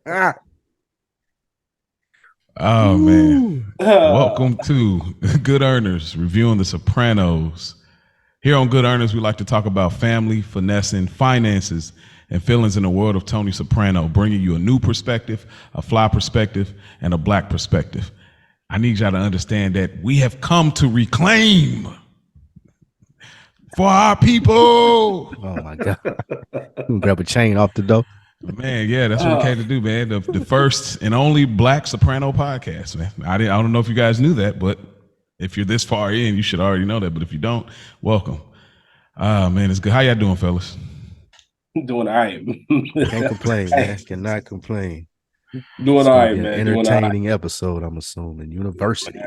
Oh man. Welcome to Good Earners, reviewing The Sopranos. Here on Good Earners, we like to talk about family, finessing, finances, and feelings in the world of Tony Soprano, bringing you a new perspective, a fly perspective, and a black perspective. I need y'all to understand that we have come to reclaim for our people. Oh my God. Grab a chain off the door. Man, yeah, that's what we came to do, man. The first and only black soprano podcast, man. I don't know if you guys knew that, but if you're this far in, you should already know that. But if you don't, welcome. Man, it's good. How y'all doing, fellas? Doing all right. Can't complain, man. Cannot complain. Doing all right, man. Entertaining episode, I'm assuming. University.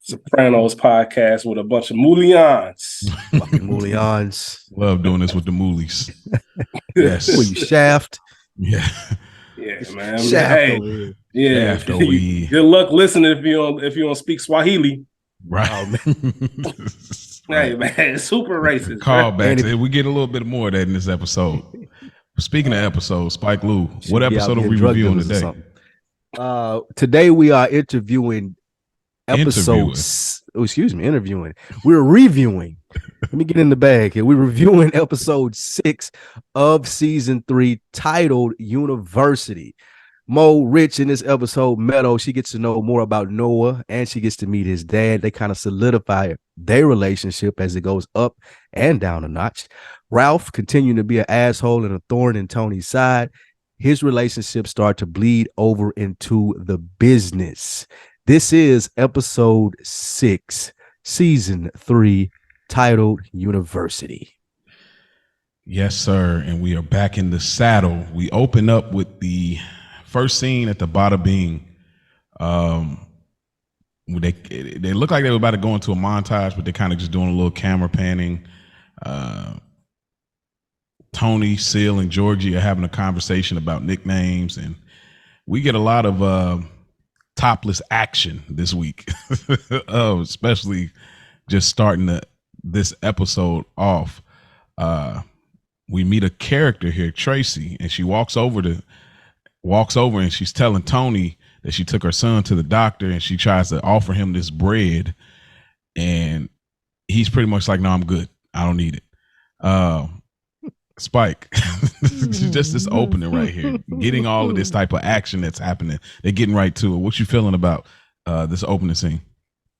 Sopranos podcast with a bunch of Moulians. Moulians. Love doing this with the Moolies. Yes. Who you, Shaft? Yeah. Yeah, man. Shaft. Hey, yeah. Good luck listening if you don't speak Swahili. Right. Oh, man. Hey, man, super racist. Callbacks. We get a little bit more of that in this episode. Speaking of episodes, Spike Lou, what episode are we reviewing today? Today we are interviewing episodes. Interviewing. We're reviewing. Let me get in the bag here. We're reviewing episode 6 of season 3, titled University. Mo, Rich in this episode, Meadow, she gets to know more about Noah and she gets to meet his dad. They kind of solidify their relationship as it goes up and down a notch. Ralph continuing to be an asshole and a thorn in Tony's side. His relationships start to bleed over into the business. This is episode 6, season 3, titled University. Yes, sir. And we are back in the saddle. We open up with the first scene at the Bada Bing. They look like they were about to go into a montage, but they're kind of just doing a little camera panning. Tony, Seal, and Georgie are having a conversation about nicknames, and we get a lot of topless action this week, especially just starting this episode off. We meet a character here, Tracy, and she walks over and she's telling Tony that she took her son to the doctor and she tries to offer him this bread, and he's pretty much like, no, I'm good. I don't need it. Spike, just this opening right here, getting all of this type of action that's happening. They're getting right to it. What you feeling about this opening scene?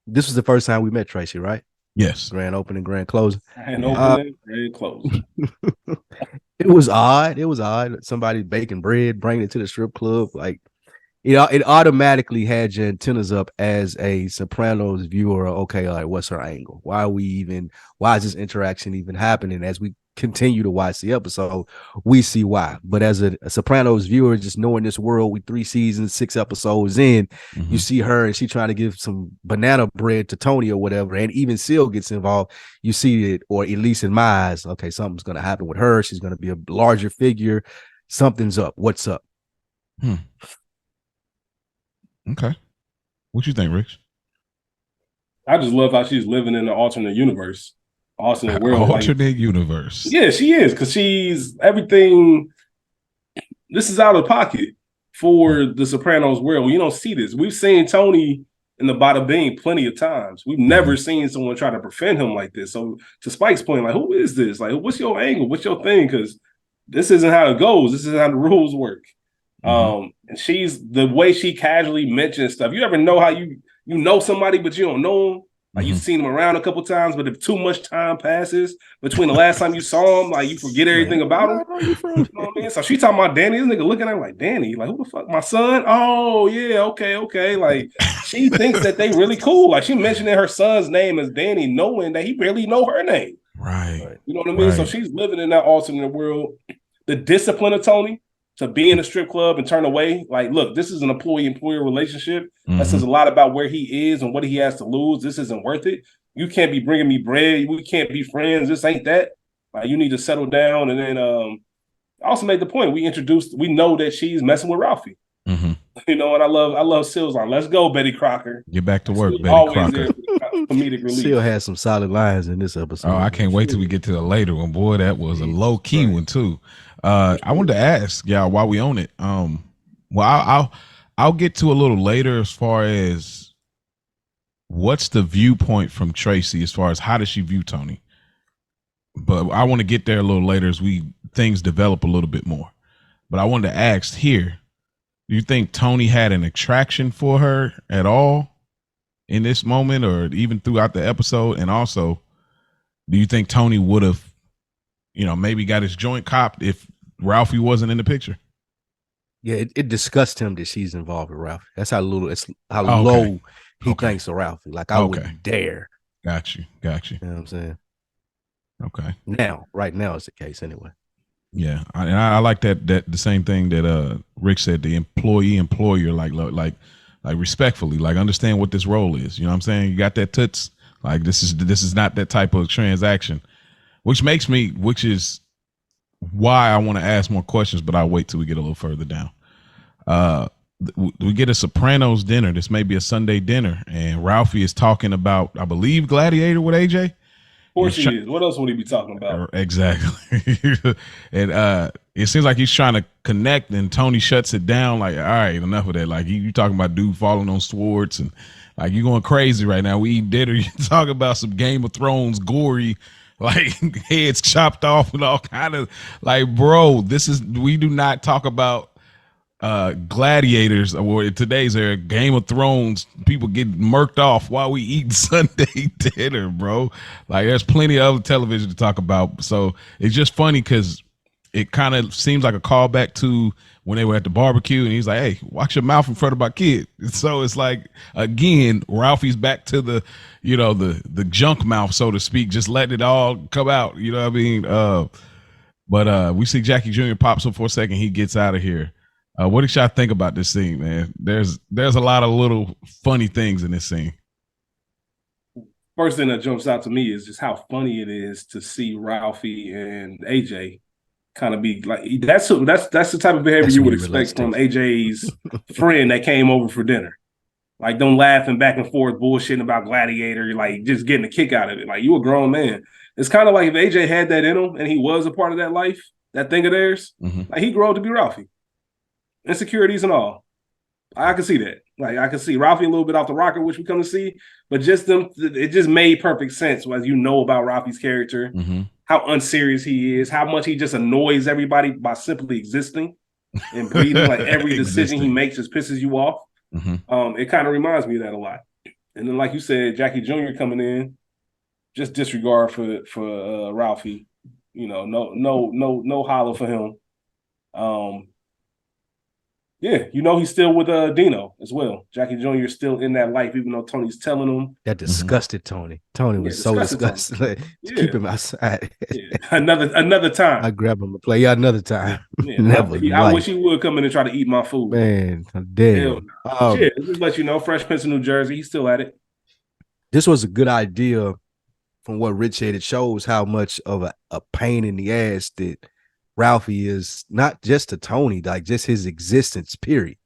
This was the first time we met Tracy, right? Yes. Grand opening, grand closing. Grand opening, grand closing. It was odd. It was odd. Somebody baking bread, bringing it to the strip club. Like, it automatically had your antennas up as a Sopranos viewer. Okay, like, what's her angle? Why is this interaction even happening? As we continue to watch the episode, we see why. But as a Sopranos viewer, just knowing this world, we 3 seasons, 6 episodes in, you see her and she trying to give some banana bread to Tony or whatever, and even Seal gets involved. You see it, or at least in my eyes, okay, something's going to happen with her. She's going to be a larger figure. Something's up. What's up? Okay. What you think, Rich? I just love how she's living in an alternate universe. Alternate world. Alternate universe. Yeah, she is, because she's everything. This is out of pocket for the Sopranos world. You don't see this. We've seen Tony in the Bada Bing plenty of times. We've never seen someone try to defend him like this. So to Spike's point, like, who is this? Like, what's your angle? What's your thing? Because this isn't how it goes. This is how the rules work. And she's, the way she casually mentions stuff. You ever know how you know somebody, but you don't know them? Like, you've seen them around a couple times, but if too much time passes between the last time you saw him, like, you forget everything about him. You know what I mean? So she talking about Danny. This nigga looking at her like, Danny, like, who the fuck? My son? Oh, yeah, okay. Like, she thinks that they really cool. Like, she mentioning her son's name as Danny, knowing that he barely know her name. Right. You know what I mean? Right. So she's living in that alternate world. The discipline of Tony to be in a strip club and turn away. Like, look, this is an employee-employer relationship. That says a lot about where he is and what he has to lose. This isn't worth it. You can't be bringing me bread. We can't be friends. This ain't that. Like, you need to settle down. And then I also made the point. We know that she's messing with Ralphie. You know, and I love Seal's line. Let's go, Betty Crocker. Get back to work, Betty Crocker. Comedic relief. Seal has some solid lines in this episode. Oh, I can't wait till we get to the later one. Boy, that was a low-key one, too. I wanted to ask y'all while we own it. Well, I'll get to a little later as far as what's the viewpoint from Tracy as far as how does she view Tony. But I want to get there a little later as things develop a little bit more. But I wanted to ask here, do you think Tony had an attraction for her at all in this moment or even throughout the episode? And also, do you think Tony would have, maybe got his joint copped if Ralphie wasn't in the picture? Yeah, it disgusts him that she's involved with Ralphie. That's how low he thinks of Ralphie. Like, I wouldn't dare. Got you. You know what I'm saying? Okay. Right now is the case anyway. Yeah, I like that the same thing that Rick said, the employer, like respectfully, like understand what this role is. You know what I'm saying? You got that toots, like this is not that type of transaction, which is why I want to ask more questions, but I'll wait till we get a little further down. We get a Sopranos dinner. This may be a Sunday dinner, and Ralphie is talking about, I believe, Gladiator with AJ. Of course he is. What else would he be talking about? Exactly. And it seems like he's trying to connect, and Tony shuts it down. Like, all right, enough of that. Like, you talking about dude falling on swords, and like you going crazy right now. We eat dinner. You talking about some Game of Thrones gory, like heads chopped off and all kind of like, bro. We do not talk about gladiators or in today's era, Game of Thrones, people get murked off while we eat Sunday dinner, bro. Like, there's plenty of other television to talk about. So it's just funny because it kind of seems like a callback to when they were at the barbecue and he's like, hey, watch your mouth in front of my kid. So it's like, again, Ralphie's back to the junk mouth, so to speak, just letting it all come out. You know what I mean? But we see Jackie Jr. pops up for a second. He gets out of here. What did y'all think about this scene, man? There's a lot of little funny things in this scene. First thing that jumps out to me is just how funny it is to see Ralphie and AJ kind of be like, that's the type of behavior you would expect from AJ's friend that came over for dinner. Like, them laughing back and forth, bullshitting about Gladiator, like just getting a kick out of it. Like, you a grown man. It's kind of like if AJ had that in him and he was a part of that life, that thing of theirs, like he grew up to be Ralphie. Insecurities and all. I can see that. Like, I can see Ralphie a little bit off the rocker, which we come to see, but just it just made perfect sense as you know about Ralphie's character, how unserious he is, how much he just annoys everybody by simply existing and breathing. Like, every decision he makes just pisses you off. It kind of reminds me of that a lot. And then, like you said, Jackie Jr. coming in, just disregard for Ralphie. No holler for him. Yeah, he's still with Dino as well. Jackie Jr. is still in that life, even though Tony's telling him. That disgusted Tony. Tony was so disgusted. Like, keep him outside. Another time. I grab him and play. Yeah, another time. Yeah, never. I wish he would come in and try to eat my food. Man, I'm dead. Just let you know, Fresh Prince of New Jersey, he's still at it. This was a good idea from what Rich said. It shows how much of a pain in the ass that Ralphie is, not just to Tony, like just his existence, period.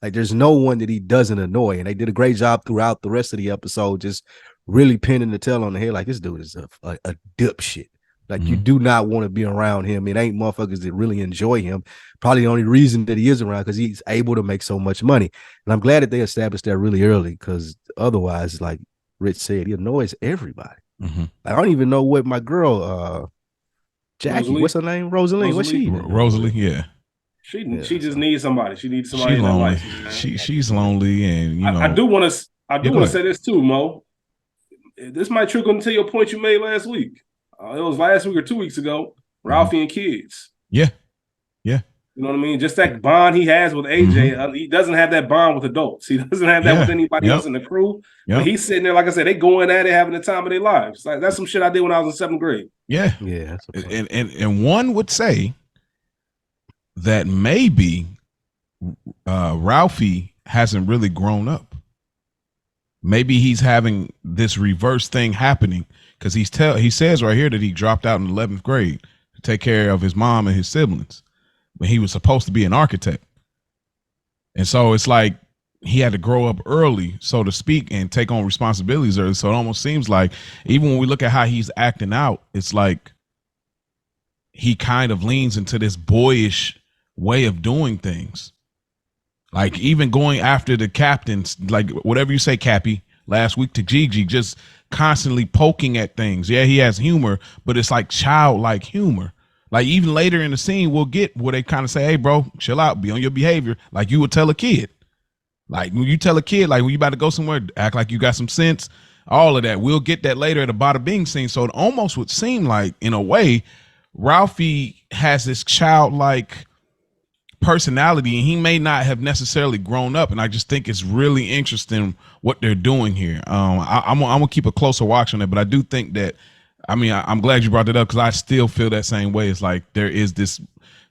Like, there's no one that he doesn't annoy. And they did a great job throughout the rest of the episode, just really pinning the tail on the head. Like, this dude is a dipshit. Like, you do not want to be around him. It ain't motherfuckers that really enjoy him. Probably the only reason that he is around because he's able to make so much money. And I'm glad that they established that really early, because otherwise, like Rich said, he annoys everybody. I don't even know what my girl, Jackie, Rosalie? What's her name? Rosalie. What's she? Rosalie, yeah. She just needs somebody. She needs somebody in her life. She's lonely, and I do want to say this too, Mo. This might trickle into your point you made last week. It was last week or 2 weeks ago. Ralphie and kids. Yeah. You know what I mean? Just that bond he has with AJ. He doesn't have that bond with adults. He doesn't have that with anybody else in the crew. But he's sitting there, like I said, they going at it, having the time of their lives. Like, that's some shit I did when I was in 7th grade. Yeah. And one would say that maybe Ralphie hasn't really grown up. Maybe he's having this reverse thing happening because he says right here that he dropped out in 11th grade to take care of his mom and his siblings when he was supposed to be an architect. And so it's like he had to grow up early, so to speak, and take on responsibilities early. So it almost seems like even when we look at how he's acting out, it's like he kind of leans into this boyish way of doing things. Like even going after the captains, like whatever you say, Cappy, last week to Gigi, just constantly poking at things. Yeah, he has humor, but it's like childlike humor. Like even later in the scene, we'll get where they kind of say, hey, bro, chill out, be on your behavior. Like you would tell a kid. Like when you tell a kid, like when you about to go somewhere, act like you got some sense, all of that. We'll get that later at the Bada Bing scene. So it almost would seem like, in a way, Ralphie has this childlike personality and he may not have necessarily grown up. And I just think it's really interesting what they're doing here. I'm gonna keep a closer watch on it, but I do think that, I mean, I'm glad you brought that up because I still feel that same way. It's like there is this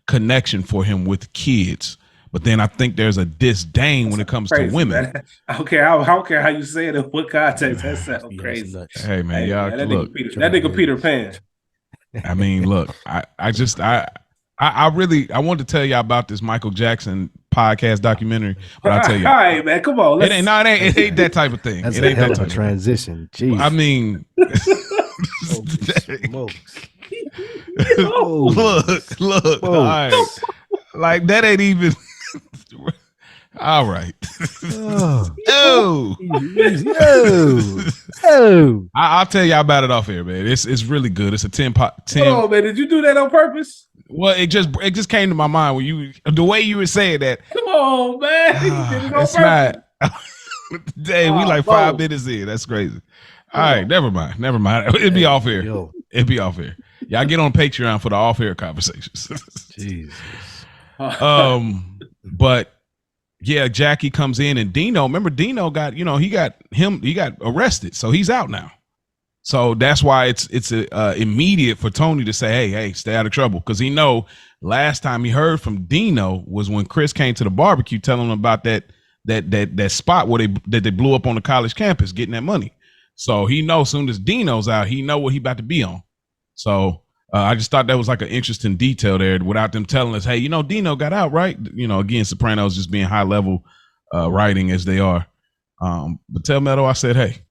connection for him with kids, but then I think there's a disdain when it comes to women. Man. I don't care how you say it in what context. That sounds crazy. Hey man, y'all, man, look, that nigga Peter Pan. I mean, look, I wanted to tell y'all about this Michael Jackson podcast documentary, but I'll tell you. All right, man, come on. It ain't that type of thing. That's it a ain't hell that of a type transition. Jeez. I mean, look. All right. Like that ain't even. All right. I'll tell y'all about it off here, man. It's really good. It's a 10. Oh man, did you do that on purpose? Well, it just came to my mind when the way you were saying that. Come on, man. You did it on it's purpose. not. Dang, we like 5 minutes in. That's crazy. All right, never mind. It'd be off here. It'd be off here. Y'all get on Patreon for the off air conversations. Jesus. But yeah, Jackie comes in and Dino. Remember, Dino got he got arrested, so he's out now. So that's why it's immediate for Tony to say, hey, stay out of trouble, because he know last time he heard from Dino was when Chris came to the barbecue telling him about that spot where they blew up on the college campus getting that money. So he knows soon as Dino's out, he know what he about to be on. So I just thought that was like an interesting detail there without them telling us, hey, Dino got out, right? Again, Sopranos just being high level writing as they are. But tell Meadow I said, hey.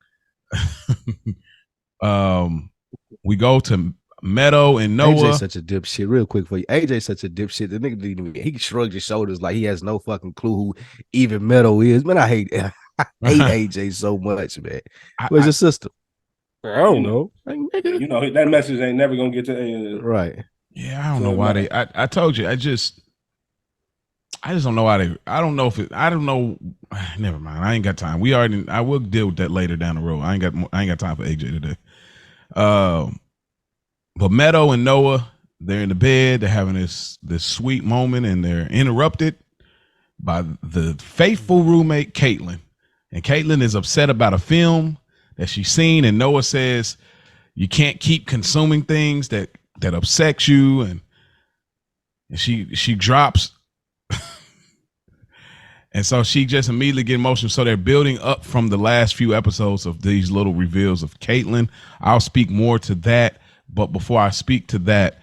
We go to Meadow and Noah. AJ's such a dipshit. Real quick for you, AJ's such a dipshit. The nigga didn't even, he shrugged his shoulders like he has no fucking clue who even Meadow is. Man, I hate AJ so much, man. Where's your sister? I don't know. That message ain't never gonna get to right. Yeah, I don't know why they. I told you. I just don't know why they. I don't know. Never mind. I ain't got time. I will deal with that later down the road. I ain't got time for AJ today. But Meadow and Noah, they're in the bed. They're having this sweet moment, and they're interrupted by the faithful roommate Caitlin. And Caitlin is upset about a film that she's seen, and Noah says you can't keep consuming things that upset you, and she drops. And so she just immediately get emotional. So they're building up from the last few episodes of these little reveals of Caitlin. I'll speak more to that. But before I speak to that,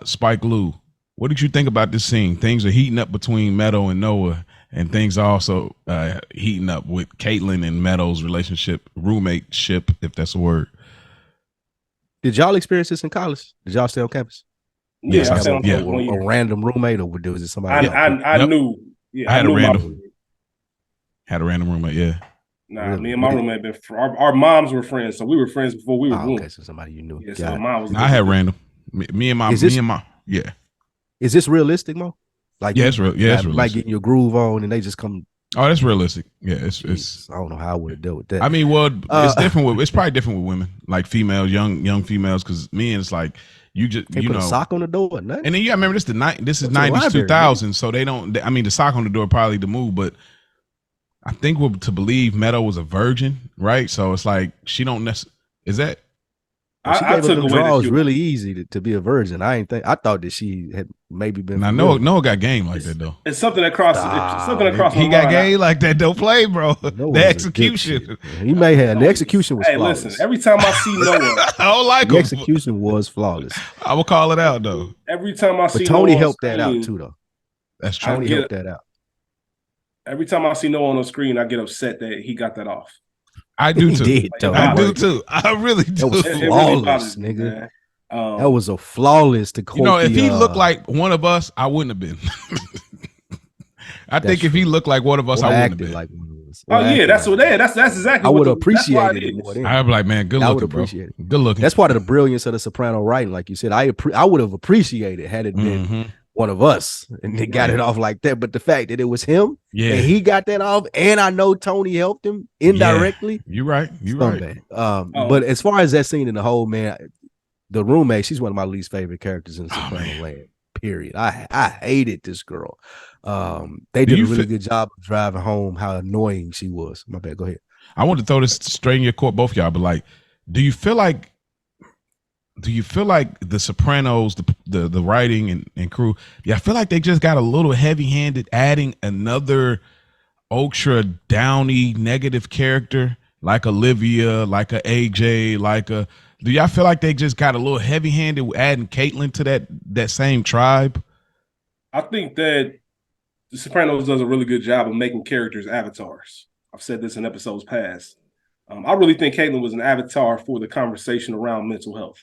Spike Lou, what did you think about this scene? Things are heating up between Meadow and Noah, and things are also heating up with Caitlin and Meadow's relationship, roommate-ship, if that's a word. Did y'all experience this in college? Did y'all stay on campus? Yes, I stayed on campus. A random roommate, or was it somebody else? I knew. Yeah, I had a random roommate. Yeah. Nah, really? Me and my roommate been. Our moms were friends, so we were friends before we were born. Okay, so somebody you knew. Yeah, so mom was. I had random. Me and my. Yeah. Is this realistic, Mo? Like, yeah, it's real. Yeah, it's realistic. Like getting your groove on, and they just come. Oh, that's realistic. Yeah, it's. I don't know how I would have dealt with that. I mean, well, it's different. It's probably different with women, like females, young females, because men, it's like. You just put a sock on the door, nothing. And then remember this is 90s 2000s, so they don't. I mean, the sock on the door probably the move, but I think we're to believe Meadow was a virgin, right? So it's like she don't necessarily. Is that? I took away draws really easy to be a virgin. I thought that she had maybe been. Now Noah got game like that though. It's something across. He got game like that. Don't play, bro. The execution. He may have. The execution was flawless. Listen. Every time I see Noah, I don't like the execution was flawless. I will call it out though. Every time I see, but Tony helped that out too, though. That's true. Tony helped that out. Every time I see Noah on the screen, I get upset that he got that off. I do too. I do too. I really do. That was flawless, nigga. That was a flawless to quote. You know, if he looked like one of us, I wouldn't have been. I think if he looked like one of us, I wouldn't have been. Like one of us. Oh yeah, that's what they. That's exactly. I would appreciate it more. I'd be like, man, good looking, bro. Good looking. That's part of the brilliance of the Soprano writing. Like you said, I would have appreciated had it been one of us and they got it off like that. But the fact that it was him, and he got that off, and I know Tony helped him indirectly. You're right. You're right. But as far as that scene in the whole, man, the roommate, she's one of my least favorite characters in Soprano land. Period. I hated this girl. They did a really good job of driving home how annoying she was. My bad. Go ahead. I want to throw this straight in your court, both of y'all. But like, do you feel like the Sopranos, the writing and crew? Yeah, I feel like they just got a little heavy-handed, adding another ultra downy negative character like Olivia, like a AJ, like a. Do y'all feel like they just got a little heavy-handed adding Caitlyn to that same tribe? I think that The Sopranos does a really good job of making characters avatars. I've said this in episodes past. I really think Caitlyn was an avatar for the conversation around mental health.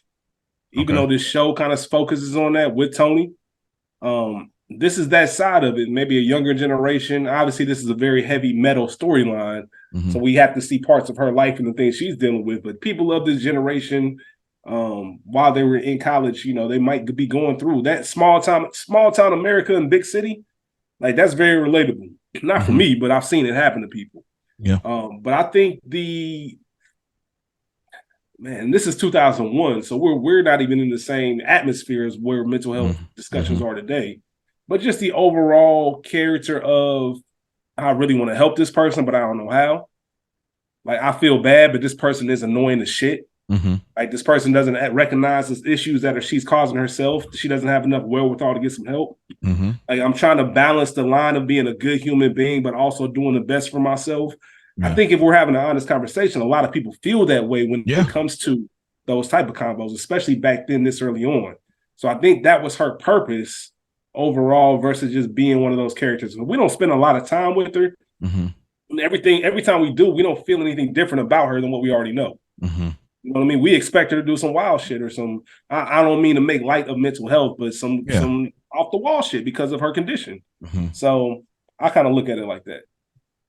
Even though this show kind of focuses on that with Tony, this is that side of it. Maybe a younger generation. Obviously, this is a very heavy metal storyline. So we have to see parts of her life and the things she's dealing with. But people of this generation, while they were in college, you know, they might be going through that small town America and big city. Like, that's very relatable. Not for me, but I've seen it happen to people. Yeah. But I think this is 2001, so we're not even in the same atmosphere as where mental health discussions are today. But just the overall character of, I really want to help this person, but I don't know how. Like, I feel bad, but this person is annoying as shit. Like, this person doesn't recognize the issues that she's causing herself. She doesn't have enough wherewithal to get some help. Like, I'm trying to balance the line of being a good human being, but also doing the best for myself. I think if we're having an honest conversation, a lot of people feel that way when it comes to those type of combos, especially back then, this early on. So I think that was her purpose overall versus just being one of those characters. We don't spend a lot of time with her. And every time we do, we don't feel anything different about her than what we already know. You know what I mean? We expect her to do some wild shit or some, I don't mean to make light of mental health, but some off the wall shit because of her condition. So I kind of look at it like that.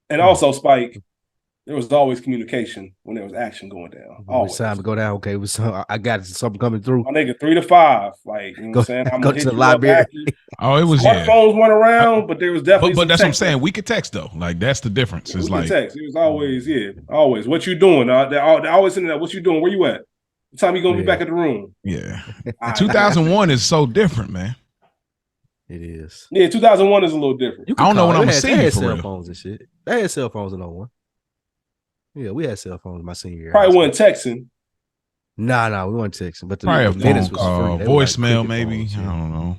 And also, Spike, there was always communication when there was action going down. Always time to go down. Okay, I got something coming through. My nigga, 3 to 5. Like, you know what I'm saying? I'm go to the library. Oh, it was phones went around, but there was definitely. But that's what I'm saying. We could text though. Like, that's the difference. It's like text. It was always always. What you doing? They always sending that. What you doing? Where you at? What time you gonna be back at the room? Yeah. 2001 is so different, man. It is. Yeah, 2001 is a little different. I don't know what I'm gonna see. They had cell phones and shit. They had cell phones in 01. Yeah, we had cell phones my senior year. Probably wasn't texting. Nah, we weren't texting. But probably a phone call, voicemail, maybe. I don't know.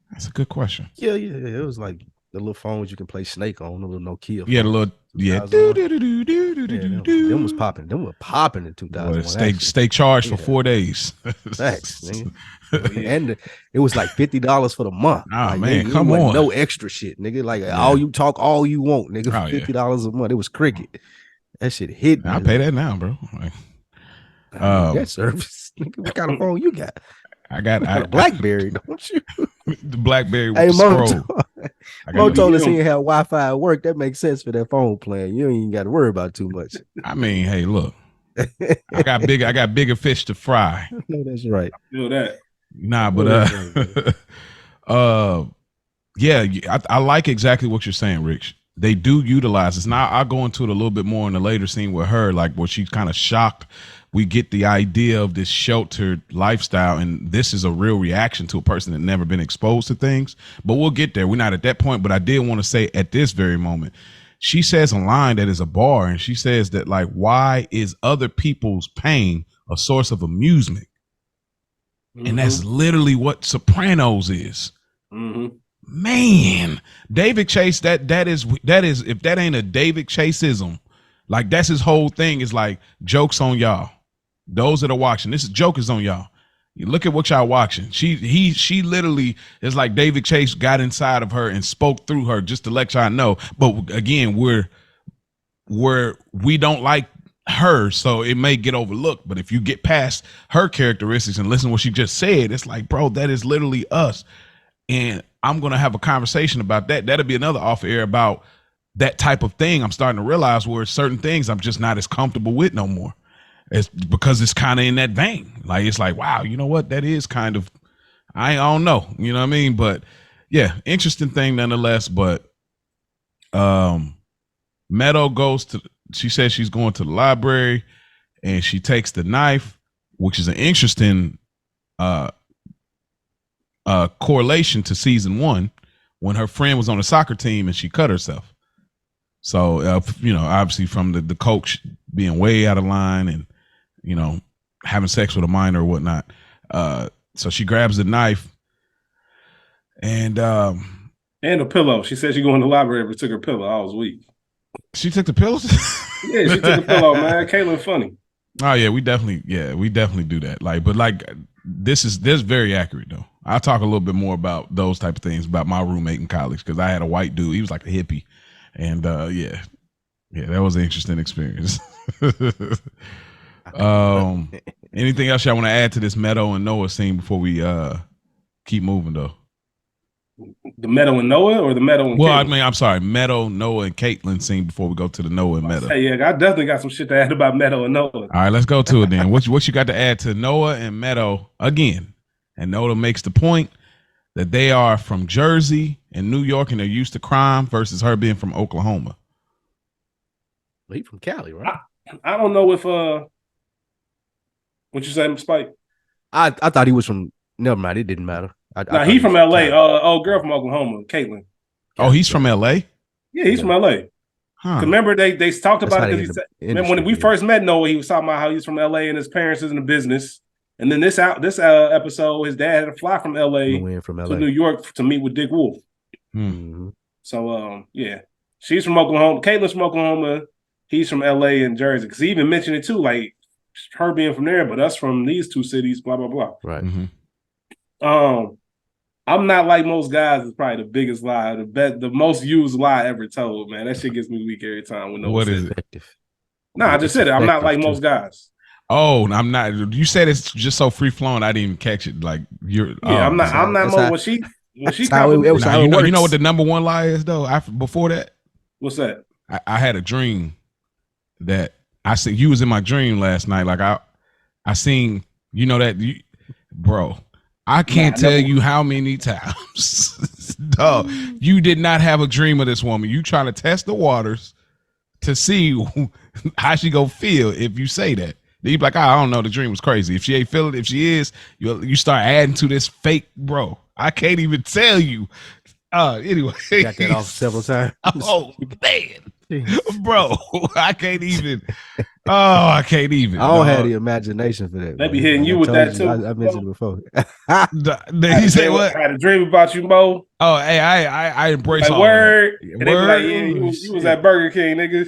That's a good question. Yeah. It was like the little phones you can play Snake on, the little Nokia. Yeah, the little them was popping. Them were popping in 2001. Stay charged for 4 days. Facts, nigga. And it was like $50 for the month. Oh, like, man, nigga, come on. No extra shit, nigga. Like all you talk, all you want, nigga. $50 a month. It was cricket. That shit hit. I pay that now, bro. Like, that service. What kind of phone you got? I got a BlackBerry, don't you? The BlackBerry. Hey, Mo told us he didn't have Wi-Fi at work. That makes sense for that phone plan. You ain't even got to worry about too much. I mean, hey, look, I got bigger fish to fry. No, that's right. Feel that. Nah, but I like exactly what you're saying, Rich. They do utilize this. Now I'll go into it a little bit more in the later scene with her, like where she's kind of shocked. We get the idea of this sheltered lifestyle, and this is a real reaction to a person that never been exposed to things. But we'll get there. We're not at that point, but I did want to say at this very moment, she says a line that is a bar, and she says that, like, why is other people's pain a source of amusement? And that's literally what Sopranos is. Man, David Chase, that is if that ain't a David Chaseism, like, that's his whole thing, is like, jokes on y'all. Those that are watching, this is joke is on y'all. You look at what y'all watching. She literally is like David Chase got inside of her and spoke through her just to let y'all know. But again, we don't like her, so it may get overlooked. But if you get past her characteristics and listen to what she just said, it's like, bro, that is literally us. And I'm gonna have a conversation about that. That'll be another off air about that type of thing. I'm starting to realize where certain things I'm just not as comfortable with no more. It's because it's kind of in that vein. Like, it's like, wow, you know what? That is kind of, I don't know. You know what I mean? But yeah, interesting thing nonetheless. But Meadow goes to, she says she's going to the library and she takes the knife, which is an interesting correlation to season 1 when her friend was on the soccer team and she cut herself. So, you know, obviously from the coach being way out of line and, you know, having sex with a minor or whatnot. So she grabs the knife and a pillow. She said she go in the library but took her pillow. I was weak. She took the pillows? Yeah, she took the pillow, man. Caitlin funny. Oh yeah, we definitely do that. Like, but like this very accurate though. I'll talk a little bit more about those type of things about my roommate in college because I had a white dude. He was like a hippie. And yeah, that was an interesting experience. Anything else y'all want to add to this Meadow and Noah scene before we keep moving though? The Meadow and Noah or the Meadow and Well, Caitlin? I mean, I'm sorry, Meadow, Noah, and Caitlin scene before we go to the Noah and Meadow. Hey, yeah, I definitely got some shit to add about Meadow and Noah. All right, let's go to it then. What you got to add to Noah and Meadow again? And Noah makes the point that they are from Jersey and New York and they're used to crime versus her being from Oklahoma. Well, he from Cali, right? I don't know if what you saying, Spike? I thought he was from. Never mind, it didn't matter. Nah, he from LA. Old girl from Oklahoma, Caitlin. Oh, he's from LA? Yeah, he's from LA. Huh. Remember they talked about it. Remember when we first met Noah, he was talking about how he's from LA and his parents is in the business. And then this episode, his dad had to fly from LA to New York to meet with Dick Wolf. Mm-hmm. So yeah, she's from Oklahoma. Caitlin's from Oklahoma. He's from LA and Jersey. Because he even mentioned it too, like her being from there, but us from these two cities. Blah blah blah. Right. Mm-hmm. I'm not like most guys is probably the biggest lie, the most used lie ever told, man. That shit gets me weak every time. What is it? Nah, I just said it. I'm not like most guys. Oh, I'm not. You said it's just so free flowing. I didn't even catch it. Like you're. Yeah, I'm not. I'm not more. When she. You know what the number one lie is though. Before that. What's that? I had a dream that I said you was in my dream last night. Like I seen bro. I can't tell you how many times, dog, you did not have a dream of this woman. You trying to test the waters to see how she go feel if you say that. Then you be like, I don't know, the dream was crazy. If she ain't feeling, if she is, you start adding to this fake, bro. I can't even tell you. Anyway, got that off several times. Oh man, bro, I can't even. I can't even. I don't have the imagination for that. They be hitting you with that too. I mentioned it before. He said what? I had a dream about you, Mo. Oh, hey, I embrace like, all word. That. And they be like, yeah, you was at Burger King, niggas.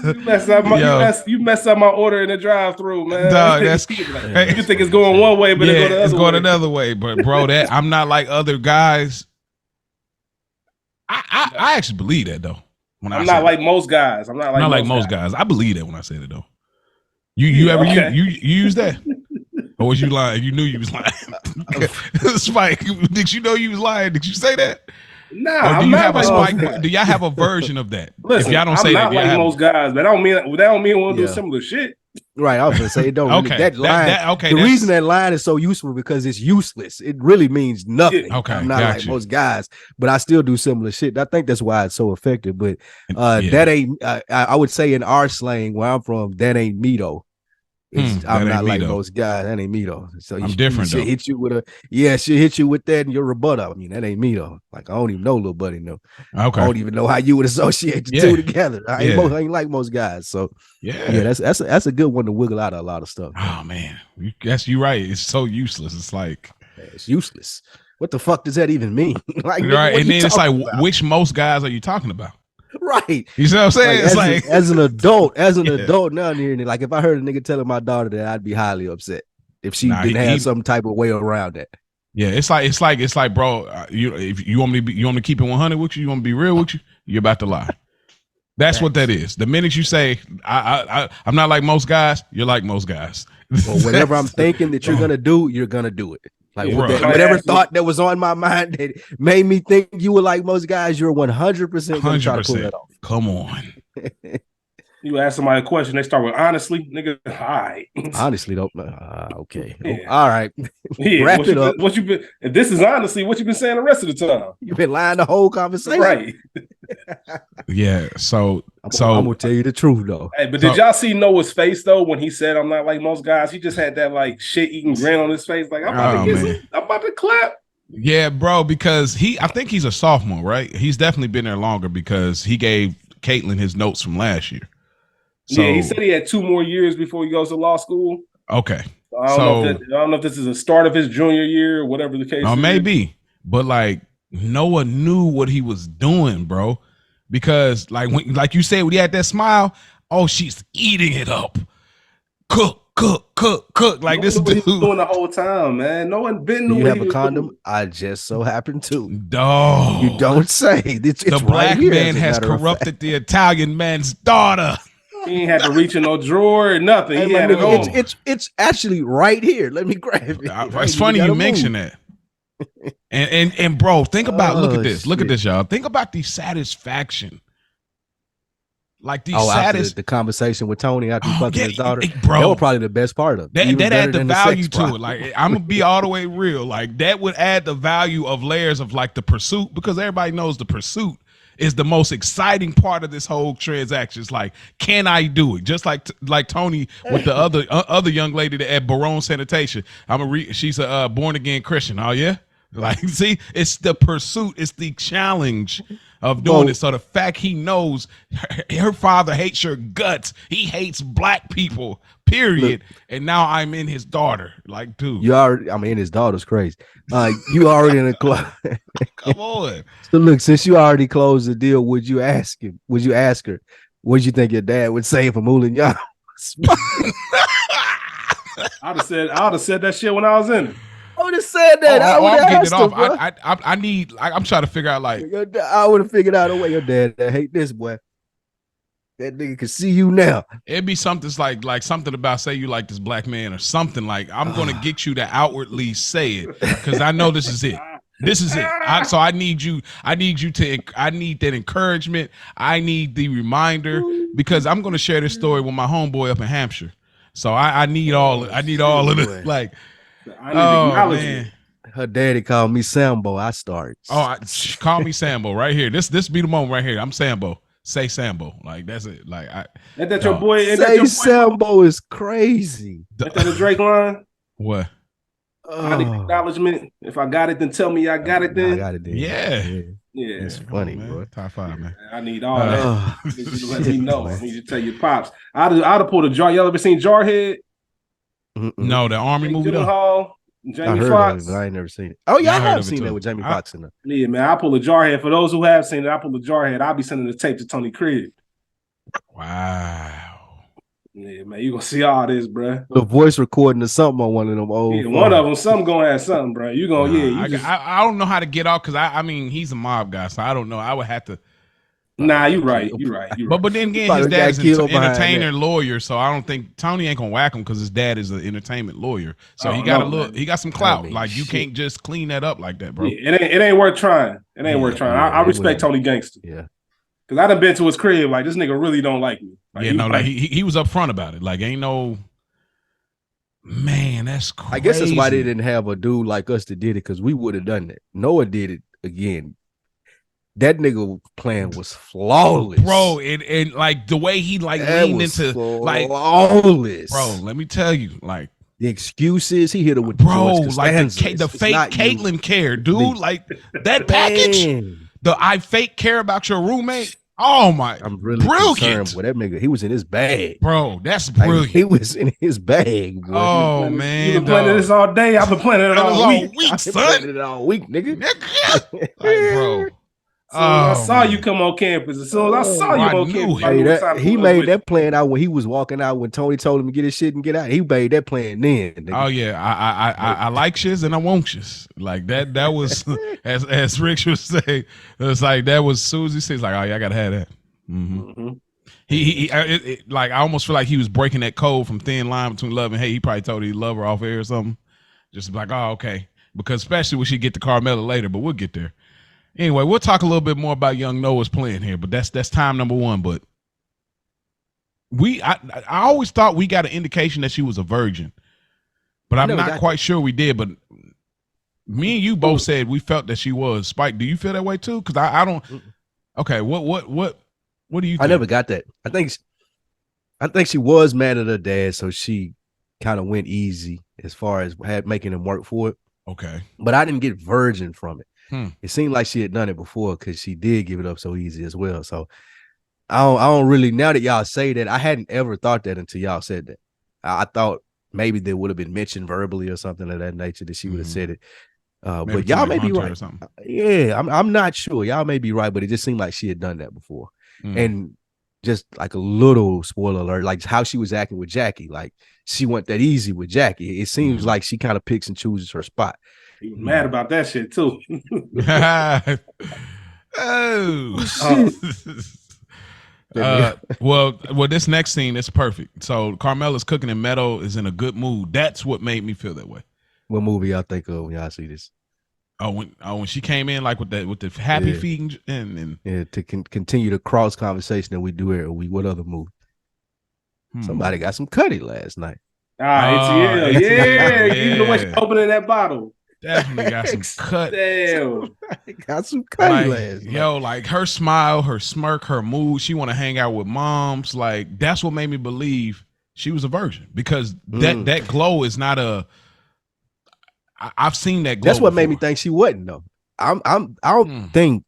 You messed up my order in the drive-thru, man. Dog, that's you think it's going one way, but it's going another way. But bro, that I'm not like other guys. I actually believe that though. I'm not like most guys. I'm not like most guys. I believe that when I said it though. You ever use that? Or was you lying? You knew you was lying. Spike, did you know you was lying? Did you say that? Nah, or do you have a Spike? Do y'all have a version of that? Listen, if y'all don't say that, I'm not like most guys, but that don't mean I want to do similar shit. Right, I was gonna say it don't. Okay, that line. The reason that line is so useful because it's useless. It really means nothing. Okay, I'm not like most guys, but I still do similar shit. I think that's why it's so effective. But that ain't. I would say in our slang where I'm from, that ain't me though. I'm not like most guys. That ain't me though. So I'm different. She'll hit you with she'll hit you with that and your rebuttal. I mean, that ain't me though. Like I don't even know little buddy. No, okay. I don't even know how you would associate the two together. I ain't like most guys. So that's a good one to wiggle out of a lot of stuff. Oh man, you're right. It's so useless. It's like it's useless. What the fuck does that even mean? Like, right, and then it's like, which most guys are you talking about? Right. You see what I'm saying? Like, as an adult now here, like if I heard a nigga telling my daughter that, I'd be highly upset if she didn't have some type of way around that. Yeah, it's like, bro. If you want me to keep it 100 with you want me to be real with you, you're about to lie. That's what that is. The minute you say I'm not like most guys, you're like most guys. Well, whatever I'm thinking that you're gonna do, you're gonna do it. Like whatever thought that was on my mind that made me think you were like most guys, you're 100% gonna try to pull that off. Come on. You ask somebody a question, they start with honestly, nigga. All right. Honestly, don't. Okay. Yeah. All right. Yeah, Wrap it up. What you been? If this is honestly what you've been saying the rest of the time. You've been lying the whole conversation, right? Yeah. So I'm gonna tell you the truth though. Hey, but did y'all see Noah's face though when he said, "I'm not like most guys"? He just had that like shit-eating grin on his face, like I'm about to clap. Yeah, bro. Because I think he's a sophomore, right? He's definitely been there longer because he gave Caitlin his notes from last year. So, yeah, he said he had 2 more years before he goes to law school. Okay. I don't know if this is the start of his junior year or whatever the case is. Maybe. But like Noah knew what he was doing, bro. Because like you said, when he had that smile, oh, she's eating it up. Cook. Like this dude doing the whole time, man. No one been knew. You have a condom? Doing. I just so happen to. Dog. You don't say. It's the black man has corrupted the Italian man's daughter. He ain't had to reach in no drawer or nothing. Hey, he had it's actually right here. Let me grab it. It's funny you mention that. And bro, think about look at this, y'all. Think about the satisfaction. Like the conversation with Tony after he fucking his daughter, bro. That was probably the best part of it. That add the value to it. Like I'm gonna be all the way real. Like that would add the value of layers of like the pursuit, because everybody knows the pursuit is the most exciting part of this whole transaction. It's like, can I do it? Just like Tony with the other young lady at Barone Sanitation. She's a born again Christian. Oh yeah. Like, see, it's the pursuit, it's the challenge of doing it. So the fact he knows her father hates your guts, he hates black people, period. Look, and now I'm in his daughter. Like, dude, his daughter's crazy. You already in the club. Come on. So look, since you already closed the deal, would you ask her? What you think your dad would say for Moulin Y'all? I'd have said that shit when I was in it. I would have said that. I'm getting it off. I'm trying to figure out like I would have figured out a way. Your dad hate this boy. That nigga can see you now. It'd be something like something about say you like this black man or something like I'm gonna get you to outwardly say it because I know this is it. This is it. So I need that encouragement. I need the reminder because I'm gonna share this story with my homeboy up in Hampshire. So I need all of it. Like. Man. Her daddy called me Sambo. I started. Call me Sambo right here. This be the moment right here. I'm Sambo. Say Sambo. Like that's it. Like ain't that your boy? Say Sambo is crazy. Ain't that a Drake line? What? I need acknowledgement. If I got it, then tell me I got it. Then I got it. Then. Yeah. It's funny, bro. Top 5, man. I need all that. Let me know. I need to tell your pops. I'd have pulled a jar. Y'all ever seen Jarhead? No, the Army movie though. Hall, Jamie Foxx. I ain't never seen it. Oh yeah, I have seen that with Jamie Foxx in it. Yeah, man. I pull a Jarhead. For those who have seen it, I pull a Jarhead. I'll be sending the tape to Tony Crib. Wow. Yeah, man. You gonna see all this, bro. The voice recording or something on one of them old. Yeah, one of them. Something gonna have something, bro. You gonna I don't know how to get off because I mean he's a mob guy, so I don't know. I would have to. Nah, you're right. But then again, his dad is an entertainer lawyer, so I don't think Tony ain't gonna whack him because his dad is an entertainment lawyer. So he got some clout. Like you can't just clean that up like that, bro. Yeah, it ain't worth trying. It ain't worth trying. I respect Tony Gangster. Yeah, because I done been to his crib. Like this nigga really don't like me. Like, he was upfront about it. Like ain't no. Man, that's crazy. I guess that's why they didn't have a dude like us that did it because we would have done it. Noah did it again. That nigga plan was flawless, bro. And like the way he leaned into flawless, bro. Let me tell you, like the excuses he hit her with, the fake Caitlyn care, dude. Like that package, the I fake care about your roommate. Oh my, I'm really concerned with that nigga. He was in his bag, bro. That's brilliant. He was in his bag, boy. Oh man, you've been planning this all day. I've been planning it all week. I've been planning it all week, nigga. Like, bro. soon as I saw you come on campus, as soon as I saw you on campus, I knew that, he made that plan out when he was walking out when Tony told him to get his shit and get out. He made that plan then. Nigga. Oh yeah, I like shiz and I want shiz. Like that was as Rick would say. It's like that was Susie says like, oh yeah, I gotta have that. Like I almost feel like he was breaking that code from Thin Line Between Love and Hate. He probably told her he loved her off air or something. Just like, oh okay, because especially when she get to Carmela later, but we'll get there. Anyway, we'll talk a little bit more about young Noah's playing here, but that's time number one. But I always thought we got an indication that she was a virgin, but I'm not quite sure we did. But me and you both said we felt that she was. Spike, do you feel that way too? Because I don't. Okay, what do you think? I never got that. I think she was mad at her dad, so she kind of went easy as far as making him work for it. Okay, but I didn't get virgin from it. It seemed like she had done it before because she did give it up so easy as well. So I don't really, now that y'all say that, I hadn't ever thought that until y'all said that. I thought maybe there would have been mentioned verbally or something of that nature that she would have said it. But y'all may be right. Yeah, I'm not sure. Y'all may be right, but it just seemed like she had done that before. And just like a little spoiler alert, like how she was acting with Jackie, like she went that easy with Jackie. It seems like she kind of picks and chooses her spot. He was mad about that shit too. Well, this next scene is perfect. So Carmela's cooking and Meadow is in a good mood. That's what made me feel that way. What movie y'all think of when y'all see this? When she came in like with the happy feet and to continue the cross conversation that we do every week. What other movie? Somebody got some cutty last night. ATL. Yeah. You know what she's opening that bottle. Definitely got some cut. Damn. Got some cutty last night. Yo, like her smile, her smirk, her mood. She want to hang out with moms. Like that's what made me believe she was a virgin because that glow is not a. I've seen that glow. That's what made me think she wasn't though. I don't think.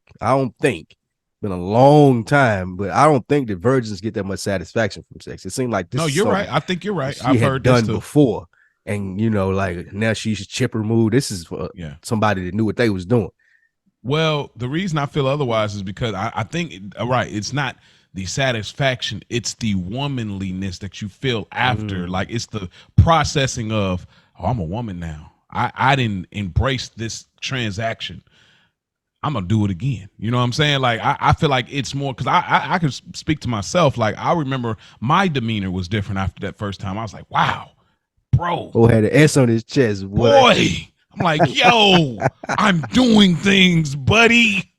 Been a long time, but I don't think that virgins get that much satisfaction from sex. It seemed like this. No, you're right. I think you're right. I've heard done this before, and like now she's chipper mood. This is for somebody that knew what they was doing. Well, the reason I feel otherwise is because I think it's not the satisfaction; it's the womanliness that you feel after. Like it's the processing of, oh, I'm a woman now. I didn't embrace this transaction. I'm gonna do it again. You know what I'm saying? Like I feel like it's more because I can speak to myself. Like I remember my demeanor was different after that first time. I was like, wow, bro. Oh, had an S on his chest. Boy. I'm like, yo, I'm doing things, buddy.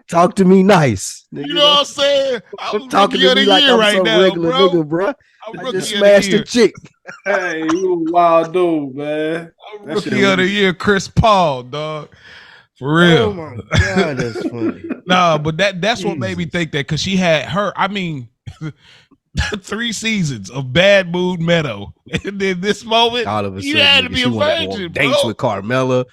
Talk to me nice. You know what I'm saying? I'm talking to me like I'm right now, regular nigga, bro. I just smashed the chick. Hey, you a wild dude, man. I'm rookie of the year, Chris Paul, dog. For real. Oh my god, that's funny. No, but that's what made me think that because she had her. I mean, 3 seasons of bad mood Meadow, and then this moment, all of a sudden, you had to be a virgin, dates with Carmela.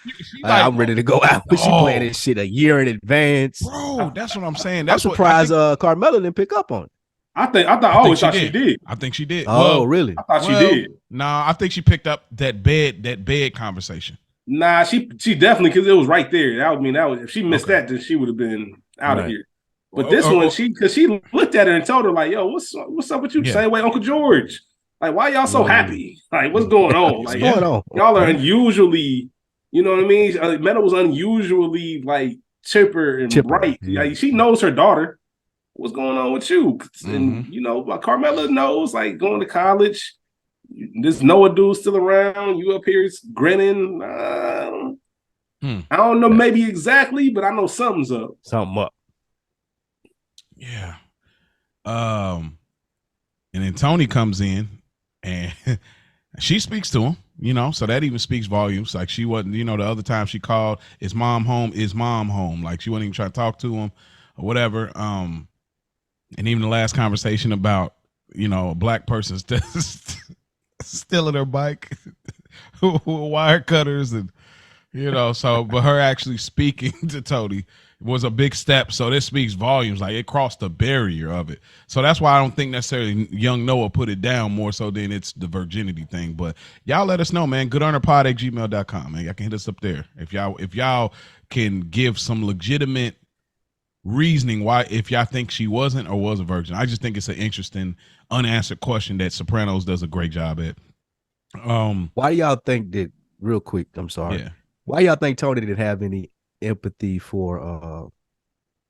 I'm ready to go out. She playing this shit a year in advance, bro. That's what I'm saying. That's surprised Carmela didn't pick up on it. I always thought she did. I think she did. Oh, really? I thought she did. Nah, I think she picked up that bed conversation. Nah, she definitely, because it was right there. That would mean that was, if she missed that, then she would have been out of here. But this one, she looked at her and told her like, "Yo, what's up with you?" Same way, Uncle George. Like, why y'all so happy? Like, what's going on? Like, what's going on? Y'all are unusually, you know what I mean? Meadow was unusually like chipper and bright. Like, she knows her daughter. What's going on with you? And Carmela knows, like, going to college. This Noah dude still around. You up here grinning. I don't know, maybe exactly, but I know something's up. Something up. Yeah. And then Tony comes in and she speaks to him, so that even speaks volumes. Like she wasn't, the other time she called, is mom home? Is mom home? Like she wasn't even trying to talk to him or whatever. And even the last conversation about, a black person stealing her bike, wire cutters and, but her actually speaking to Tony was a big step. So this speaks volumes. Like it crossed the barrier of it. So that's why I don't think necessarily young Noah put it down more so than it's the virginity thing. But y'all let us know, man. goodearnerpod@gmail.com, man. Y'all can hit us up there. If y'all can give some legitimate reasoning why, if y'all think she wasn't or was a virgin. I just think it's an interesting unanswered question that Sopranos does a great job at. Why do y'all think that, real quick, I'm sorry. Yeah. Why y'all think Tony didn't have any empathy for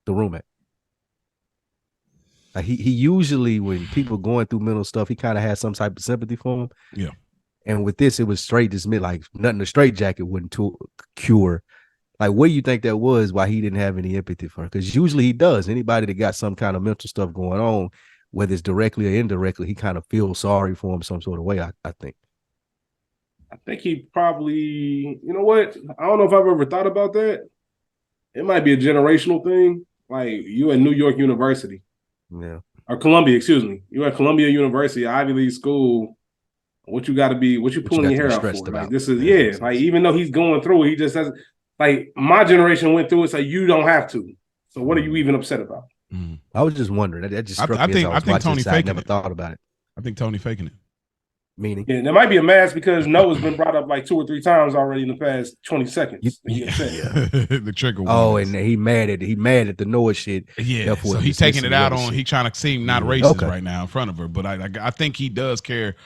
the roommate? Like he usually, when people going through mental stuff, he kind of has some type of sympathy for them. Yeah. And with this, it was straight dismissed, like nothing a straight jacket wouldn't cure. Like, what do you think that was? Why he didn't have any empathy for her? Because usually he does. Anybody that got some kind of mental stuff going on, whether it's directly or indirectly, he kind of feels sorry for him some sort of way. I think. I think he probably, you know what? I don't know if I've ever thought about that. It might be a generational thing. Like you at New York University. Yeah. Or Columbia, excuse me. You at Columbia University, Ivy League school. What you got to be, what you pulling your hair out for? Like this is, yeah. Like even though he's going through it, he just doesn't, like my generation went through it, so you don't have to. So what are you even upset about? I was just wondering. That just struck me. I think Tony faking it. I never thought about it. I think Tony faking it. Meaning? Yeah, there might be a mask because Noah's been brought up like 2 or 3 times already in the past 20 seconds. The trigger. Oh, and he mad at the Noah shit. Yeah, so he's taking it out on. He trying to seem not racist right now in front of her, but I think he does care.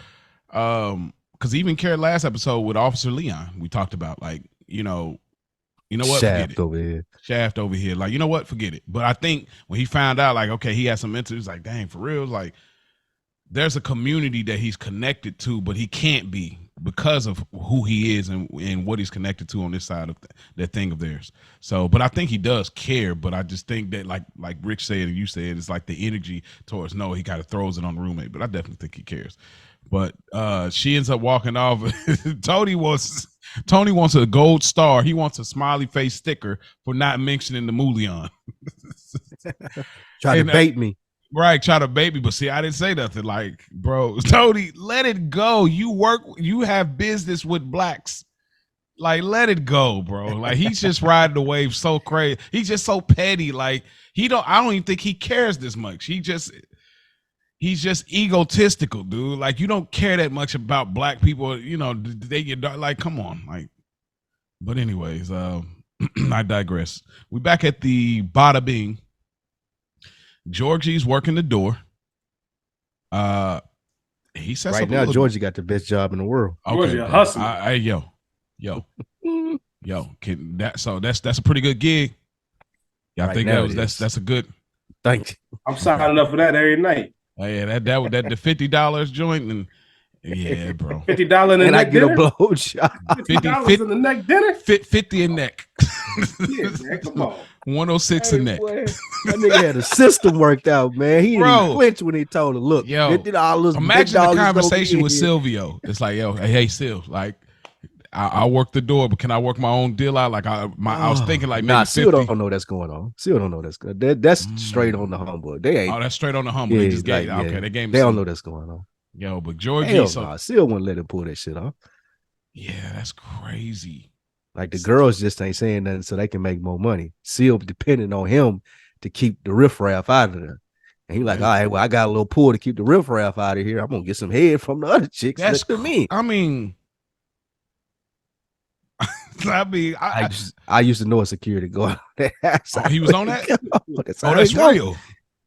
Because he even cared last episode with Officer Leon. We talked about like you know what, Shaft over here. Shaft over here. Like you know what, forget it. But I think when he found out, like okay, he had some mental. He's like, dang, for real, like. There's a community that he's connected to, but he can't be because of who he is and what he's connected to on this side of that thing of theirs. So, but I think he does care, but I just think that like Rich said and you said, it's like the energy towards no, he kind of throws it on the roommate, but I definitely think he cares. But she ends up walking off. Tony wants a gold star. He wants a smiley face sticker for not mentioning the Moulion. Try to bait me. Right, try to bait me, but see, I didn't say nothing. Like, bro, Tony, let it go. You have business with blacks. Like, let it go, bro. Like, he's just riding the wave so crazy. He's just so petty. Like, I don't even think he cares this much. He's just egotistical, dude. Like, you don't care that much about black people. You know, they get like, come on, like. But anyways, I digress. We back at the Bada Bing. Georgie's working the door. He says right now, Georgie got the best job in the world. Okay, Georgie, hustle. Yo. That's a pretty good gig. Y'all right think that's a good? Thank you. I'm signing up for that every night. Oh yeah, that the $50 joint and yeah, bro. $50 in the neck dinner. And I get a blow job. $50 in the neck dinner. 50 a neck. Yeah, man, come on. 106 a neck. Boy, that nigga had a system worked out, man. He didn't flinch when he told her, "Look, yo, imagine the conversation with Silvio. It's like, yo, hey, Sil, like, I work the door, but can I work my own deal out? Like, I was thinking, like, maybe Sil don't know that's going on. Sil don't know that's good. That's straight on the humble. They ain't. Oh, that's straight on the humble. They just gave. Like, okay, they gave. They don't know that's going on. Yo, but Georgie, Sil wouldn't let him pull that shit off. Yeah, that's crazy. Like the girls just ain't saying nothing so they can make more money. Seal depending on him to keep the riffraff out of there. And he like, all right, well, I got a little pull to keep the riffraff out of here. I'm gonna get some head from the other chicks. That's me. I mean, I used to know a security guard. He was on that. That's real.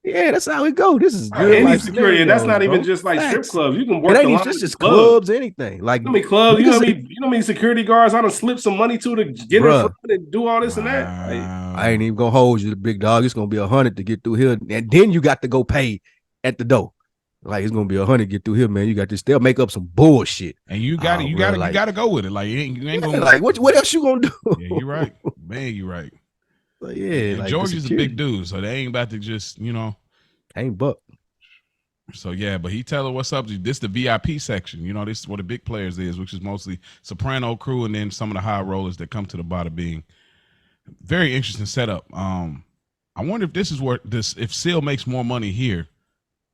Yeah, that's how it go. This is any security, and that's not even just like strip clubs. You can work. It ain't just clubs, anything. Like clubs. You know what I mean? Security guards. I done slip some money to get in and do all this and that. Like, I ain't even gonna hold you, the big dog. It's gonna be 100 to get through here, and then you got to go pay at the door. Like it's gonna be 100 to get through here, man. You got this. They'll make up some bullshit, and you got to go with it. Like you ain't gonna like what else you gonna do? Yeah, you're right, man. You're right. But yeah, like Georgie's a big dude, so they ain't about to just ain't buck. So yeah, but he tell her what's up. This the VIP section. You know, this is where the big players is, which is mostly Soprano crew and then some of the high rollers that come to the Bada Bing. Very interesting setup. I wonder if this is where if Seal makes more money here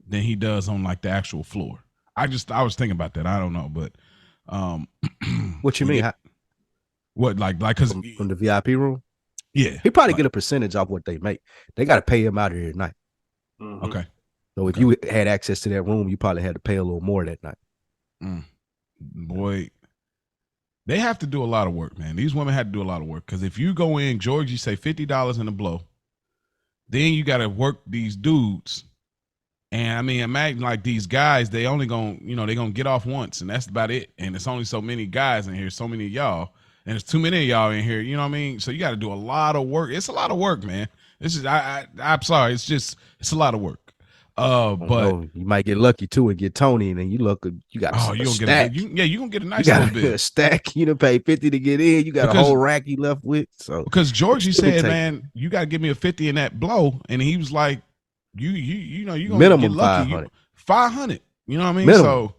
than he does on like the actual floor. I was thinking about that. I don't know, but what you mean? What like because from the VIP room? Yeah. He probably get a percentage off what they make. They got to pay him out every night. Okay. So if you had access to that room, you probably had to pay a little more that night. Boy, they have to do a lot of work, man. These women had to do a lot of work because if you go in, Georgie say $50 in a blow, then you got to work these dudes. And I mean, imagine like these guys, they only gonna, they gonna get off once, and that's about it. And it's only so many guys in here, so many of y'all, and there's too many of y'all in here. You know what I mean? So you got to do a lot of work. It's a lot of work, man. This is I'm sorry, it's a lot of work. But you might get lucky too and get Tony, and then you got you gonna stack. You gonna get a nice little bit. A stack. You done pay 50 to get in. You got a whole rack you left with. So because Georgie said, man, you got to give me a 50 in that blow, and he was like, you gonna minimum get lucky. 500. 500. You know what I mean? Minimum. So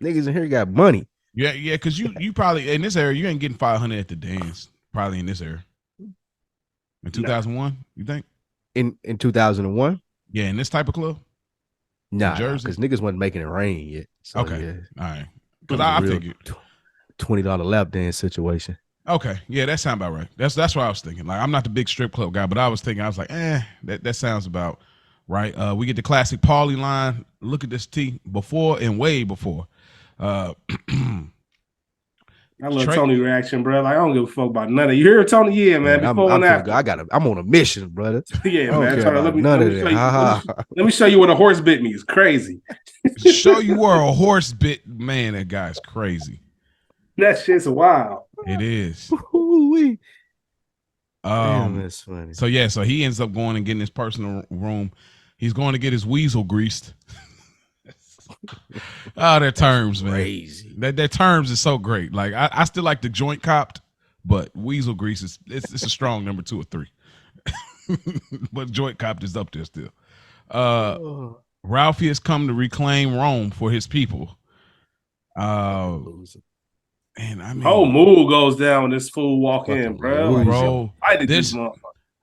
niggas in here got money. Yeah, because you probably in this area you ain't getting 500 at the dance. Probably in this area. In 2001, you think? In 2001? Yeah, in this type of club. Nah, because niggas wasn't making it rain yet. So, okay, yeah. All right. Because I figured $20 lap dance situation. Okay, yeah, that sounds about right. That's what I was thinking. Like, I'm not the big strip club guy, but I was like, that sounds about right. We get the classic Paulie line. Look at this T before and way before. I love Tony reaction, bro. Like I don't give a fuck about none of you. Hear Tony? Yeah, man. Before and after, I'm on a mission, brother. Yeah, man. Let me show you what a horse bit me. It's crazy. Show you where a horse bit, man. That guy's crazy. That shit's wild. It is. Damn, that's funny. So he ends up going and getting his personal room. He's going to get his weasel greased. Oh, their terms, man. Crazy. Their terms is so great. Like I still like the joint copped, but weasel grease is it's a strong number 2 or 3. But joint copped is up there still. Ralphie has come to reclaim Rome for his people. And I mean, whole mood goes down when this fool walk in, bro. I did this.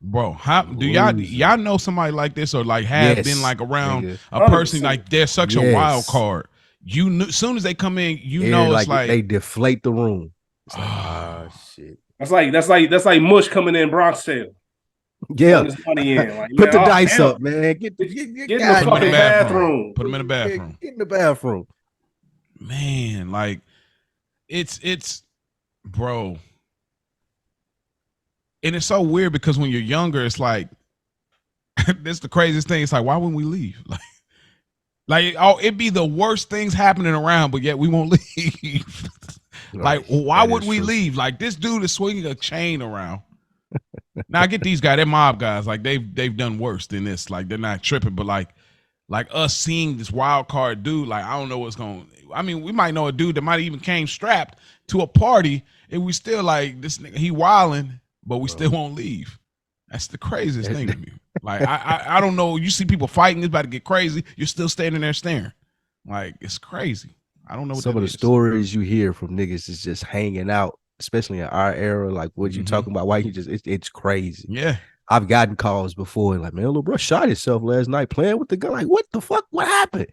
Bro, how do y'all know somebody like this or like have been like around a person like they're such a wild card? You knew as soon as they come in, know it's like they deflate the room. It's like, shit. That's like Mush coming in Bronx sale. Yeah, money in. Like, put the dice up, man. Get in the fucking bathroom. Put them in the bathroom. Get in the bathroom. Man, like it's bro. And it's so weird because when you're younger, it's like this the craziest thing. It's like, why wouldn't we leave? Like it'd be the worst things happening around, but yet we won't leave. Like, why would we leave? Like this dude is swinging a chain around. Now I get these guys, they're mob guys. Like they've done worse than this. Like they're not tripping, but like us seeing this wild card dude, like I don't know what's going. I mean, we might know a dude that might even came strapped to a party, and we still like this nigga. He wilding. But we still won't leave. That's the craziest thing to me. Like I don't know. You see people fighting, it's about to get crazy. You're still standing there staring. Like it's crazy. I don't know what some of the stories you hear from niggas is just hanging out, especially in our era. Like what you talking about? Why you just it's crazy. Yeah. I've gotten calls before, like, man, little bro shot himself last night playing with the gun. Like, what the fuck? What happened?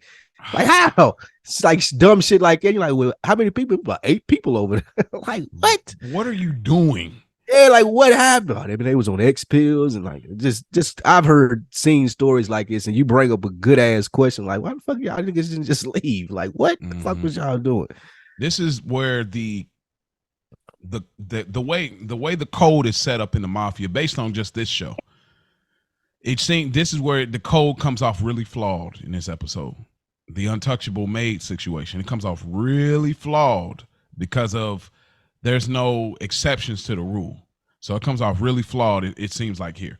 Like, how? It's like dumb shit like that. You're like, well, how many people? About 8 people over there. Like, what? What are you doing? Yeah, like what happened? I mean, they was on X pills and like just I've seen stories like this, and you bring up a good ass question like, why the fuck y'all niggas didn't just leave? Like, what the fuck was y'all doing? This is where the way the code is set up in the mafia based on just this show. This is where the code comes off really flawed in this episode. The untouchable maid situation. It comes off really flawed because of there's no exceptions to the rule. So it comes off really flawed, it seems like here.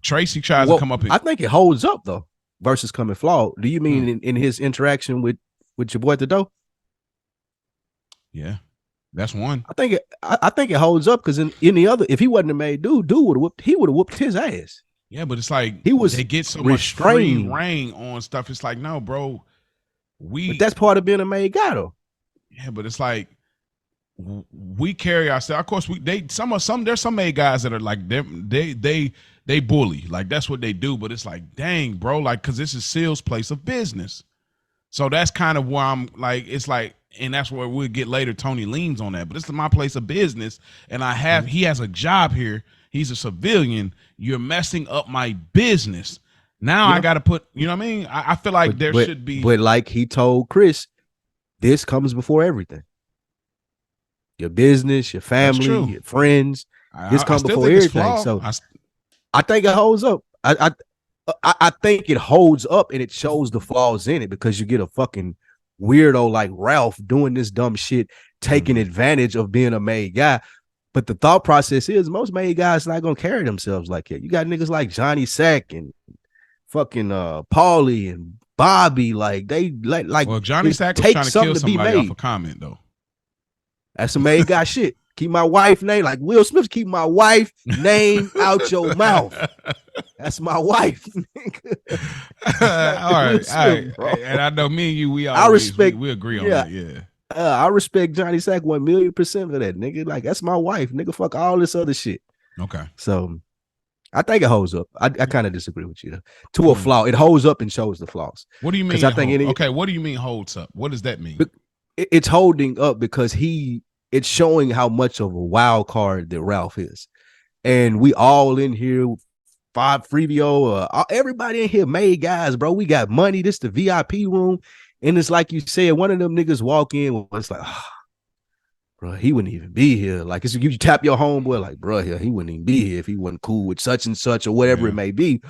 Tracy tries to come up. I think it holds up though, versus coming flawed. Do you mean in his interaction with your boy at the door? Yeah, that's one. I think it holds up because in the other, if he wasn't a made dude would have whooped his ass. Yeah, but it's like they get so much free reign on stuff. It's like, no, bro. But that's part of being a made guy though. Yeah, but it's like we carry ourselves. Of course, there's some made guys that are like they bully, like that's what they do. But it's like, dang, bro, like because this is Seal's place of business, so that's kind of where I'm like, it's like and that's where we'll get later. Tony leans on that, but this is my place of business, and he has a job here. He's a civilian. You're messing up my business. Now I got to put, you know what I mean? I feel like there should be. But like he told Chris, this comes before everything. Your business, your family, your friends. This comes before everything. So I think it holds up. I think it holds up and it shows the flaws in it, because you get a fucking weirdo like Ralph doing this dumb shit, taking advantage of being a made guy. But the thought process is most made guys not gonna carry themselves like that. You got niggas like Johnny Sack and fucking Paulie and Bobby, like they like. Well, Johnny Sack was trying to kill somebody off a comment though. That's some made guy shit. Keep my wife name, like Will Smith, keep my wife name out your mouth. That's my wife. All right. Bro. And I know me and you, we agree on that. Yeah. I respect Johnny Sack 1,000,000% for that, nigga. Like, that's my wife, nigga. Fuck all this other shit. Okay. So I think it holds up. I kind of disagree with you though. To a flaw. It holds up and shows the flaws. What do you mean? What do you mean holds up? What does that mean? It's holding up because it's showing how much of a wild card that Ralph is. And we all in here, Freevio, everybody in here made guys, bro. We got money. This the VIP room. And it's like you said, one of them niggas walk in, it's like, bro, he wouldn't even be here. Like, you tap your homeboy, like, bro, he wouldn't even be here if he wasn't cool with such and such or whatever it may be.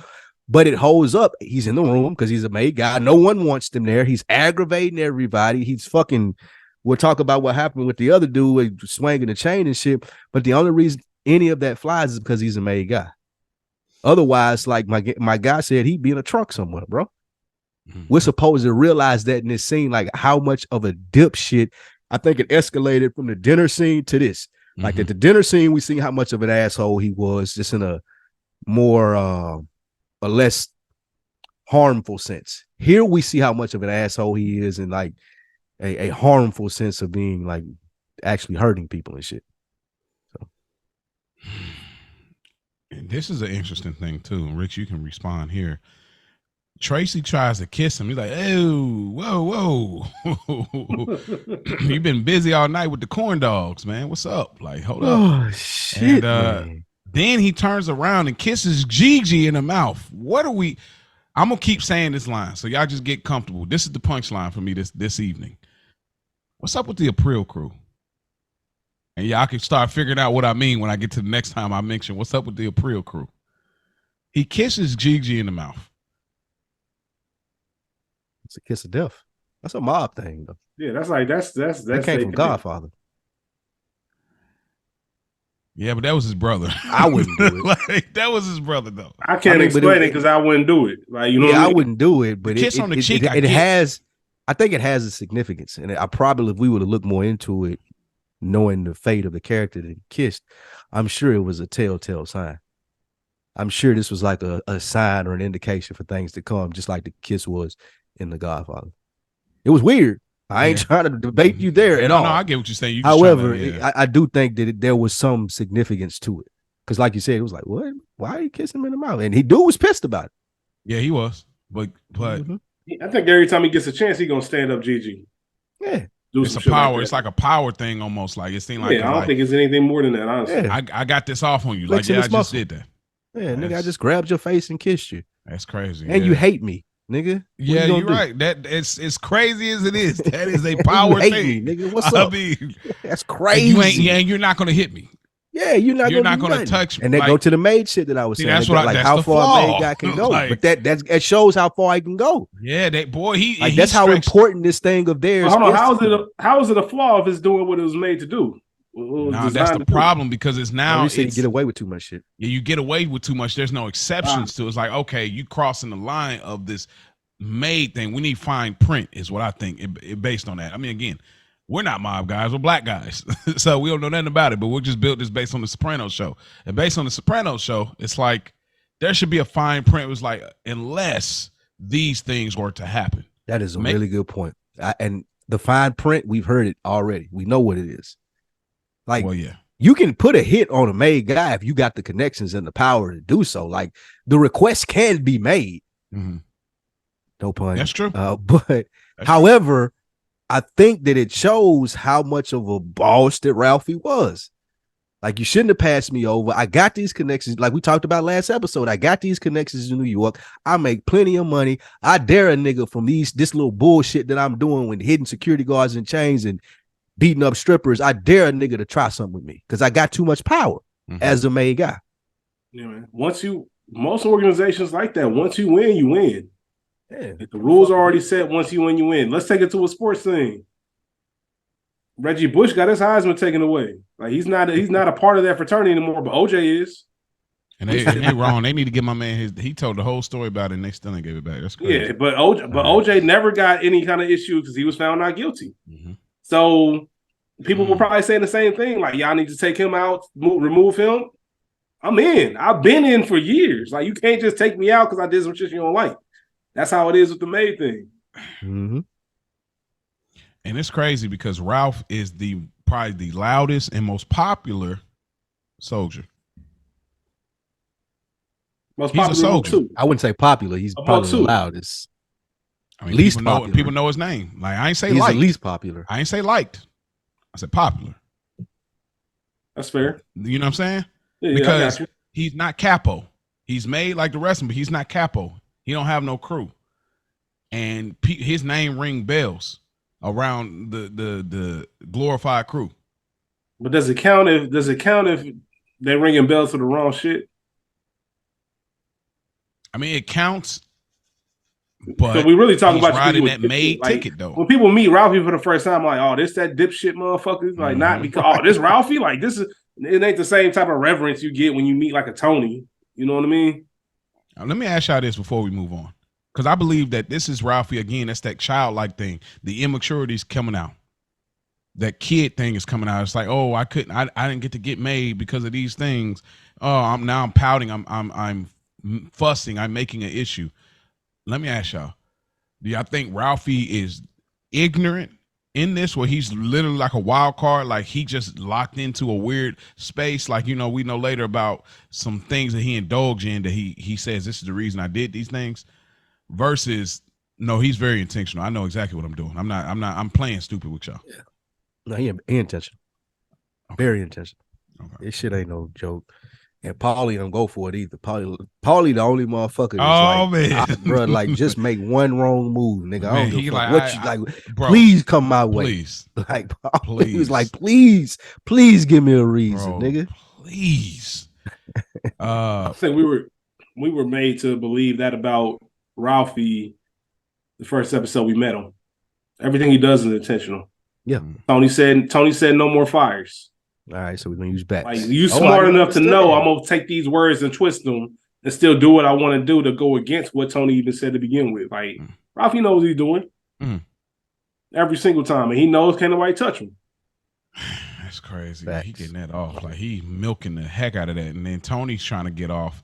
But it holds up. He's in the room because he's a made guy. No one wants him there. He's aggravating everybody. He's fucking. We'll talk about what happened with the other dude swinging the chain and shit. But the only reason any of that flies is because he's a made guy. Otherwise, like my guy said, he'd be in a trunk somewhere, bro. Mm-hmm. We're supposed to realize that in this scene, like how much of a dipshit. I think it escalated from the dinner scene to this. Mm-hmm. Like at the dinner scene, we see how much of an asshole he was, just in a more a less harmful sense. Here we see how much of an asshole he is in like a harmful sense of being like actually hurting people and shit. So and this is an interesting thing too. Rich, you can respond here. Tracy tries to kiss him. He's like, oh, whoa. You've been busy all night with the corn dogs, man. What's up? Like, hold up. Oh, shit, man. Then he turns around and kisses Gigi in the mouth. I'm going to keep saying this line, so y'all just get comfortable. This is the punchline for me this evening. What's up with the April crew? And y'all can start figuring out what I mean when I get to the next time I mention what's up with the April crew. He kisses Gigi in the mouth. It's a kiss of death. That's a mob thing, though. Yeah, that came from Godfather. Yeah, but that was his brother. I wouldn't do it. Like, that was his brother, though. I can't explain it because I wouldn't do it. Like, you know, I wouldn't do it. But kiss on the cheek. It has. I think it has a significance, and I probably, if we would have looked more into it, knowing the fate of the character that he kissed, I'm sure it was a telltale sign. I'm sure this was like a sign or an indication for things to come, just like the kiss was in The Godfather. It was weird. I ain't trying to debate you there at all. No, I get what you're saying. However, I do think that there was some significance to it. Because like you said, it was like, what? Why are you kissing him in the mouth? And dude was pissed about it. Yeah, he was. But I think every time he gets a chance, he's going to stand up Gigi. Yeah. It's a power. It's like a power thing almost. Like, it seemed like. Yeah, I don't think it's anything more than that, honestly. Yeah. I got this off on you. Like, I just did that. Yeah, nigga, I just grabbed your face and kissed you. That's crazy. And you hate me, nigga. Yeah, you're right. That it's crazy as it is. That is a power thing. Me, nigga. What's up? I mean, that's crazy. You're not gonna hit me. Yeah, you're not gonna touch me. And they go to the maid shit that I was saying. That's how far a maid guy can go. Like, but that shows how far he can go. Yeah, that's how important this thing of theirs. Hold on, how is it a flaw if it's doing what it was made to do? No, that's the problem because it's now. You said you get away with too much shit. Yeah, you get away with too much. There's no exceptions to it. It's like, okay, you crossing the line of this made thing. We need fine print, is what I think. It based on that. I mean, again, we're not mob guys. We're black guys, so we don't know nothing about it. But we'll just build this based on the Sopranos show. And based on the Sopranos show, it's like there should be a fine print. It was like, unless these things were to happen. That is a really good point. And the fine print, we've heard it already. We know what it is. Like, well, yeah, you can put a hit on a made guy if you got the connections and the power to do so. Like, the request can be made. Mm-hmm. No pun. That's true. However, I think that it shows how much of a boss that Ralphie was. Like, you shouldn't have passed me over. I got these connections, like we talked about last episode. I got these connections in New York. I make plenty of money. I dare a nigga from this little bullshit that I'm doing when hitting security guards in chains and beating up strippers. I dare a nigga to try something with me because I got too much power as a made guy. Yeah, man. Most organizations like that. Once you win, you win. Yeah. If the rules are already set, once you win, you win. Let's take it to a sports thing. Reggie Bush got his Heisman taken away. Like, he's not a part of that fraternity anymore, but OJ is. And they wrong. They need to give my man he told the whole story about it and they still ain't gave it back. That's crazy. Yeah, but OJ never got any kind of issue because he was found not guilty. So people were probably saying the same thing, like, y'all need to take him out, remove him. I'm in. I've been in for years. Like, you can't just take me out because I did some shit you don't like. That's how it is with the May thing. And it's crazy because Ralph is probably the loudest and most popular soldier. Most he's popular a soldier. too. I wouldn't say popular. He's probably the loudest. I mean, least people know his name. Like, I ain't say he's liked. The least popular. I ain't say liked. I said popular. That's fair. You know what I'm saying? Yeah, because he's not capo. He's made like the rest of them, but he's not capo. He don't have no crew. And his name ring bells around the glorified crew. But does it count if they're ringing bells for the wrong shit? I mean, it counts. But so we really talking about riding that made like, ticket though. When people meet Ralphie for the first time, I'm like, oh, this that dipshit motherfucker. Like, not because this Ralphie. Like, this is it ain't the same type of reverence you get when you meet like a Tony. You know what I mean? Now, let me ask y'all this before we move on, because I believe that this is Ralphie again. That's that childlike thing. The immaturity is coming out. That kid thing is coming out. It's like, oh, I didn't get to get made because of these things. Oh, I'm pouting. I'm fussing. I'm making an issue. Let me ask y'all, do y'all think Ralphie is ignorant in this, where he's literally like a wild card, like he just locked into a weird space? Like, we know later about some things that he indulged in that he says this is the reason I did these things, versus no, he's very intentional. I know exactly what I'm doing. I'm playing stupid with y'all. Yeah. No, he intentional. Okay. Very intentional. Okay. This shit ain't no joke. And Paulie don't go for it either. Paulie the only motherfucker that's man. Bro, like, just make one wrong move, nigga. I don't give a fuck what you like. Bro, please come my way. Please. Like, he was like, please give me a reason, bro, nigga. Please. I think we were made to believe that about Ralphie the first episode we met him. Everything he does is intentional. Yeah. Tony said no more fires. All right, so we're gonna use backs. Like, you smart enough to know I'm gonna take these words and twist them and still do what I want to do to go against what Tony even said to begin with. Like, Ralphie knows what he's doing every single time, and he knows can't nobody touch him. That's crazy. He getting that off. Like, he milking the heck out of that, and then Tony's trying to get off.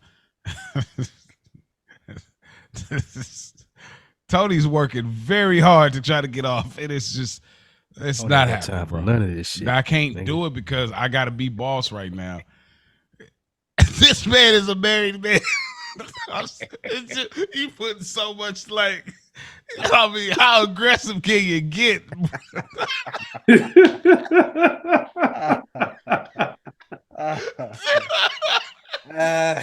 Tony's working very hard to try to get off, and it's not happening, bro. None of this shit. I can't do it because I got to be boss right now. This man is a married man. He putting so much, like, I mean, how aggressive can you get?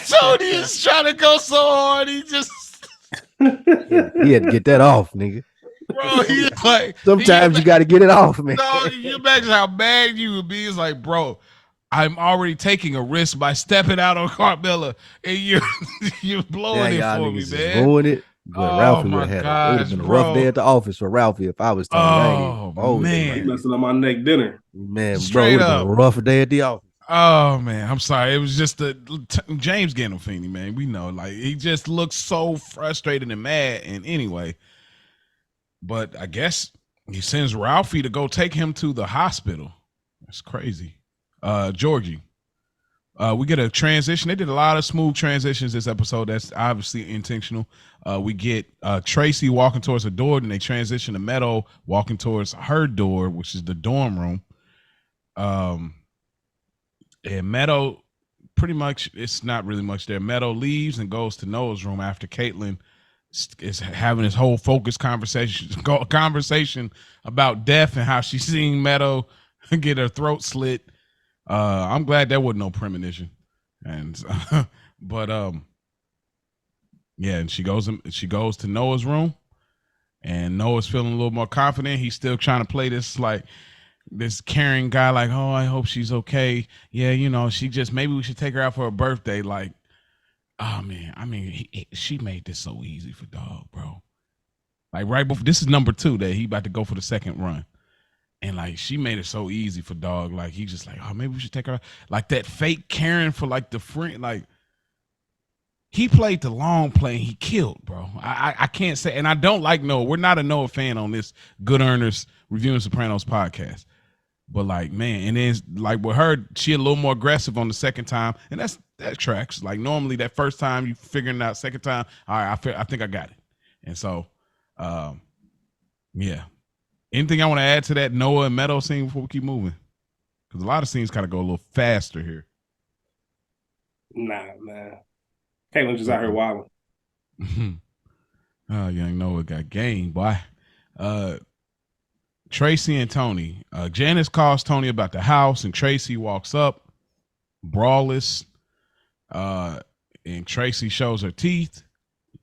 Tony is trying to go so hard. He just he had to get that off, nigga. Bro, he's like, sometimes you got to get it off, man. No, you imagine how mad you would be. It's like, bro, I'm already taking a risk by stepping out on Carmella, and you're blowing it for me, man. Ruin it. But Ralphie would have had it would have been a rough day at the office for Ralphie if I was telling you. Oh man, messing up my neck dinner, man. Straight bro, it would have been a rough day at the office. Oh man, I'm sorry. It was just James Gandolfini, man. We know, like, he just looks so frustrated and mad. And anyway, but I guess he sends Ralphie to go take him to the hospital. That's crazy. Georgie, we get a transition. They did a lot of smooth transitions this episode. That's obviously intentional. We get Tracy walking towards the door, and they transition to Meadow walking towards her door, which is the dorm room. And Meadow, pretty much, it's not really much there. Meadow leaves and goes to Noah's room after Caitlin is having this whole focused conversation about death and how she's seeing Meadow get her throat slit. I'm glad there wasn't no premonition, and but yeah, and she goes to Noah's room, and Noah's feeling a little more confident. He's still trying to play this like this caring guy, like, oh, I hope she's okay. Yeah, you know, maybe we should take her out for her birthday. Like, oh man, I mean, she made this so easy for dog, bro. Like right before, this is number 2 that he about to go for the second run. And like, she made it so easy for dog. Like, he just like, oh, maybe we should take her out. Like that fake caring for like the friend, like he played the long play and he killed, bro. I can't say, and I don't like Noah. We're not a Noah fan on this Good Earners Reviewing Sopranos podcast. But like, man, and then like with her, she a little more aggressive on the second time, and that tracks. Like normally that first time you figuring it out, second time, all right, I think I got it. And so, yeah. Anything I want to add to that Noah and Meadow scene before we keep moving? Because a lot of scenes kind of go a little faster here. Nah, man. Caitlin just out here wilding. Oh, young Noah got game, boy. Tracy and Tony. Janice calls Tony about the house, and Tracy walks up, brawless. And Tracy shows her teeth.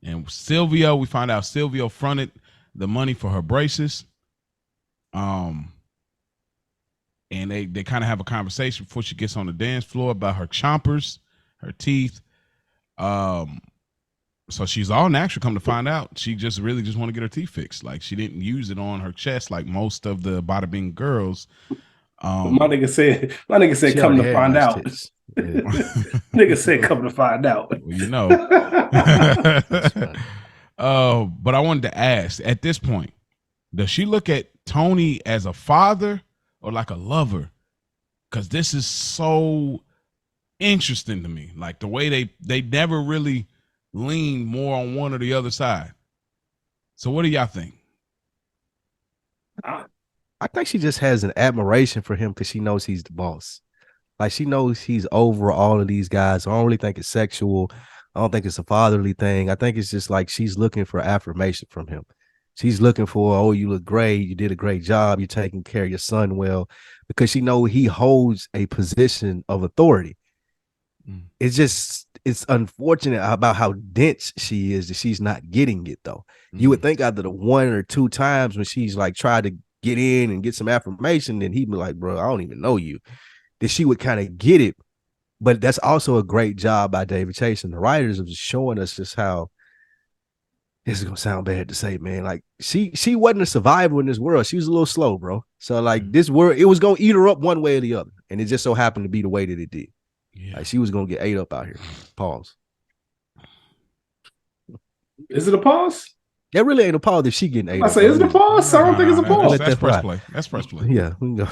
And Silvio, we find out Silvio fronted the money for her braces. And they kind of have a conversation before she gets on the dance floor about her chompers, her teeth. So she's all natural. Come to find out, she just really want to get her teeth fixed. Like she didn't use it on her chest like most of the Bada Bing girls. My nigga said, come to find out. Yeah. Nigga said, come to find out. Well, you know. But I wanted to ask, at this point, does she look at Tony as a father or like a lover? Because this is so interesting to me. Like the way they never really lean more on one or the other side. So what do y'all think? I think she just has an admiration for him because she knows he's the boss. Like she knows he's over all of these guys. I don't really think it's sexual. I don't think it's a fatherly thing. I think it's just like she's looking for affirmation from him. She's looking for, oh, you look great. You did a great job. You're taking care of your son well, because she knows he holds a position of authority. It's unfortunate about how dense she is that she's not getting it though. You would think after the 1 or 2 times when she's like tried to get in and get some affirmation, then he'd be like, bro, I don't even know you. That she would kind of get it. But that's also a great job by David Chase and the writers of just showing us just how, this is gonna sound bad to say, man. Like she wasn't a survivor in this world. She was a little slow, bro. So like this world, it was gonna eat her up one way or the other. And it just so happened to be the way that it did. Yeah. Like she was gonna get ate up out here. Pause. Is it a pause? That really ain't a pause if she getting ate up. I say, is it a pause? I don't think it's a pause. That's press play. That's press play. Yeah, we can go.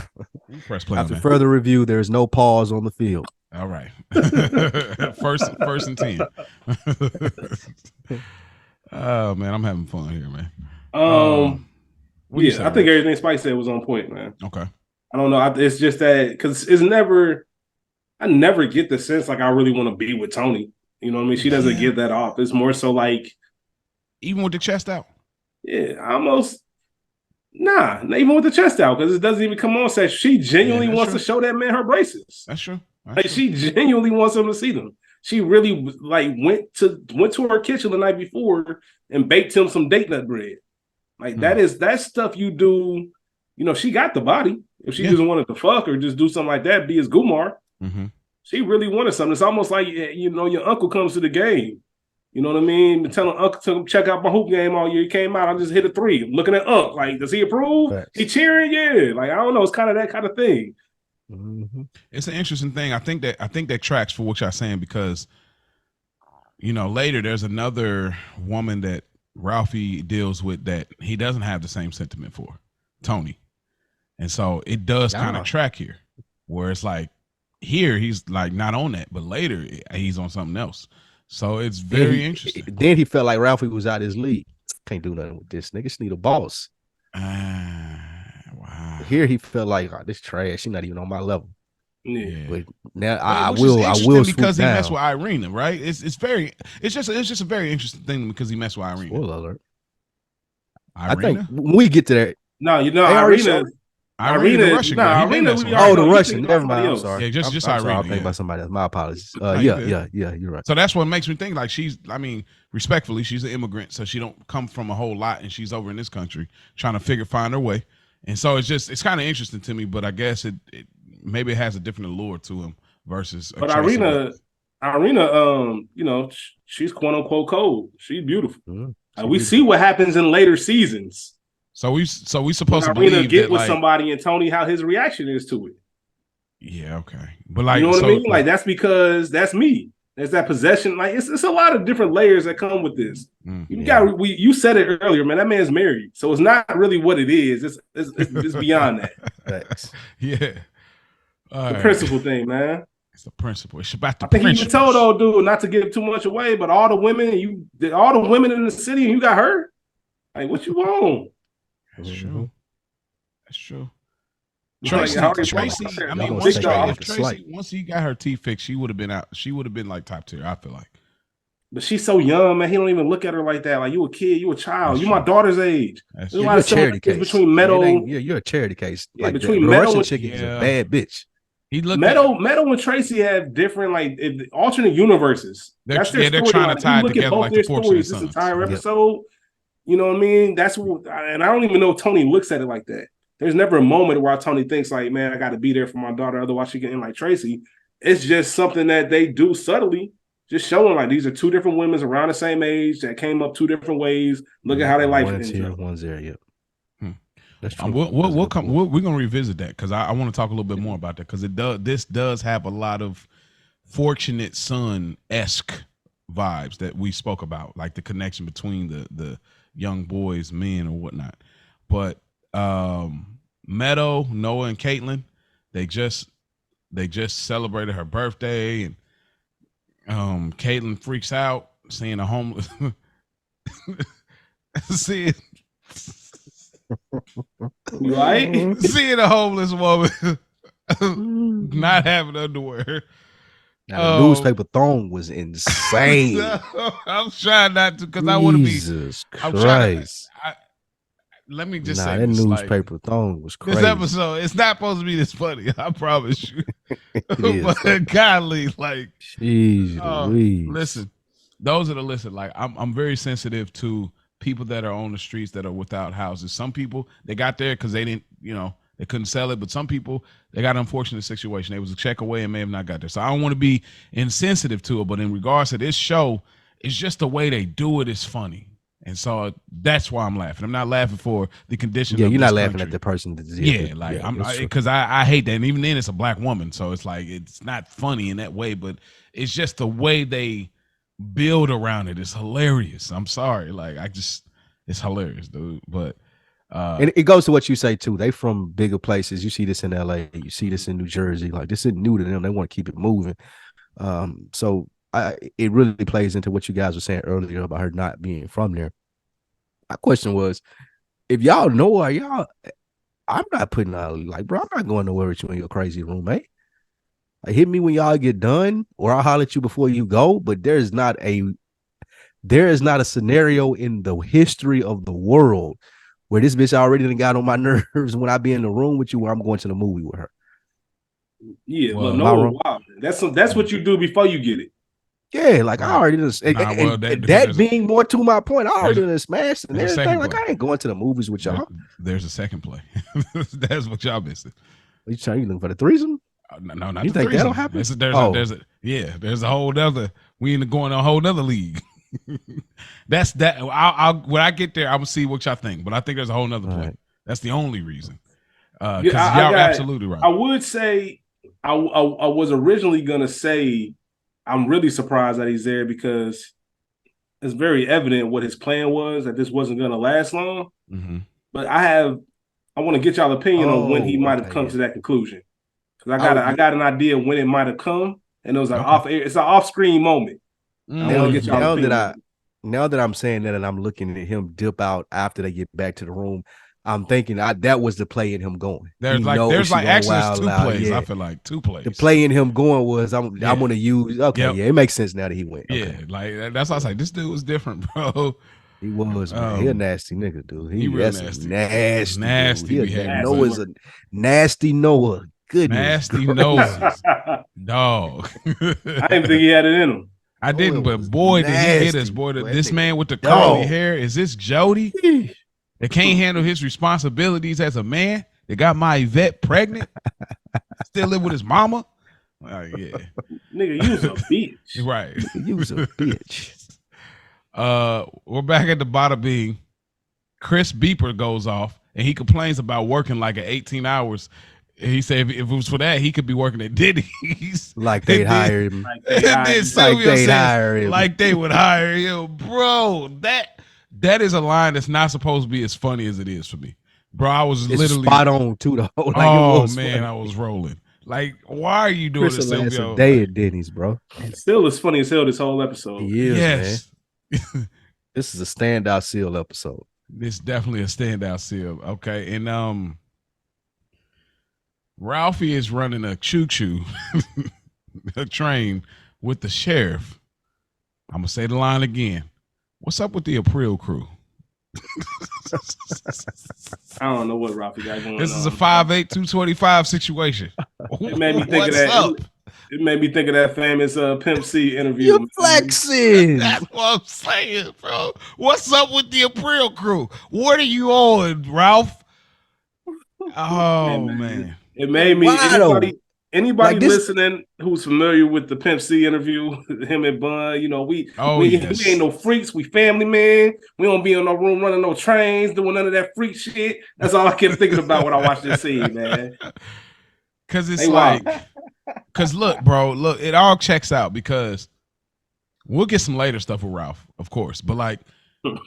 Press play. After further review, there is no pause on the field. All right. first and 10. Oh man, I'm having fun here, man. Yeah, I think everything Spike said was on point, man. Okay. I don't know. It's just that because I never get the sense like I really want to be with Tony. You know what I mean? She doesn't give that off. It's more so like, even with the chest out. Yeah, almost. Nah, not even with the chest out, because it doesn't even come on set. She genuinely wants to show that man her braces. That's true. She genuinely wants him to see them. She really like went to her kitchen the night before and baked him some date nut bread. Like that's stuff you do. You know, she got the body. If she doesn't want it to fuck or just do something like that, be as Gumar. She really wanted something. It's almost like, you know, your uncle comes to the game. You know what I mean? Telling Uncle to check out my hoop game all year. He came out, I just hit a 3. I'm looking at Unc. Like, does he approve? Thanks. He cheering? Yeah. Like, I don't know. It's kind of that kind of thing. It's an interesting thing. I think that tracks for what y'all saying, because, you know, later there's another woman that Ralphie deals with that he doesn't have the same sentiment for, Tony. And so it does kind of track here, where it's like, here he's like not on that, but later he's on something else. So it's very interesting. Then he felt like Ralphie was out of his league. Can't do nothing with this. Niggas need a boss. Wow. Here he felt like, oh, this trash. She's not even on my level. Yeah. But now I Which is will interesting swoop because he down. messed with Irina, right? It's just a very interesting thing because he messed with Irina. Spoiler alert. Irina? I think when we get to that, No, you know, Irina, the Russian girl. He been messing with her. Oh, the Russian. Never mind. I'm sorry. Yeah, just I'm Irina. sorry, I'm thinking about somebody else. My apologies. No, yeah, you're right. So that's what makes me think like respectfully, she's an immigrant, so she don't come from a whole lot, and she's over in this country trying to find her way. And so it's kind of interesting to me, but I guess it maybe it has a different allure to him versus. But Irina, you know, she's quote unquote cold. She's beautiful. We see what happens in later seasons. So we supposed to Irina believe get that, with like, somebody and Tony how his reaction is to it. Yeah, okay, but like, you know what I mean? Like that's because that's me. There's that possession. Like it's a lot of different layers that come with this. You said it earlier, man. That man's married, so it's not really what it is. It's beyond that. Yeah, the principle thing, man. It's the principle. It's about the. I think he even told old dude not to give too much away, but all the women in the city, and you got her. Like, what you want? That's true. That's true. Tracy, I mean, once he got her teeth fixed, she would have been out. She would have been like top tier, I feel like. But she's so young, man. He don't even look at her like that. Like, you a kid, you a child. You my daughter's age. There's a lot of charity case between Meadow. You're a charity case. Yeah, like between the Meadow Russian and chick is a bad bitch. Meadow and Tracy have different, like, alternate universes. That's their story. They're trying to tie it together like the Fortunate Sons. This entire episode, you know what I mean? That's what, and I don't even know if Tony looks at it like that. There's never a moment where Tony thinks like, man, I got to be there for my daughter, otherwise she get in like Tracy. It's just something that they do subtly, just showing like these are two different women around the same age that came up two different ways. Look at how they life is. One's there, yeah. That's true. We'll come. We're gonna revisit that because I want to talk a little bit more about that because this does have a lot of Fortunate Son-esque vibes that we spoke about, like the connection between the young boys, men or whatnot. But Meadow, Noah, and Caitlin, they just celebrated her birthday, and Caitlin freaks out seeing a homeless seeing a homeless woman not having underwear. Now, the newspaper thong was insane. I'm trying not to because I want to be. Jesus Christ. Let me just say that this, newspaper thong was crazy. This episode, it's not supposed to be this funny. I promise you. But godly, like, listen, those that listen, like, I'm very sensitive to people that are on the streets that are without houses. Some people, they got there because they didn't, they couldn't sell it. But some people, they got an unfortunate situation. They was a check away and may have not got there. So I don't want to be insensitive to it. But in regards to this show, it's just the way they do it is funny. And so that's why I'm laughing. I'm not laughing for the condition. Yeah, of you're this not laughing country. at the person. Because I hate that. And even then, it's a black woman. So it's like, it's not funny in that way. But it's just the way they build around it is hilarious. I'm sorry. Like, it's hilarious, dude. But and it goes to what you say too. They from bigger places. You see this in LA. You see this in New Jersey. Like, this isn't new to them. They want to keep it moving. So it really plays into what you guys were saying earlier about her not being from there. My question was, if y'all know her, I'm not putting out, like, bro, I'm not going nowhere with you in your crazy roommate. Like, hit me when y'all get done, or I'll holler at you before you go. But there is not a scenario in the history of the world where this bitch already done got on my nerves when I be in the room with you, where I'm going to the movie with her. Yeah, well, no, wow. That's what you do before you get it. Yeah, like I already just that being more to my point, I already done smashed and everything. Like, I ain't going to the movies with y'all. There's a second play. That's what y'all missing. You looking for the threesome? No, not you the think threesome. That'll happen? There's a whole other. We ain't going to a whole other league. That's that. I'll when I get there, I'm gonna see what y'all think. But I think there's a whole nother play. Right. That's the only reason. Because y'all absolutely right. I would say I was originally gonna say I'm really surprised that he's there because it's very evident what his plan was, that this wasn't gonna last long. Mm-hmm. But I want to get y'all opinion on when he might have come to that conclusion. Because I got an idea when it might have come, and it was like it's an off-screen moment. Now that I'm saying that and I'm looking at him dip out after they get back to the room, I'm thinking that was the play in him going. There's actually two plays. I feel like two plays. The play in him going was I'm gonna use. Okay, yeah, it makes sense now that he went. Okay. Yeah, like that's why I was like, this dude was different, bro. He was, man. He a nasty nigga, dude. He real nasty. Nasty. Behavior. Noah's a nasty Noah. Goodness. Nasty Noah. Dog. I didn't think he had it in him. I didn't, but boy, did he hit us, boy. This man with the curly hair, is this Jody? That can't handle his responsibilities as a man? That got my Yvette pregnant? Still live with his mama? Yeah. Nigga, you was a bitch. Right. You was a bitch. We're back at the bada bing. Chris beeper goes off and he complains about working like at 18 hours. He said if it was for that, he could be working at Diddy's. Like they'd hire him. Like they would hire him. Bro, that is a line that's not supposed to be as funny as it is for me. Bro, I was literally spot on too, though. Like, oh man, I was rolling. Like, why are you doing this, Silvio? A day at Denny's, bro. Still as funny as hell this whole episode. He is, man. This is a standout Seal episode. This definitely a standout Seal. Okay, and Ralphie is running a choo-choo, a train with the sheriff. I'm gonna say the line again. What's up with the April crew? I don't know what Ralphie got going on. This is a 5'8", 225 situation. It made me think of that. Up? It made me think of that famous Pimp C interview. You're flexing. That's what I'm saying, bro. What's up with the April crew? What are you on, Ralph? Oh man. It made me anybody like listening who's familiar with the Pimp C interview, him and Bun, you know, we ain't no freaks, we family, man. We don't be in no room running no trains, doing none of that freak shit. That's all I kept thinking about when I watched this scene, man. Cause it's cause look, bro, it all checks out because we'll get some later stuff with Ralph, of course, but like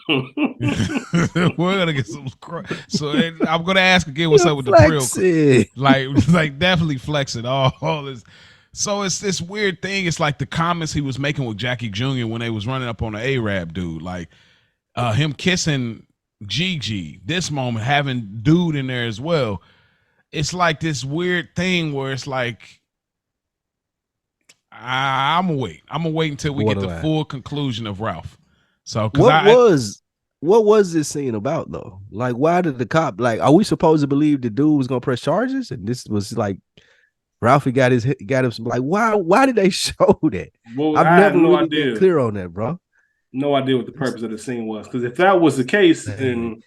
we're gonna get some. So I'm gonna ask again, what's up with the April? Like definitely flexing all this. So it's this weird thing. It's like the comments he was making with Jackie Jr. when they was running up on the Arab dude, like him kissing Gigi. This moment having dude in there as well. It's like this weird thing where it's like I'm gonna wait until we get the full conclusion of Ralph. So what was this scene about though? Like, why did the cop are we supposed to believe the dude was gonna press charges? And this was like Ralphie got him like why did they show that? Well, I've never really been clear on that, bro. No idea what the purpose of the scene was. Because if that was the case, then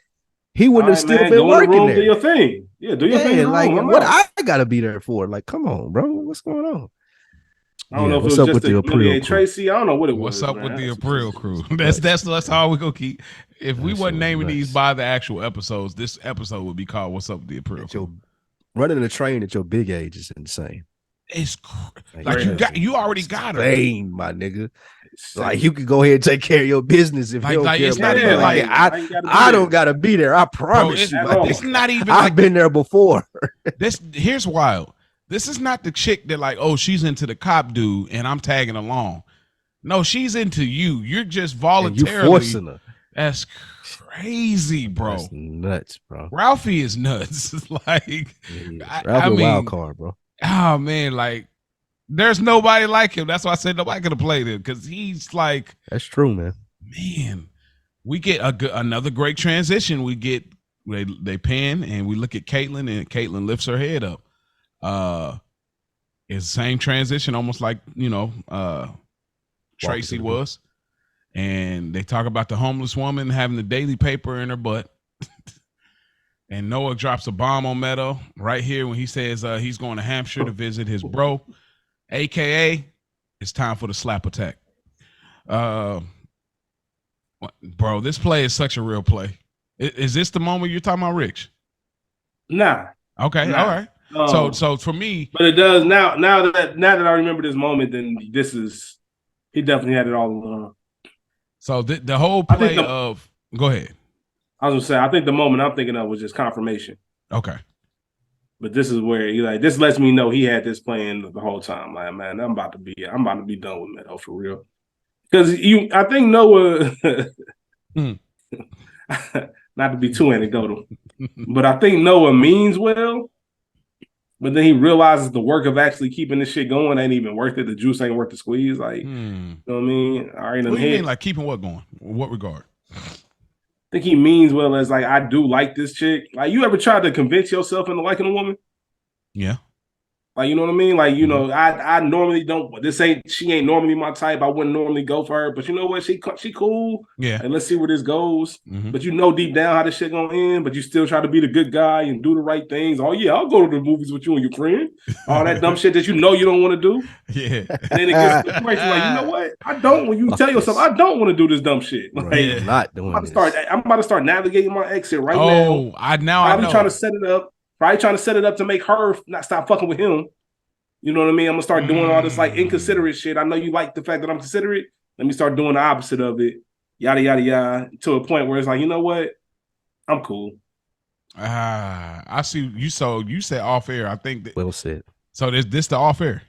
he wouldn't have still been working there. Do your thing. Yeah, do your thing. Like what I gotta be there for? Like, come on, bro. What's going on? I don't know if it was just the Tracy. I don't know what it was. What's up with the April crew? That's how we gonna keep. If we wasn't naming these by the actual episodes, this episode would be called "What's Up with the April crew." Running a train at your big age is insane. It's you already got her. Insane, my nigga. Like you could go ahead and take care of your business if you don't care it's not even like I don't gotta be there. I promise you. It's not even. I've been there before. Here's wild. This is not the chick that like, oh, she's into the cop dude and I'm tagging along. No, she's into you. You're just voluntarily. You forcing her. That's crazy, bro. That's nuts, bro. Ralphie is nuts. Like, Ralphie wild card, bro. Oh man, like there's nobody like him. That's why I said nobody could have played him because he's like. That's true, man. Man, we get another great transition. We get they pan and we look at Caitlin and Caitlin lifts her head up. It's the same transition, almost like Tracy was, and they talk about the homeless woman having the daily paper in her butt, and Noah drops a bomb on Meadow right here when he says he's going to Hampshire to visit his bro, aka it's time for the slap attack. Bro, this play is such a real play. Is this the moment you're talking about, Rich? Nah. Okay, all right. So for me, but it does now that I remember this moment, then he definitely had it all along. So the whole play go ahead. I was gonna say I think the moment I'm thinking of was just confirmation. Okay. But this is where this lets me know he had this playing the whole time. Like, man, I'm about to be done with Meadow for real. Because I think Noah Not to be too anecdotal, but I think Noah means well. But then he realizes the work of actually keeping this shit going ain't even worth it. The juice ain't worth the squeeze. Like, you know what I mean? All right, what do you mean, like keeping what going? What regard? I think he means well as like, I do like this chick. Like, you ever tried to convince yourself into liking a woman? Yeah. Like, you know what I mean? Like, you know, I normally don't. She ain't normally my type. I wouldn't normally go for her. But you know what? She cool. Yeah. And let's see where this goes. But you know deep down how this shit gonna end. But you still try to be the good guy and do the right things. Oh yeah, I'll go to the movies with you and your friend. All that dumb shit that you know you don't want to do. Yeah. And then it gets to the point you're like, you know what? I don't. When you tell yourself, I don't want to do this dumb shit. Like, not doing I'm about to start navigating my exit right now. Oh, I know. Trying to set it up. Probably trying to set it up to make her not stop fucking with him. You know what I mean? I'm gonna start doing all this like inconsiderate shit. I know you like the fact that I'm considerate. Let me start doing the opposite of it. Yada yada yada. To a point where it's like, you know what? I'm cool. I see you. So you said off air. I think that. Well said. So this the off air.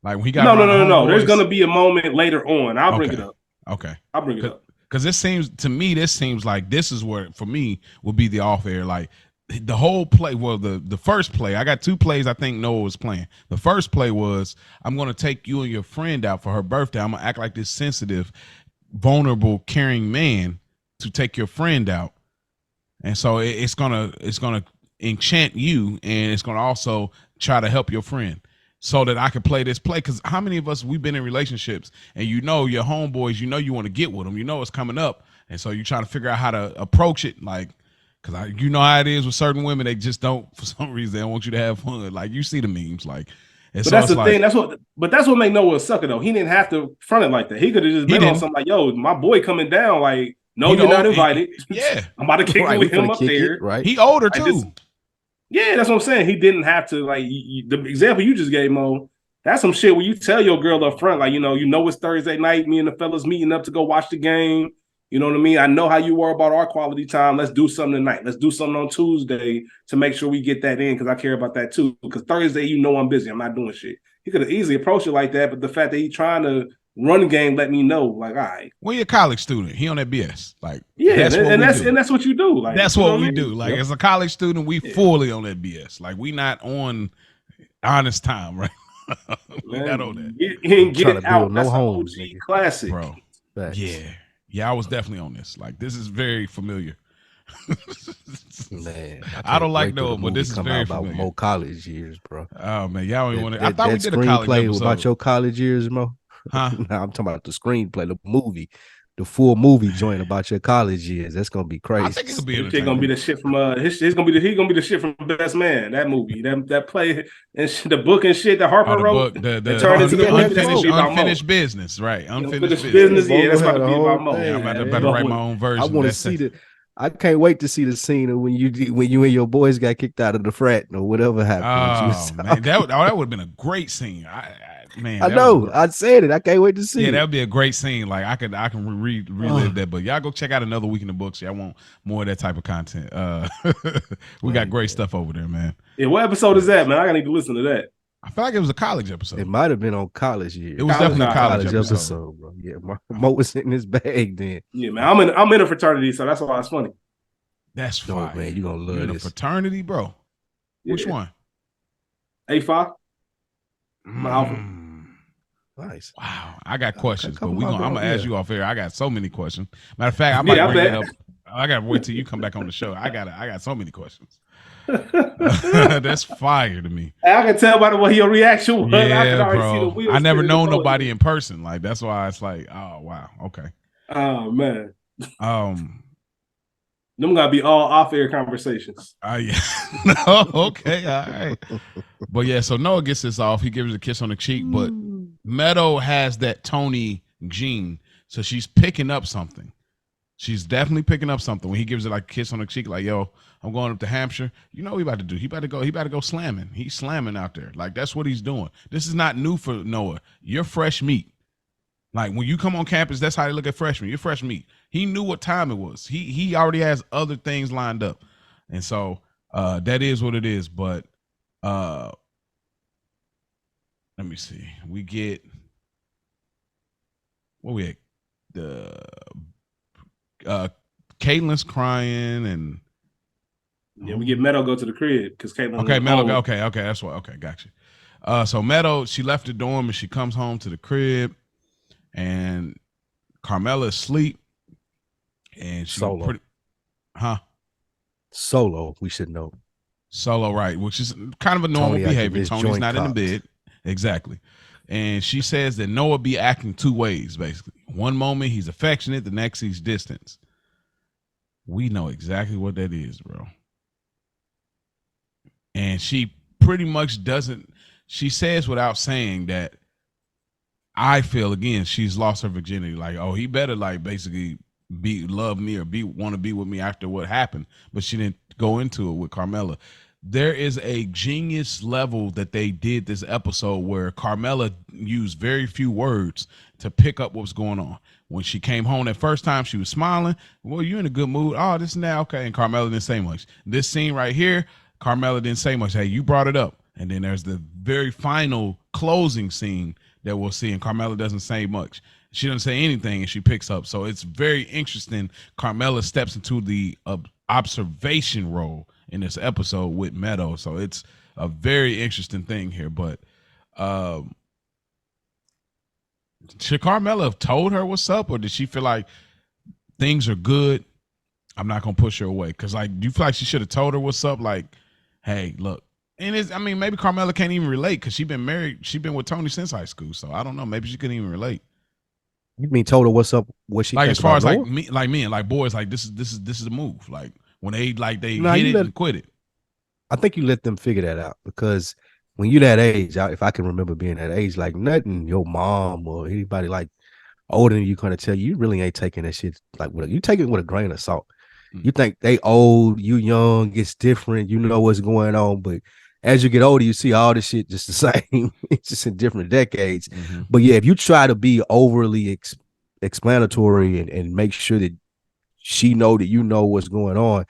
Like when he got no. There's gonna be a moment later on. I'll bring it up. Okay. I'll bring it up. Because this seems like this is where for me would be the off air. Like the whole play. Well, the first play. I got 2 plays. I think Noah was playing. The first play was, I'm gonna take you and your friend out for her birthday. I'm gonna act like this sensitive, vulnerable, caring man to take your friend out. And so it's gonna enchant you, and it's gonna also try to help your friend, so that I can play this play. Because how many of us, we've been in relationships, and you know your homeboys, you know you want to get with them, you know it's coming up, and so you're trying to figure out how to approach it, like, because you know how it is with certain women, they just don't, for some reason, they don't want you to have fun. Like you see the memes, like. And but so that's the thing. That's what made Noah a sucker though. He didn't have to front it like that. He could have just been on something like, "Yo, my boy coming down." Like, no, you're not invited. Yeah, I'm about to kick it with him up there. Right? He older too. Yeah, that's what I'm saying. He didn't have to like the example you just gave, Mo. That's some shit where you tell your girl up front, like, you know it's Thursday night. Me and the fellas meeting up to go watch the game. You know what I mean? I know how you were about our quality time. Let's do something tonight. Let's do something on Tuesday to make sure we get that in, because I care about that too. Because Thursday, you know I'm busy. I'm not doing shit. He could have easily approached it like that, but the fact that he's trying to run the game let me know, like, all right. Well, you're a college student. He on that BS. Like, yeah, that's what you do. Like, that's what we do. Like, as a college student, we fully on that BS. Like, we not on honest time, right? We not on that. Get it out. That's homes, OG classic, bro. Yeah, I was definitely on this. Like, this is very familiar. Man, I don't like Noah, but this is very about familiar. Mo college years, bro. Oh man, y'all don't want to. I thought we did a college episode about your college years, Mo. Huh? No, I'm talking about the screenplay, the movie, the full movie joint about your college years. That's gonna be crazy. I think it'll be He's gonna be the shit from he's gonna be the shit from Best Man. That movie, that play and the book and shit that Harper wrote. The turned into the unfinished business, right? Unfinished business. Yeah, that's about to be about Mo. I'm about to write my own version. I want to see I can't wait to see the scene of when you and your boys got kicked out of the frat or whatever happened. Oh man, that would have been a great scene. I know. I said it. I can't wait to see. Yeah, that would be a great scene. Like I can relive that. But y'all go check out Another Week in the Books. Y'all want more of that type of content. We got great stuff over there, man. Yeah, what episode is that, man? I gotta need to listen to that. I feel like it was a college episode. It might have been on college years. It was definitely a college episode, bro. Yeah, Mo was in his bag then. Yeah, man. I'm in a fraternity, so that's why it's funny. That's fine, man. You gonna love this a fraternity, bro? Yeah. Which one? A5. Nice. Wow, I got questions, but I'm gonna ask you off air. I got so many questions. Matter of fact, I might bring that up. I gotta wait till you come back on the show. I got so many questions. That's fire to me. I can tell by the way your reaction was. Yeah, bro. I never known nobody in person. Like that's why it's like, oh wow, okay. Oh man. Them gotta be all off-air conversations. Yeah. No, okay, all right. But yeah, so Noah gets this off. He gives her a kiss on the cheek, but Meadow has that Tony gene, so she's picking up something. She's definitely picking up something when he gives her like a kiss on the cheek, like, yo, I'm going up to Hampshire. You know what he about to do? He about to go slamming. He's slamming out there. Like that's what he's doing. This is not new for Noah. You're fresh meat. Like when you come on campus, that's how they look at freshmen. You're fresh meat. He knew what time it was. He already has other things lined up. And so that is what it is. But let me see. We get what we had. The Caitlin's crying, and yeah, we get Meadow go to the crib because Caitlin. Okay, Meadow. Okay, that's what. Okay, gotcha. So Meadow, she left the dorm and she comes home to the crib, and Carmela is asleep, and she Solo. Solo, we should know. Solo, right, which is kind of a normal behavior. Tony's not in the bed. Exactly. And she says that Noah be acting two ways, basically. One moment he's affectionate, the next he's distant. We know exactly what that is, bro. And she pretty much doesn't, she says without saying that, I feel, again, she's lost her virginity. Like, oh, he better, like, basically love me or want to be with me after what happened. But she didn't go into it with Carmela. There is a genius level that they did this episode where Carmela used very few words to pick up what's going on. When she came home that first time, she was smiling. Well, you in a good mood. Oh, this and that. Okay. And Carmela didn't say much. This scene right here, Carmela didn't say much. Hey, you brought it up. And then there's the very final closing scene that we'll see. And Carmela doesn't say much. She doesn't say anything and she picks up. So it's very interesting. Carmela steps into the observation role in this episode with Meadow. So it's a very interesting thing here. But should Carmela have told her what's up, or did she feel like things are good, I'm not gonna push her away? Because, like, do you feel like she should have told her what's up? Like, hey, look. And it's, I mean, maybe Carmela can't even relate because she's been married. She's been with Tony since high school. So I don't know. Maybe she couldn't even relate. You mean told her what's up? What she like, as far as Noah? like me and like boys, like this is a move. Like when they hit it and quit it. I think you let them figure that out, because when you're that age, if I can remember being that age, like nothing your mom or anybody like older than you kind of tell you, you really ain't taking that shit like you take it with a grain of salt. You think they old, you young, it's different, you know what's going on, but as you get older, you see all this shit just the same. It's just in different decades. But yeah, if you try to be overly explanatory and make sure that she know that you know what's going on,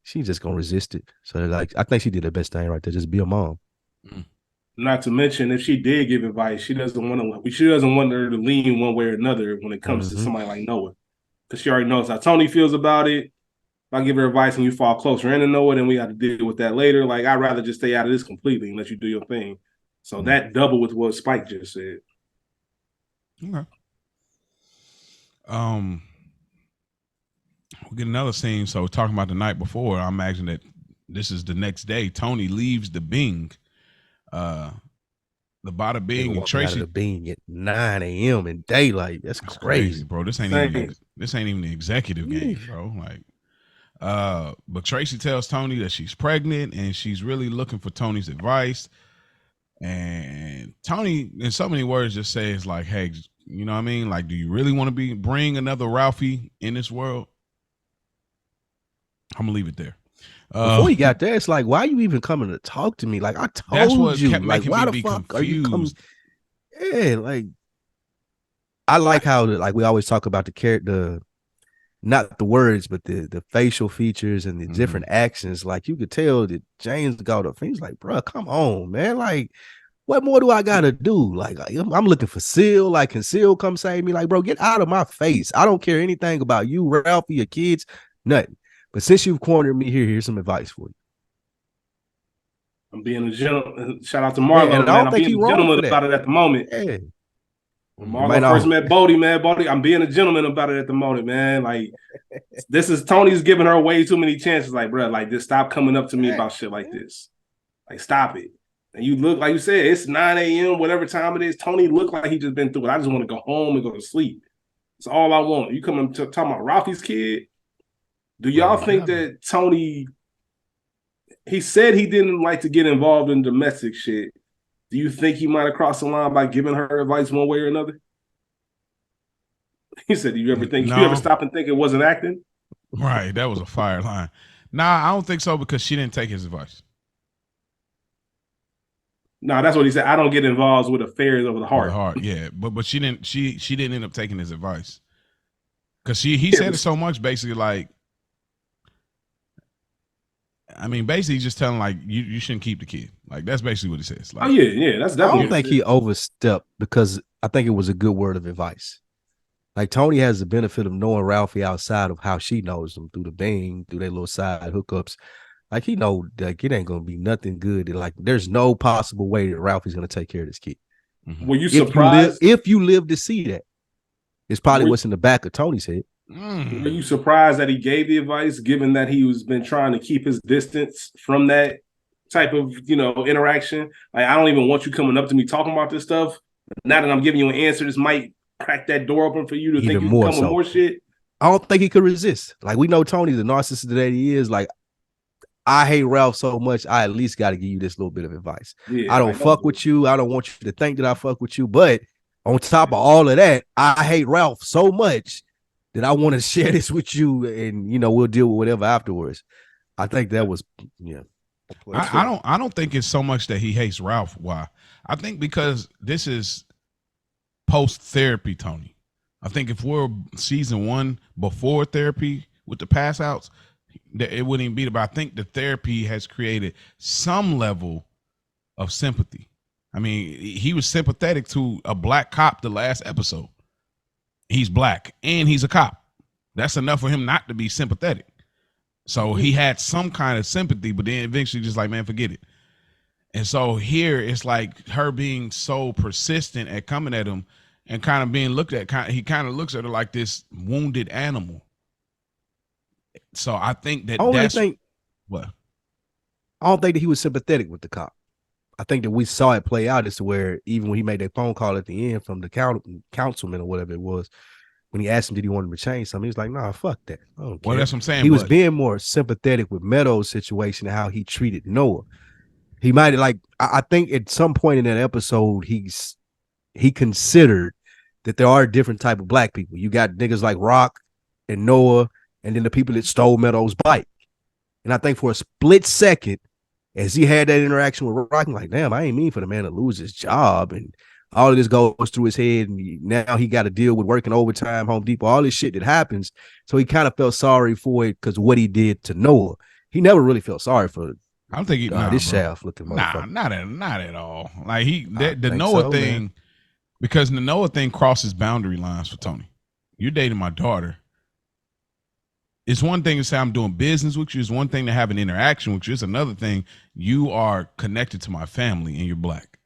she's just gonna resist it. So, like, I think she did the best thing right there. Just be a mom. Not to mention, if she did give advice, she doesn't want her to lean one way or another when it comes to somebody like Noah, because she already knows how Tony feels about it. If I give her advice and you fall closer into Noah, then we got to deal with that later. Like, I'd rather just stay out of this completely and let you do your thing. So that double with what Spike just said. Okay. We get another scene. So talking about the night before, I imagine that this is the next day. Tony leaves the Bing, the Bada Bing, and Tracy. Out of the Bing at 9 a.m. in daylight. That's crazy, bro. This ain't even the executive game, bro. Like, but Tracy tells Tony that she's pregnant and she's really looking for Tony's advice. And Tony, in so many words, just says like, hey, you know what I mean? Like, do you really want to bring another Ralphie in this world? I'm gonna leave it there. Before he got there, it's like, why are you even coming to talk to me? Like, I told you, like, why the fuck confused. Are you coming? Yeah, like, I like how like we always talk about the character, not the words, but the facial features and the different actions. Like, you could tell that James got up. He's like, bro, come on, man. Like, what more do I gotta do? Like, I'm looking for Seal. Like, can Seal come save me? Like, bro, get out of my face. I don't care anything about you, Ralphie, your kids, nothing. But since you've cornered me here, here's some advice for you. I'm being a gentleman. Shout out to Marlo, man. I'm being a gentleman about it at the moment. Yeah. When Marlo first met Bodie, I'm being a gentleman about it at the moment, man. Like, this is Tony's giving her way too many chances. Like, bro, like, just stop coming up to me about shit like this. Like, stop it. And you look, like you said, it's 9 a.m., whatever time it is. Tony looked like he just been through it. I just want to go home and go to sleep. That's all I want. You coming to talking about Ralphie's kid? Do y'all think that Tony, he said he didn't like to get involved in domestic shit. Do you think he might have crossed the line by giving her advice one way or another? He said, you ever stop and think it wasn't acting? Right. That was a fire line. Nah, I don't think so, because she didn't take his advice. No, that's what he said. I don't get involved with affairs of the heart. Yeah. But she didn't end up taking his advice. Because he said it so much, basically, like, I mean, basically just telling, like, you shouldn't keep the kid. Like, that's basically what he says. Like, yeah, that's definitely. I don't think he overstepped, because I think it was a good word of advice. Like Tony has the benefit of knowing Ralphie outside of how she knows him through the Bing, through their little side hookups. Like he know like it ain't gonna be nothing good. Like there's no possible way that Ralphie's gonna take care of this kid. Were you If surprised? you live to see that, it's probably what's in the back of Tony's head. Were you surprised that he gave the advice, given that he was been trying to keep his distance from that type of interaction? Like, I don't even want you coming up to me talking about this stuff. Now that I'm giving you an answer, this might crack that door open for you to think you can come with more shit. I don't think he could resist. Like we know Tony, the narcissist that he is. Like I hate Ralph so much, I at least got to give you this little bit of advice. Yeah, I don't fuck with you. I don't want you to think that I fuck with you. But on top of all of that, I hate Ralph so much that I want to share this with you, and we'll deal with whatever afterwards. I think that was I don't think it's so much that he hates Ralph. Why? I think because this is post therapy, Tony. I think if we're season 1 before therapy with the pass outs, it wouldn't even be about. I think the therapy has created some level of sympathy. I mean, he was sympathetic to a black cop the last episode. He's black and he's a cop. That's enough for him not to be sympathetic. So he had some kind of sympathy, but then eventually just like, man, forget it. And so here it's like her being so persistent at coming at him and kind of being looked at. He kind of looks at her like this wounded animal. So I think that what? I don't think that he was sympathetic with the cop. I think that we saw it play out as to where even when he made that phone call at the end from the councilman or whatever it was, when he asked him, did he want him to change something? He was like, nah, fuck that. Well, that's what I'm saying. He was being more sympathetic with Meadows' situation and how he treated Noah. He might have I think at some point in that episode, he considered that there are different type of black people. You got niggas like Rock and Noah, and then the people that stole Meadows' bike. And I think for a split second, as he had that interaction with Rock, I'm like, damn, I ain't mean for the man to lose his job. And all of this goes through his head. And now he got to deal with working overtime, Home Depot, all this shit that happens. So he kind of felt sorry for it because what he did to Noah. He never really felt sorry for I don't think this shaft looking motherfucker. Not at all. Like the Noah thing, man. Because the Noah thing crosses boundary lines for Tony. You're dating my daughter. It's one thing to say I'm doing business with you. It's one thing to have an interaction with you. It's another thing. You are connected to my family and you're black.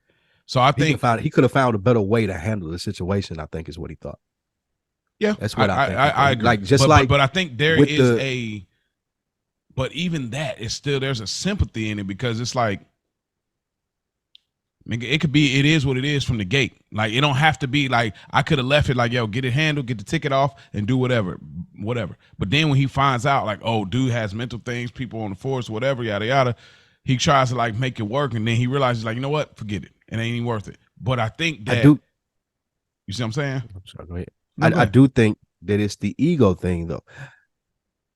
So I think he could have found a better way to handle the situation, I think is what he thought. Yeah. That's what I think. I agree. But I think there is but even that is still, there's a sympathy in it because it's like, it is what it is from the gate. Like, it don't have to be like, I could have left it like, yo, get it handled, get the ticket off and do whatever. But then when he finds out like, oh, dude has mental things, people on the force, whatever, yada, yada, he tries to like make it work. And then he realizes like, you know what, forget it. It ain't even worth it. But I think that, you see what I'm saying? I'm sorry, go ahead. I do think that it's the ego thing though.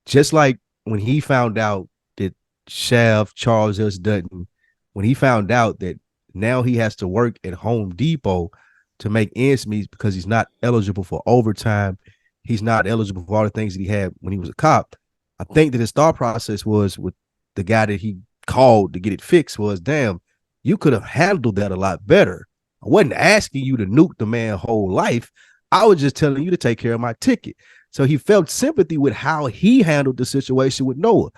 Just like when he found out that Charles S. Dutton, when he found out that now he has to work at Home Depot to make ends meet because he's not eligible for overtime. He's not eligible for all the things that he had when he was a cop. I think that his thought process was with the guy that he called to get it fixed was, damn, you could have handled that a lot better. I wasn't asking you to nuke the man's whole life. I was just telling you to take care of my ticket. So he felt sympathy with how he handled the situation with Noah.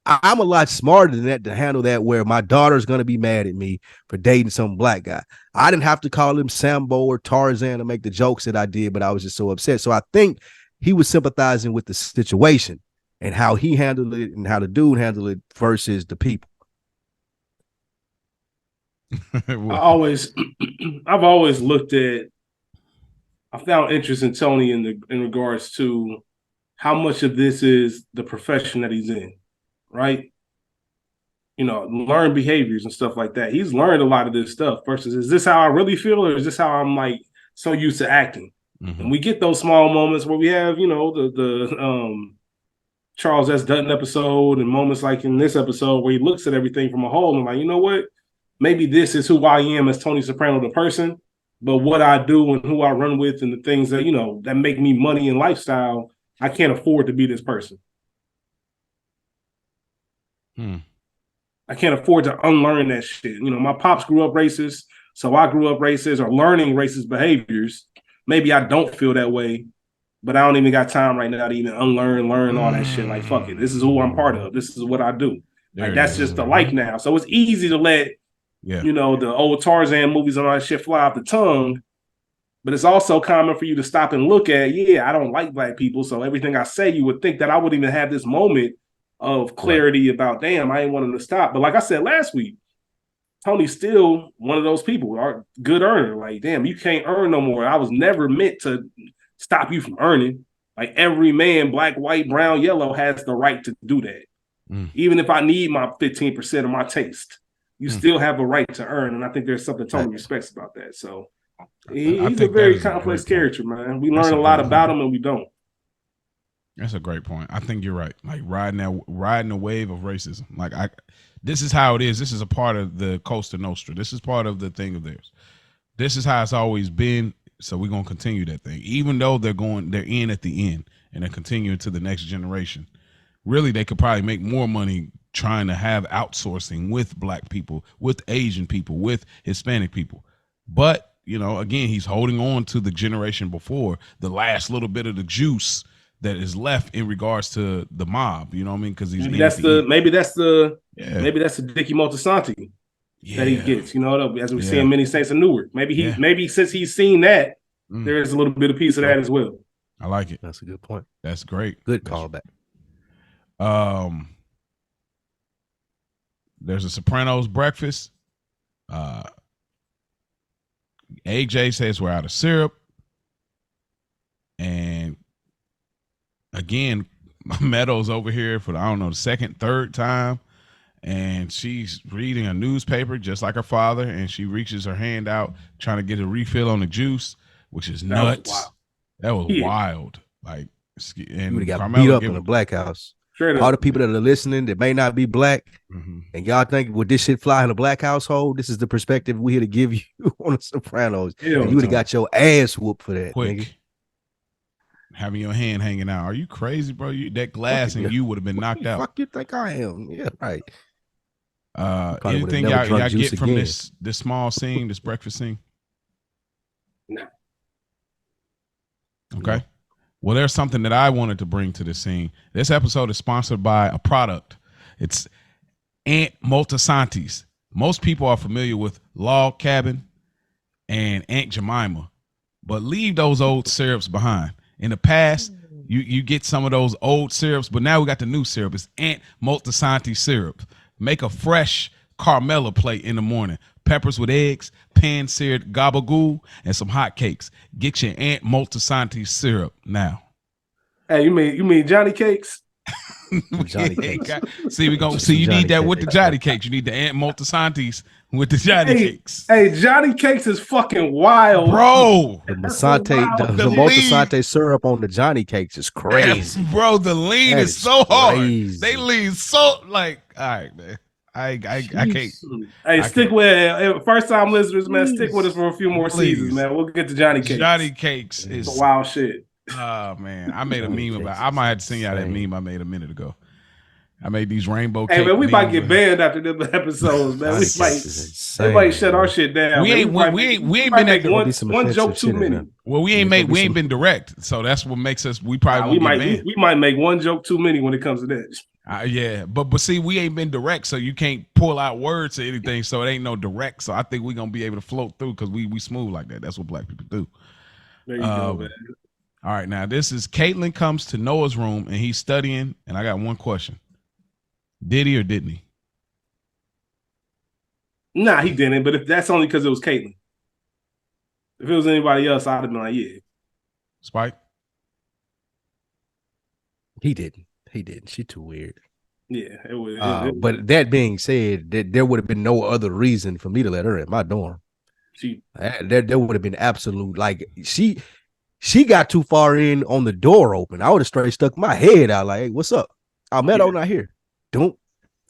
I'm a lot smarter than that to handle that where my daughter's going to be mad at me for dating some black guy. I didn't have to call him Sambo or Tarzan to make the jokes that I did, but I was just so upset. So I think he was sympathizing with the situation and how he handled it and how the dude handled it versus the people. I've always looked at, I found interest in Tony in regards to how much of this is the profession that he's in, right? Learn behaviors and stuff like that. He's learned a lot of this stuff versus, is this how I really feel or is this how I'm like so used to acting? Mm-hmm. And we get those small moments where we have, the Charles S. Dutton episode and moments like in this episode where he looks at everything from a whole and like, you know what? Maybe this is who I am as Tony Soprano, the person, but what I do and who I run with and the things that, that make me money and lifestyle, I can't afford to be this person. I can't afford to unlearn that shit. My pops grew up racist, so I grew up racist or learning racist behaviors. Maybe I don't feel that way, but I don't even got time right now to even learn all that shit. Like, fuck it. This is who I'm part of. This is what I do. Like, that's just the like now. So it's easy to let, you know, the old Tarzan movies and all that shit fly off the tongue. But it's also common for you to stop and look at, I don't like black people. So everything I say, you would think that I would even have this moment of clarity about, damn, I ain't wanting to stop. But like I said last week, Tony's still one of those people, are good earner. Like, damn, you can't earn no more. I was never meant to stop you from earning. Like, every man, black, white, brown, yellow, has the right to do that. Even if I need my 15% of my taste, you still have a right to earn. And I think there's something Tony respects about that. So he's a very complex character, man. We learn a lot about him and we don't. That's a great point. I think you're right. Like riding the wave of racism. Like this is how it is. This is a part of the Costa Nostra. This is part of the thing of theirs. This is how it's always been. So we're gonna continue that thing, even though they're in at the end and they're continuing to the next generation. Really, they could probably make more money trying to have outsourcing with black people, with Asian people, with Hispanic people. But, you know, again, he's holding on to the generation before, the last little bit of the juice that is left in regards to the mob. You know what I mean? Because maybe that's the Dickie Moltisanti that he gets. You know, as we see in Many Saints of Newark. Maybe since he's seen that, there is a little bit of piece of that as well. I like it. That's a good point. That's great. Good callback. There's a Sopranos breakfast. AJ says we're out of syrup. And again, Meadows over here for the second, third time. And she's reading a newspaper just like her father. And she reaches her hand out trying to get a refill on the juice, which is nuts. That was wild. Like, and you got beat up in the black house. All the people that are listening that may not be black, and y'all think, would this shit fly in a black household? This is the perspective we're here to give you on the Sopranos. And you would have got your ass whooped for that. Quick. Nigga. Having your hand hanging out. Are you crazy, bro? That glass and you would have been knocked out. Fuck you think I am? Yeah, right. Anything y'all get from this small scene, this breakfast scene? No. Okay. No. Well, there's something that I wanted to bring to this scene. This episode is sponsored by a product. It's Aunt Moltisanti's. Most people are familiar with Log Cabin and Aunt Jemima, but leave those old syrups behind. In the past, you get some of those old syrups, but now we got the new syrup. It's Aunt Moltisanti syrup. Make a fresh Carmela plate in the morning. Peppers with eggs, pan-seared gabagool, and some hot cakes. Get your Aunt Moltisanti syrup now. Hey, you mean Johnny Cakes? Johnny Cakes. See, you need that with the Johnny Cakes. You need the Aunt Moltisanti's with the Johnny Cakes. Hey, Johnny Cakes is fucking wild, bro. The Moltisanti syrup on the Johnny Cakes is crazy, bro. The lean is so hard. They lean so like, all right, man. I can't. Hey, stick with first time listeners, man. Stick with us for a few more seasons, man. We'll get to Johnny Cakes. Johnny Cakes is wild shit. Oh man, I made a meme about. I might have to send y'all that meme I made a minute ago. I made these rainbow. Hey man, we might get banned after them episodes, man. We might shut our shit down. We ain't been at one joke too many. Well, we ain't been direct, so that's what makes us. We probably we might make one joke too many when it comes to that. Yeah, but see, we ain't been direct, so you can't pull out words or anything. So it ain't no direct. So I think we're gonna be able to float through because we smooth like that. That's what black people do. There you go, man. All right, now this is Caitlin comes to Noah's room and he's studying, and I got one question: did he or didn't he? Nah, he didn't. But if that's only because it was Caitlin. If it was anybody else, I'd have been like, yeah. Spike. He didn't. She too weird. Yeah, it was. But that being said, there would have been no other reason for me to let her in my dorm. There would have been absolute, like, she got too far in on the door open. I would have straight stuck my head out like, hey, what's up? Meadow not here. Don't.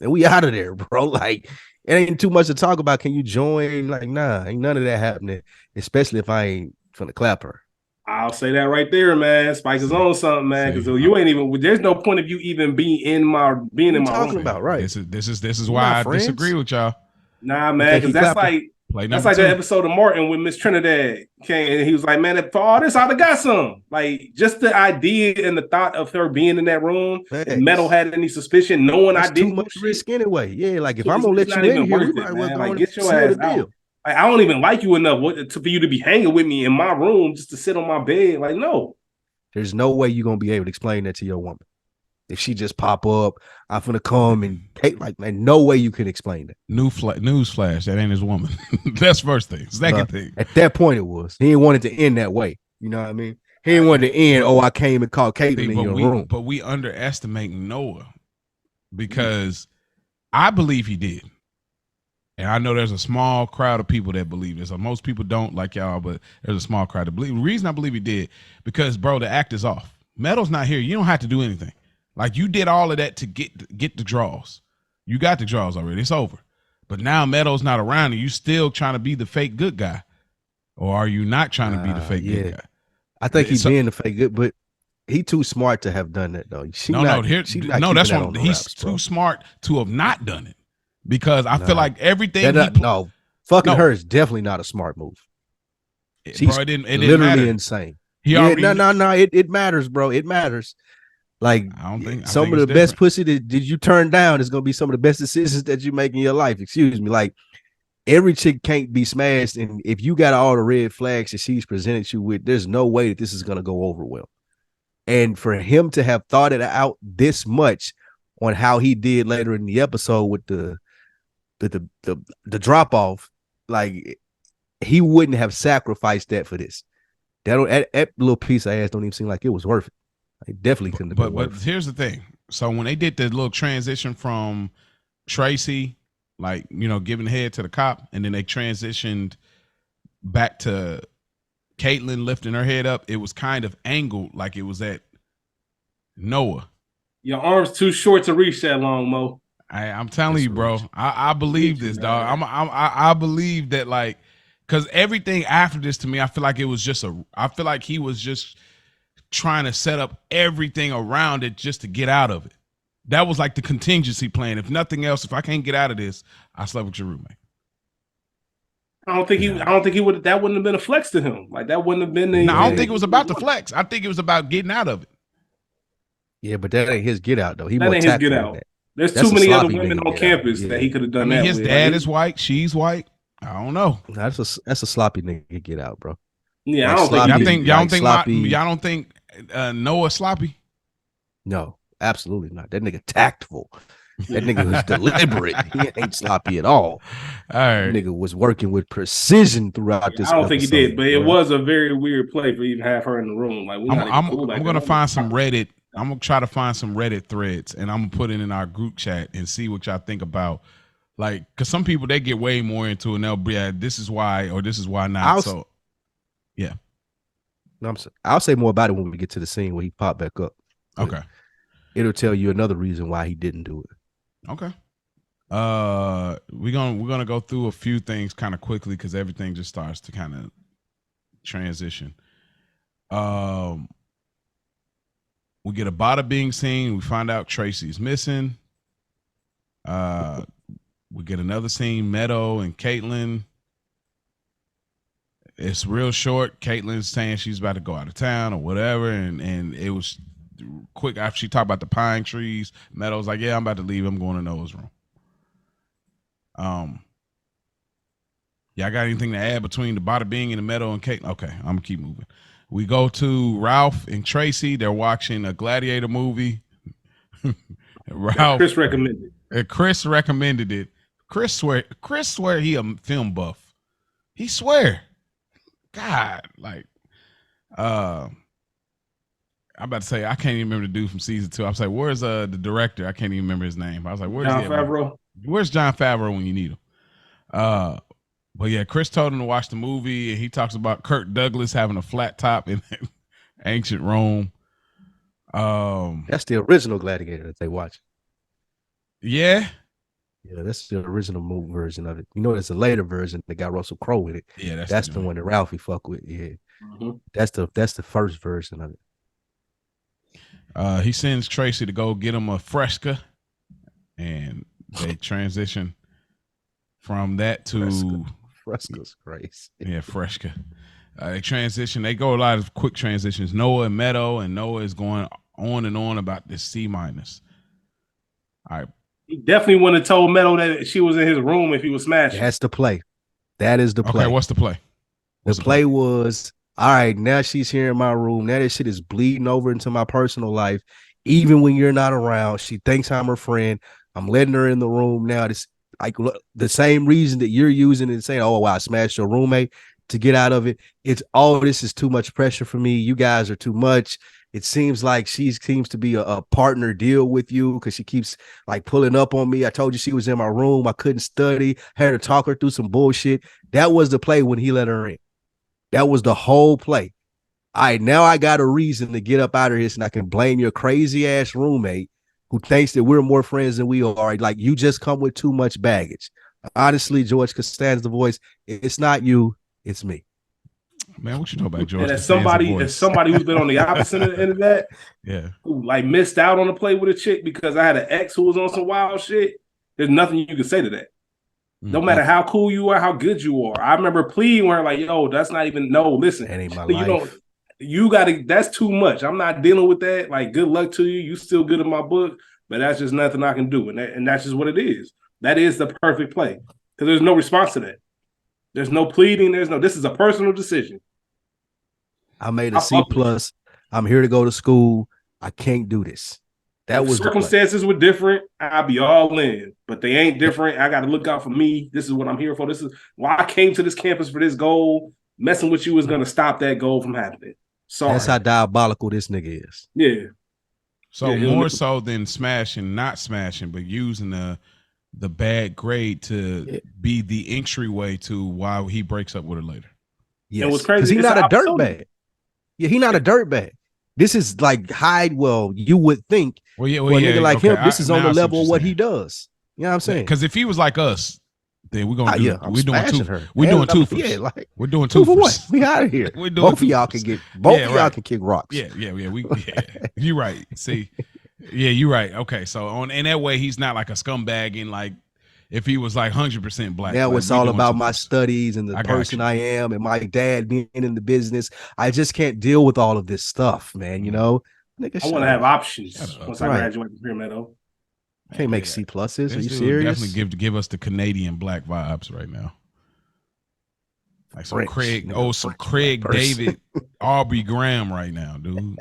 And we out of there, bro. Like, it ain't too much to talk about. Can you join? Like, nah, ain't none of that happening. Especially if I ain't finna clap her. I'll say that right there, man. Spike is on something, man. Because you ain't even. There's no point of you even being in my room. Talking about right. This is why I disagree with y'all. Nah, man. Because that's like Play That's number like two. that episode of Martin when Miss Trinidad came and he was like, "Man, for all this, I'd have got some." Like just the idea and the thought of her being in that room, if Metal had any suspicion, knowing I That's too didn't much risk anyway. Yeah, like if I'm it's gonna let not you in even here, we worth might it, well man. go Like on get and your seal the ass deal. out. Like I don't even like you enough for you to be hanging with me in my room just to sit on my bed. Like no, there's no way you're gonna be able to explain that to your woman. If she just pop up, I'm gonna come and take like man, no way you can explain that. News flash, that ain't his woman. That's first thing. Second thing. At that point, it was. He didn't want it to end that way. You know what I mean? He didn't want it to end. I came and called Caitlin in your room. But we underestimate Noah because I believe he did. And I know there's a small crowd of people that believe this. Most people don't like y'all, but there's a small crowd that believe. The reason I believe he did, because bro, the act is off. Metal's not here. You don't have to do anything. Like you did all of that to get the draws. You got the draws already. It's over. But now Metal's not around and you still trying to be the fake good guy. Or are you not trying to be the fake good guy? I think he's being the fake good, but he too smart to have done that though. He's too smart to have not done it. Because I feel like everything fucking her is definitely not a smart move. She's it didn't literally matter. insane. It matters, bro. It matters. Like some of the best pussy that did you turn down is gonna be some of the best decisions that you make in your life. Excuse me. Like every chick can't be smashed, and if you got all the red flags that she's presented you with, there's no way that this is gonna go over well. And for him to have thought it out this much on how he did later in the episode with the drop off, like he wouldn't have sacrificed that for this. That little piece of ass don't even seem like it was worth it. It definitely couldn't have been worth it. But here's the thing. So when they did the little transition from Tracy, like, you know, giving head to the cop, and then they transitioned back to Caitlin lifting her head up, it was kind of angled like it was at Noah. Your arm's too short to reach that long, Mo. I'm telling you, bro. I believe this, dog. I believe that, like, because everything after this to me, I feel like it was I feel like he was just trying to set up everything around it just to get out of it. That was like the contingency plan. If nothing else, if I can't get out of this, I slept with your roommate. I don't think he would. That wouldn't have been a flex to him. Like that wouldn't have been. No, I don't think it was about the flex. I think it was about getting out of it. Yeah, but that ain't his get out though. That ain't his get out. There's too many other women on campus that he could have done that. His dad is white. She's white. I don't know. That's a sloppy nigga get out, bro. Yeah, like I don't think. Y'all don't think Noah sloppy? No, absolutely not. That nigga tactful. That nigga was deliberate. He ain't sloppy at all. All right. That nigga was working with precision throughout this. I don't think he did, but it was a very weird play for even have her in the room. Like I'm gonna find some Reddit. I'm gonna try to find some Reddit threads, and I'm gonna put it in our group chat and see what y'all think about. Like, because some people they get way more into it, and they'll be, this is why or this is why not. Yeah. No, I'll say more about it when we get to the scene where he popped back up. Okay. It'll tell you another reason why he didn't do it. Okay. We're gonna go through a few things kind of quickly because everything just starts to kind of transition. We get a bada bing scene. We find out Tracy's missing. We get another scene, Meadow and Caitlin. It's real short. Caitlin's saying she's about to go out of town or whatever, and it was quick after she talked about the pine trees. Meadow's like, yeah, I'm about to leave. I'm going to Noah's room. Y'all got anything to add between the bada bing and the Meadow and Caitlin? Okay, I'm gonna keep moving. We go to Ralph and Tracy. They're watching a Gladiator movie. Ralph, Chris recommended. Chris recommended it. Chris swear he a film buff. He swear. God, like, I'm about to say I can't even remember the dude from season 2. I was like, where's the director? I can't even remember his name. I was like, where's Jon Favreau? Where's Jon Favreau when you need him? But yeah, Chris told him to watch the movie, and he talks about Kirk Douglas having a flat top in ancient Rome. That's the original Gladiator that they watch. Yeah. Yeah, that's the original movie version of it. You know, there's a later version that got Russell Crowe with it. Yeah, that's the one that Ralphie fuck with. Yeah, that's the first version of it. He sends Tracy to go get him a Fresca, and they transition from that to Fresca's crazy. Yeah, Fresca. They transition. They go a lot of quick transitions. Noah and Meadow, and Noah is going on and on about this C minus. All right. He definitely wouldn't have told Meadow that she was in his room if he was smashing. That's the play. That is the play. Okay, what's the play? The play was, all right, now she's here in my room. Now this shit is bleeding over into my personal life. Even when you're not around, she thinks I'm her friend. I'm letting her in the room now. This like the same reason that you're using and saying, oh, wow, I smashed your roommate to get out of it. It's this is too much pressure for me. You guys are too much. It seems like she seems to be a partner deal with you because she keeps like pulling up on me. I told you she was in my room. I couldn't study. Had to talk her through some bullshit. That was the play when he let her in. That was the whole play. All right, now I got a reason to get up out of this, and I can blame your crazy ass roommate who thinks that we're more friends than we are. Like, you just come with too much baggage. Honestly, George Costanza's voice, it's not you, it's me. Man, what you know about George? And as somebody who's been on the opposite end of that, yeah, who like missed out on a play with a chick because I had an ex who was on some wild shit, there's nothing you can say to that. No matter how cool you are, how good you are. I remember pleading where like, yo, that's not even listen. That ain't my life. You gotta, that's too much. I'm not dealing with that. Like, good luck to you. You still good in my book, but that's just nothing I can do. And that's just what it is. That is the perfect play. Because there's no response to that. There's no pleading. This is a personal decision. I made a C plus. I'm here to go to school. I can't do this. That was circumstances were different. I'd be all in, but they ain't different. I got to look out for me. This is what I'm here for. This is why I came to this campus for this goal. Messing with you is going to stop that goal from happening. Sorry. That's how diabolical this nigga is. Yeah. So more so than smashing, not smashing, but using the bad grade to be the entryway to why he breaks up with her later. Yeah, what's crazy? Because he's not a dirtbag. Yeah, he's not a dirtbag. This is like you would think. Well, a nigga like him, this is on the level of what he does. You know what I'm saying? Because if he was like us, then we're gonna we're doing two. Her. We're doing two for we're doing two for what? We out of here. We're doing both of y'all can get both of y'all can kick rocks. Yeah. You're right. See, yeah, you're right. Okay, so in that way, he's not like a scumbag. And like, if he was like 100% black, now like, it's all about my studies and the person I am and my dad being in the business. I just can't deal with all of this stuff, man. You know, nigga, I want to have options once I graduate from here, man. Can't make C pluses. Are you serious? Definitely give us the Canadian black vibes right now. Like some Craig David, Aubrey Graham right now, dude.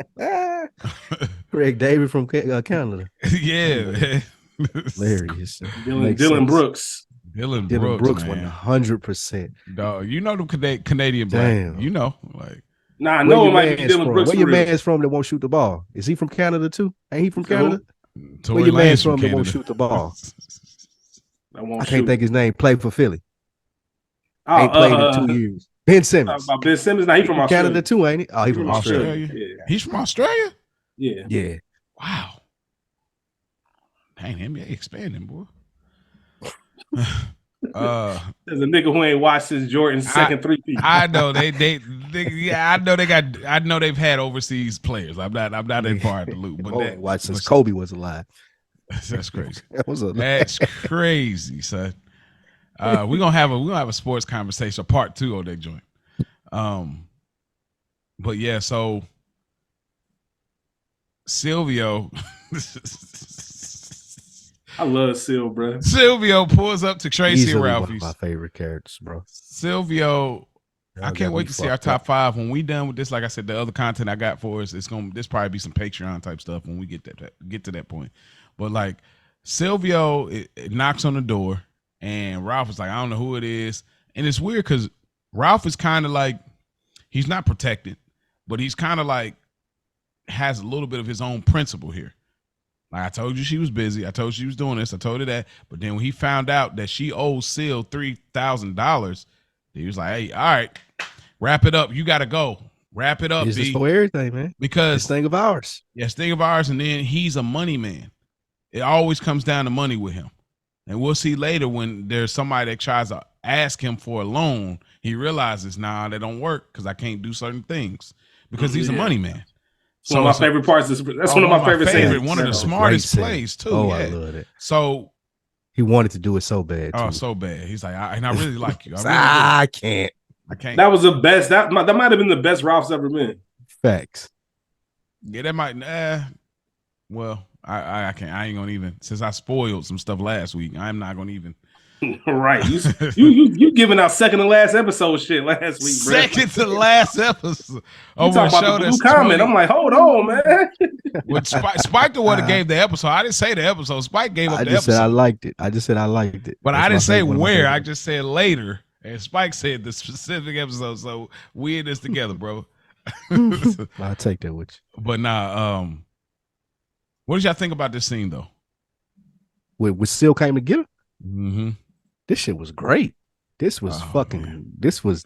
Craig David from Canada. Yeah. Hilarious. Dylan Brooks. Dylan Brooks, 100%. Dog, you know the Canadian black. Damn. You know, like. Nah, I know it might be Dylan Brooks. Where your man's from that won't shoot the ball? Is he from Canada too? Ain't he from Canada? Where your man's from that won't shoot the ball? I can't think his name. Played for Philly. Ain't played in 2 years. Ben Simmons. Ben Simmons. Now he's from Australia. Canada too, ain't he? Oh, he's from Australia. Yeah. He's from Australia? Yeah. Yeah. Wow. Dang, NBA expanding, boy. There's a nigga who ain't watched since Jordan's second 3-peat. I know I know they've had overseas players. I'm not in part of the loop, but watched since Kobe was alive. That's crazy. That's crazy, son. We're gonna have a sports conversation, a part 2 of that joint. But yeah, so Silvio. I love Sil, bro. Silvio pulls up to Tracy and Ralphie's. One of my favorite characters, bro. Silvio, I can't wait to see our top 5 when we done with this. Like I said, the other content I got for us, this probably be some Patreon type stuff when we get to that point. But like Silvio, it knocks on the door, and Ralph is like, I don't know who it is, and it's weird because Ralph is kind of like, he's not protected, but he's kind of like has a little bit of his own principle here. Like, I told you she was busy. I told you she was doing this. I told her that. But then when he found out that she owes Sil $3,000, he was like, hey, all right, wrap it up. You got to go. Wrap it up, This is for everything, man. Because this thing of ours. Yes, thing of ours. And then he's a money man. It always comes down to money with him. And we'll see later when there's somebody that tries to ask him for a loan, he realizes, nah, that don't work because I can't do certain things because he's a money man. So one of my favorite parts is that's one of my favorite scenes. One of the smartest plays too. Oh, yeah. I love it. So He wanted to do it so bad. Oh, too. so bad. He's like, and I really like you. I can't. I can't. That was the best. That might have been the best Ralph's ever been. Facts. Yeah, that might. Well, I can't. I ain't gonna even. Since I spoiled some stuff last week, I'm not gonna even. Right. You giving out second to last episode shit last week, bro. Second to last episode. You talking about the blue comment? I'm like, hold on, man. Well, Spike the one that gave the episode. I didn't say the episode. Spike gave up the episode. Said I liked it. I just said I liked it. But I didn't say where. I just said later. And Spike said the specific episode. So we in this together, bro. I'll take that with you. But nah, what did y'all think about this scene though? With Seal came to get her? Mm-hmm. This shit was great. This was this was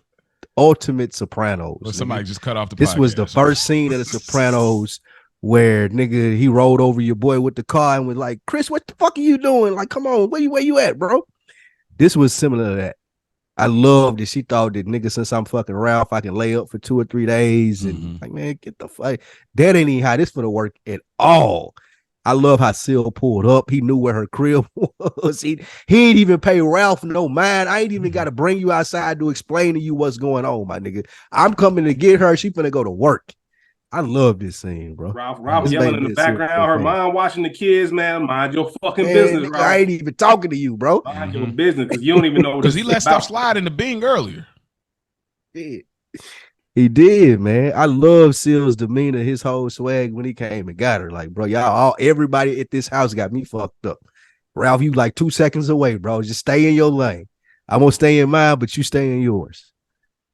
ultimate Sopranos. Well, somebody just cut off the This podcast. was the first scene of the Sopranos where nigga he rolled over your boy with the car and was like, Chris, what the fuck are you doing? Like, come on, where you at, bro? This was similar to that. I loved it. She thought that nigga, since I'm fucking Ralph, I can lay up for 2 or 3 days. And like, man, get the fuck. That ain't even how this for to work at all. I love how Seal pulled up. He knew where her crib was. He ain't even pay Ralph no mind. I ain't even got to bring you outside to explain to you what's going on, my nigga. I'm coming to get her. She finna go to work. I love this scene, bro. Ralph yelling in the background. Her mom watching the kids, man. Mind your fucking business, Ralph. I ain't even talking to you, bro. Mind your business, because you don't even know. Because he let stuff slide in the Bing earlier. Yeah. He did, man. I love Seal's demeanor, his whole swag when he came and got her. Like, bro, everybody at this house got me fucked up. Ralph, you like 2 seconds away, bro. Just stay in your lane. I'm gonna stay in mine, but you stay in yours.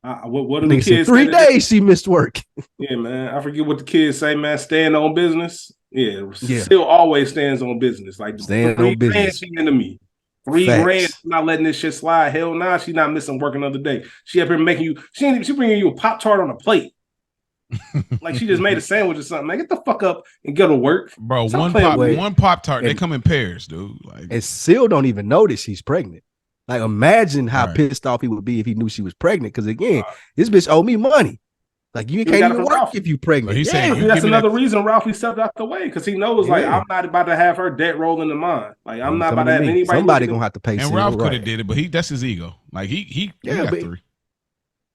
What do the kids 3 days she missed work. Yeah, man. I forget what the kids say, man. Stand on business. Yeah. Seal always stands on business. Like, stand on business. She into me. 3 grand, not letting this shit slide. Hell nah, she's not missing work another day. She up here making you, she bringing you a Pop-Tart on a plate. Like she just made a sandwich or something. Man, get the fuck up and go to work. Bro, one Pop-Tart, they come in pairs, dude. Like, and Seal don't even notice she's pregnant. Like, imagine how pissed off he would be if he knew she was pregnant. Because again, this bitch owe me money. Like, you can't even work if you pregnant. He's saying that's another reason Ralphie stepped out the way, because he knows, like, I'm not about to have her debt rolling in mine. Like, I'm not about to have anybody. Somebody gonna have to pay. And Ralph could have did it, but that's his ego. Like he got 3.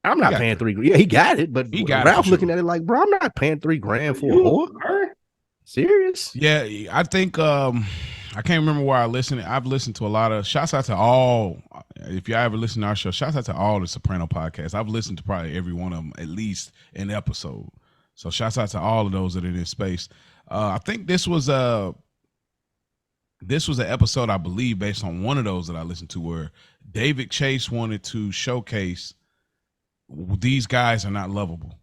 I'm not paying 3 grand. Yeah, he got it, but Ralph looking at it like, bro, I'm not paying 3 grand for a whore. Serious? Yeah, I think I can't remember where I listened. I've listened to a lot of. Shouts out to all. If y'all ever listen to our show, shouts out to all the Soprano podcasts. I've listened to probably every one of them, at least an episode. So shouts out to all of those that are in this space. I think this was an episode, I believe, based on one of those that I listened to, where David Chase wanted to showcase these guys are not lovable.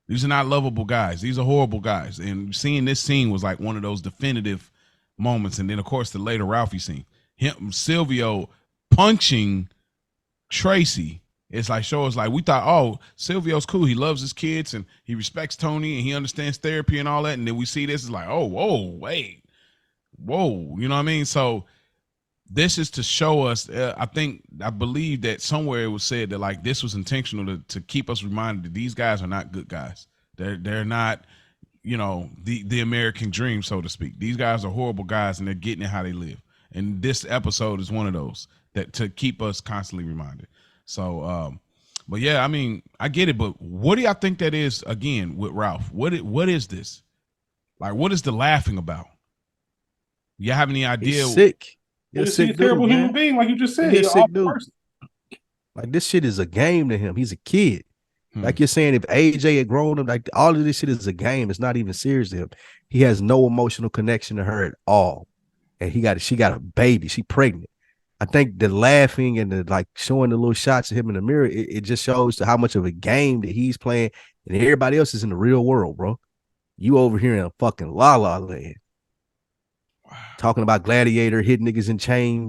These are not lovable guys. These are horrible guys. And seeing this scene was like one of those definitive moments. And then, of course, the later Ralphie scene. Silvio punching Tracy. It's like, show us, like, we thought, oh, Silvio's cool. He loves his kids and he respects Tony and he understands therapy and all that. And then we see this, it's like, oh, whoa, wait. Whoa. You know what I mean? So this is to show us, I believe that somewhere it was said that, like, this was intentional to keep us reminded that these guys are not good guys. They're not, you know, the American dream, so to speak. These guys are horrible guys and they're getting it how they live. And this episode is one of those that to keep us constantly reminded. So, but yeah, I mean, I get it, but what do y'all think that is again with Ralph? What is this? Like, what is the laughing about? You have any idea? He's sick. He's a terrible human being, like you just said. He's a sick dude. Like, this shit is a game to him. He's a kid. Like you're saying, if AJ had grown up, like, all of this shit is a game. It's not even serious to him. He has no emotional connection to her at all. And she got a baby. She pregnant. I think the laughing and the, like, showing the little shots of him in the mirror, it just shows to how much of a game that he's playing, and everybody else is in the real world, bro. You over here in a fucking la la land. Wow. Talking about Gladiator, hitting niggas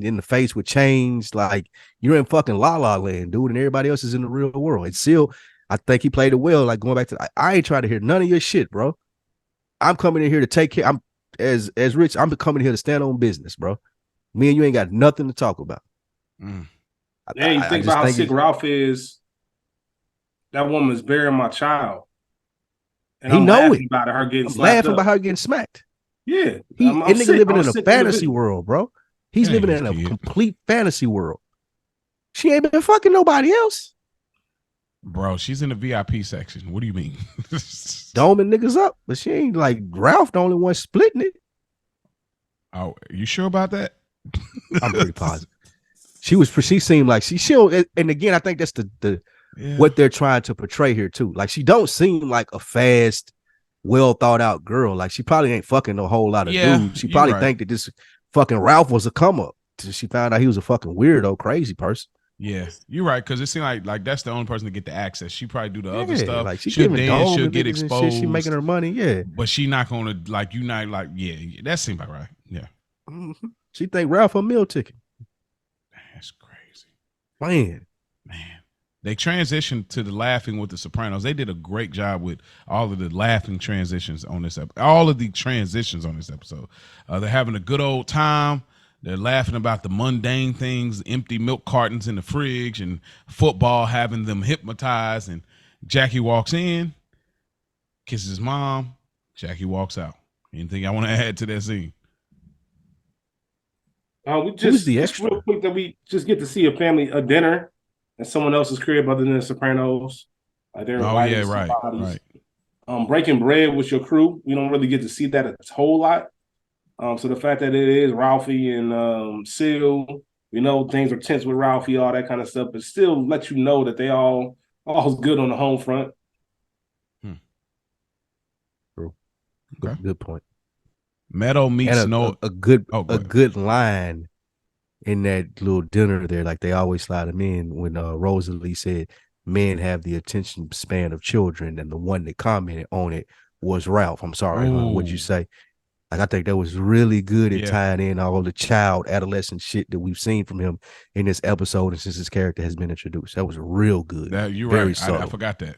in the face with chains. Like, you're in fucking la la land, dude, and everybody else is in the real world. It's still, I think he played it well. Like, going back to, I ain't trying to hear none of your shit, bro. I'm coming in here to take care. I'm as Rich. I'm coming here to stand on business, bro. Me and you ain't got nothing to talk about. You think about how sick Ralph is. That woman's burying my child. And he know it. About her getting laughing about her getting smacked. Yeah. He nigga living in a fantasy world, bro. He's living in a complete fantasy world. She ain't been fucking nobody else. Bro, she's in the VIP section. What do you mean? Doming niggas up, but she ain't like Ralph, the only one splitting it. Oh, you sure about that? I'm pretty positive. She seemed like she'll, and again, I think that's the what they're trying to portray here too. Like she don't seem like a fast, well thought out girl. Like she probably ain't fucking a whole lot of dudes. She probably think that this fucking Ralph was a come up. She found out he was a fucking weirdo, crazy person. Yeah, you're right, because it seemed like that's the only person to get the access. She probably do the other stuff. Like she'll dance, she'll get exposed. She making her money, but she not gonna like unite. Like, that seems about right. Yeah, she think Ralph a meal ticket. That's crazy, man. They transitioned to the laughing with the Sopranos. They did a great job with all of the laughing transitions on this episode. All of the transitions on this episode. They're having a good old time. They're laughing about the mundane things, empty milk cartons in the fridge, and football having them hypnotized. And Jackie walks in, kisses his mom. Jackie walks out. Anything I want to add to that scene? We just real quick that we just get to see a dinner at someone else's crib other than the Sopranos. Like they're right. Breaking bread with your crew. We don't really get to see that a whole lot. So the fact that it is Ralphie and Seal, we know things are tense with Ralphie, all that kind of stuff, but still let you know that they all's good on the home front. True. Good point. Meadow meets Noah. A good line in that little dinner there, like they always slide them in when Rosalie said men have the attention span of children, and the one that commented on it was Ralph. I'm sorry, what'd you say? Like, I think that was really good at tying in all the child adolescent shit that we've seen from him in this episode and since his character has been introduced. That was real good. You're very right. subtle. I forgot that.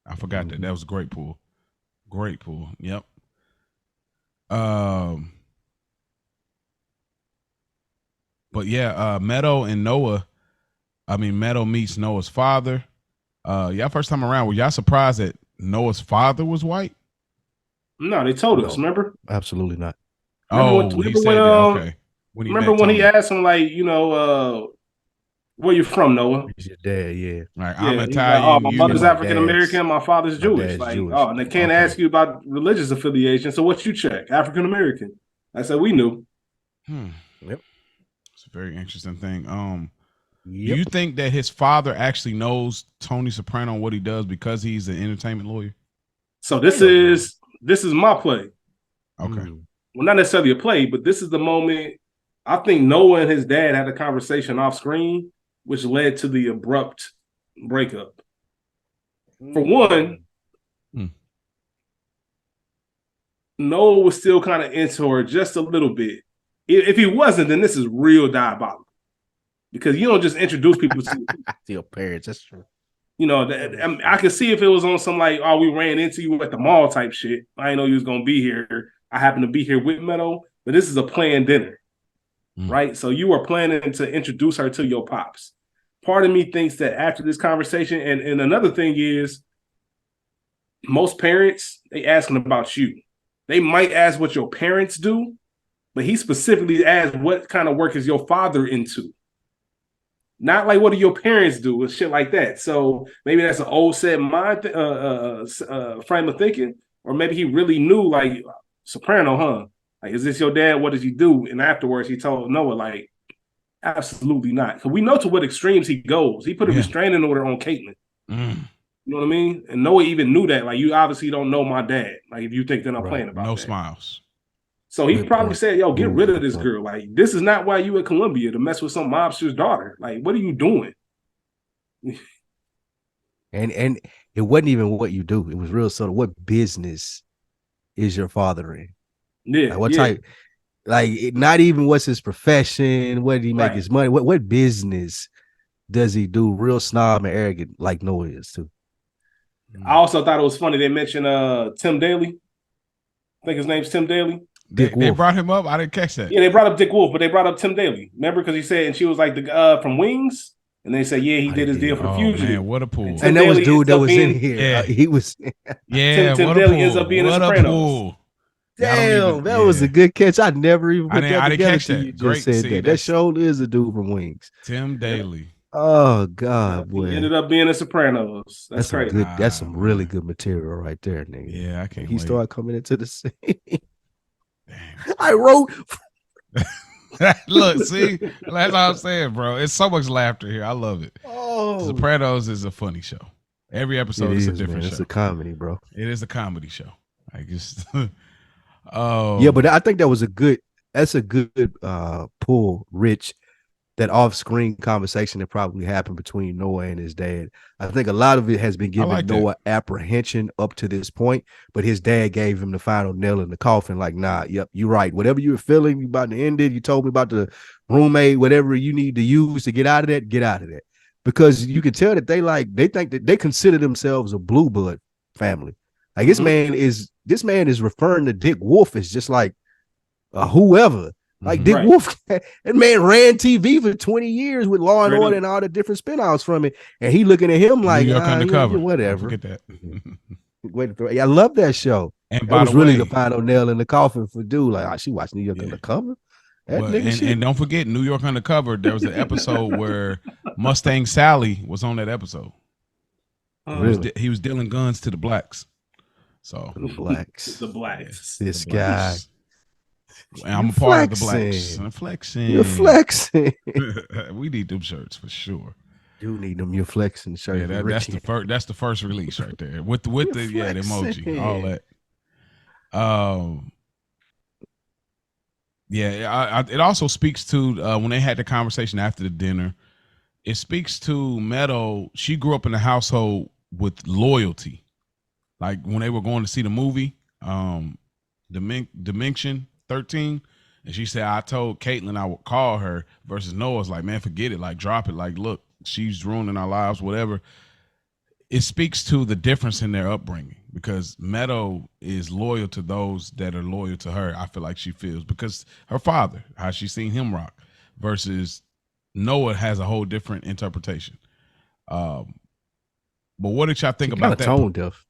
That. That was a great pull. Great pull. Yep. But yeah, Meadow meets Noah's father. First time around, were y'all surprised that Noah's father was white? No, they told us, remember? Absolutely not. Okay. Remember when he asked him, like, where you from, Noah? He's your dad, yeah. Like, I'm Italian. My mother's African American, my father's Jewish. Jewish. And they can't ask you about religious affiliation. So what you check? African American. I said, we knew. Yep. It's a very interesting thing. Do you think that his father actually knows Tony Soprano and what he does because he's an entertainment lawyer? So this is my play. Okay. Well, not necessarily a play, but this is the moment. I think Noah and his dad had a conversation off screen, which led to the abrupt breakup. For one, Noah was still kind of into her just a little bit. If he wasn't, then this is real diabolical. Because you don't just introduce people to your parents. That's true. I could see if it was on some like, oh, we ran into you at the mall type shit. I didn't know you was gonna be here. I happen to be here with Meadow, but this is a planned dinner, right? So you are planning to introduce her to your pops. Part of me thinks that after this conversation, and another thing is, most parents, they asking about you. They might ask what your parents do, but he specifically asked what kind of work is your father into. Not like what do your parents do and shit like that. So maybe that's an old set mind frame of thinking, or maybe he really knew like Soprano, huh? Like, is this your dad? What does he do? And afterwards, he told Noah, like, absolutely not. Because we know to what extremes he goes. He put a restraining order on Caitlin. You know what I mean? And Noah even knew that. Like, you obviously don't know my dad. Like, if you think that I'm playing about no that. smiles. So he probably said, yo, get rid of this girl. Like, this is not why you at Columbia to mess with some mobster's daughter. Like, what are you doing? And it wasn't even what you do. It was real subtle. What business is your father in? Yeah. Like, what type? Like, not even what's his profession? Where did he make his money? What business does he do? Real snob and arrogant like Noah is too. I also thought it was funny. They mentioned Tim Daly. I think his name's Tim Daly. They brought him up. I didn't catch that. Yeah, they brought up Dick Wolf, but they brought up Tim Daly. Remember, because he said, and she was like the from Wings, and they said, yeah, he did his deal for the Fugitive. Man, what a pool! And that was dude that was in here. Yeah. He was. Yeah, Tim what a Daly pool! ends up being What a a Sopranos. pool! Damn, that was a good catch. I never even put that I didn't together catch till that. you just Great. said See, that. That show is a dude from Wings. Tim Daly. Oh God, boy. He ended up being a Sopranos. That's some crazy. good. That's some really good material right there, nigga. Yeah, I can't he wait. started coming into the scene. Damn. I wrote. Look, see, that's all I'm saying, bro. It's so much laughter here. I love it. Oh, Sopranos is a funny show. Every episode is a different show. It's a comedy, bro. It is a comedy show. I just, yeah, but I think that was a good. That's a good pull, Rich. That off-screen conversation that probably happened between Noah and his dad. I think a lot of it has been giving Noah apprehension up to this point, but his dad gave him the final nail in the coffin. Like, nah, yep, you're right. Whatever you were feeling, you about to end it. You told me about the roommate, whatever you need to use to get out of that, get out of that. Because you can tell that they think that they consider themselves a blue blood family. Like this man is referring to Dick Wolf as just like whoever. Like Dick Wolf, that man ran TV for 20 years with Law and Order and all the different spinoffs from it, and he looking at him like, New York Undercover, whatever. Forget that. I love that show. And that was really the final nail in the coffin for dude. Like, she watched New York Undercover. And don't forget New York Undercover. There was an episode where Mustang Sally was on that episode. Really? He was dealing guns to the blacks. So the blacks. This guy. I'm a part of the blacks. I'm flexing. You're flexing. We need them shirts for sure. You need them. You're flexing shirts. Yeah, that's the first release right there with the emoji, all that. It also speaks to when they had the conversation after the dinner. It speaks to Meadow. She grew up in a household with loyalty. Like when they were going to see the movie, Dimension 13, and she said, I told Caitlin I would call her, versus Noah's like, man, forget it, like drop it, like look, she's ruining our lives, whatever. It speaks to the difference in their upbringing, because Meadow is loyal to those that are loyal to her. I feel like she feels, because her father, how she's seen him rock, versus Noah has a whole different interpretation. But what did y'all think about that? Tone deaf.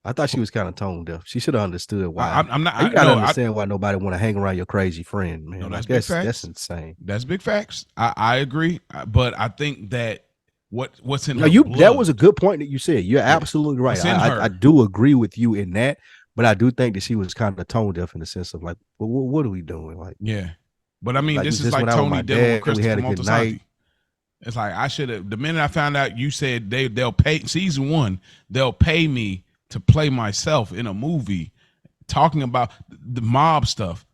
I thought she was kind of tone deaf. She should have understood why. I'm not. You gotta understand why nobody want to hang around your crazy friend, man. No, that's insane. That's big facts. I agree, but I think that what's in her blood, that was a good point that you said. You're absolutely right. I do agree with you in that, but I do think that she was kind of tone deaf in the sense of like, well, what are we doing? Like, yeah. But I mean, this is like Tony dealing with Christopher Moltisanti. It's like I should have. The minute I found out you said they'll pay season 1, they'll pay me to play myself in a movie talking about the mob stuff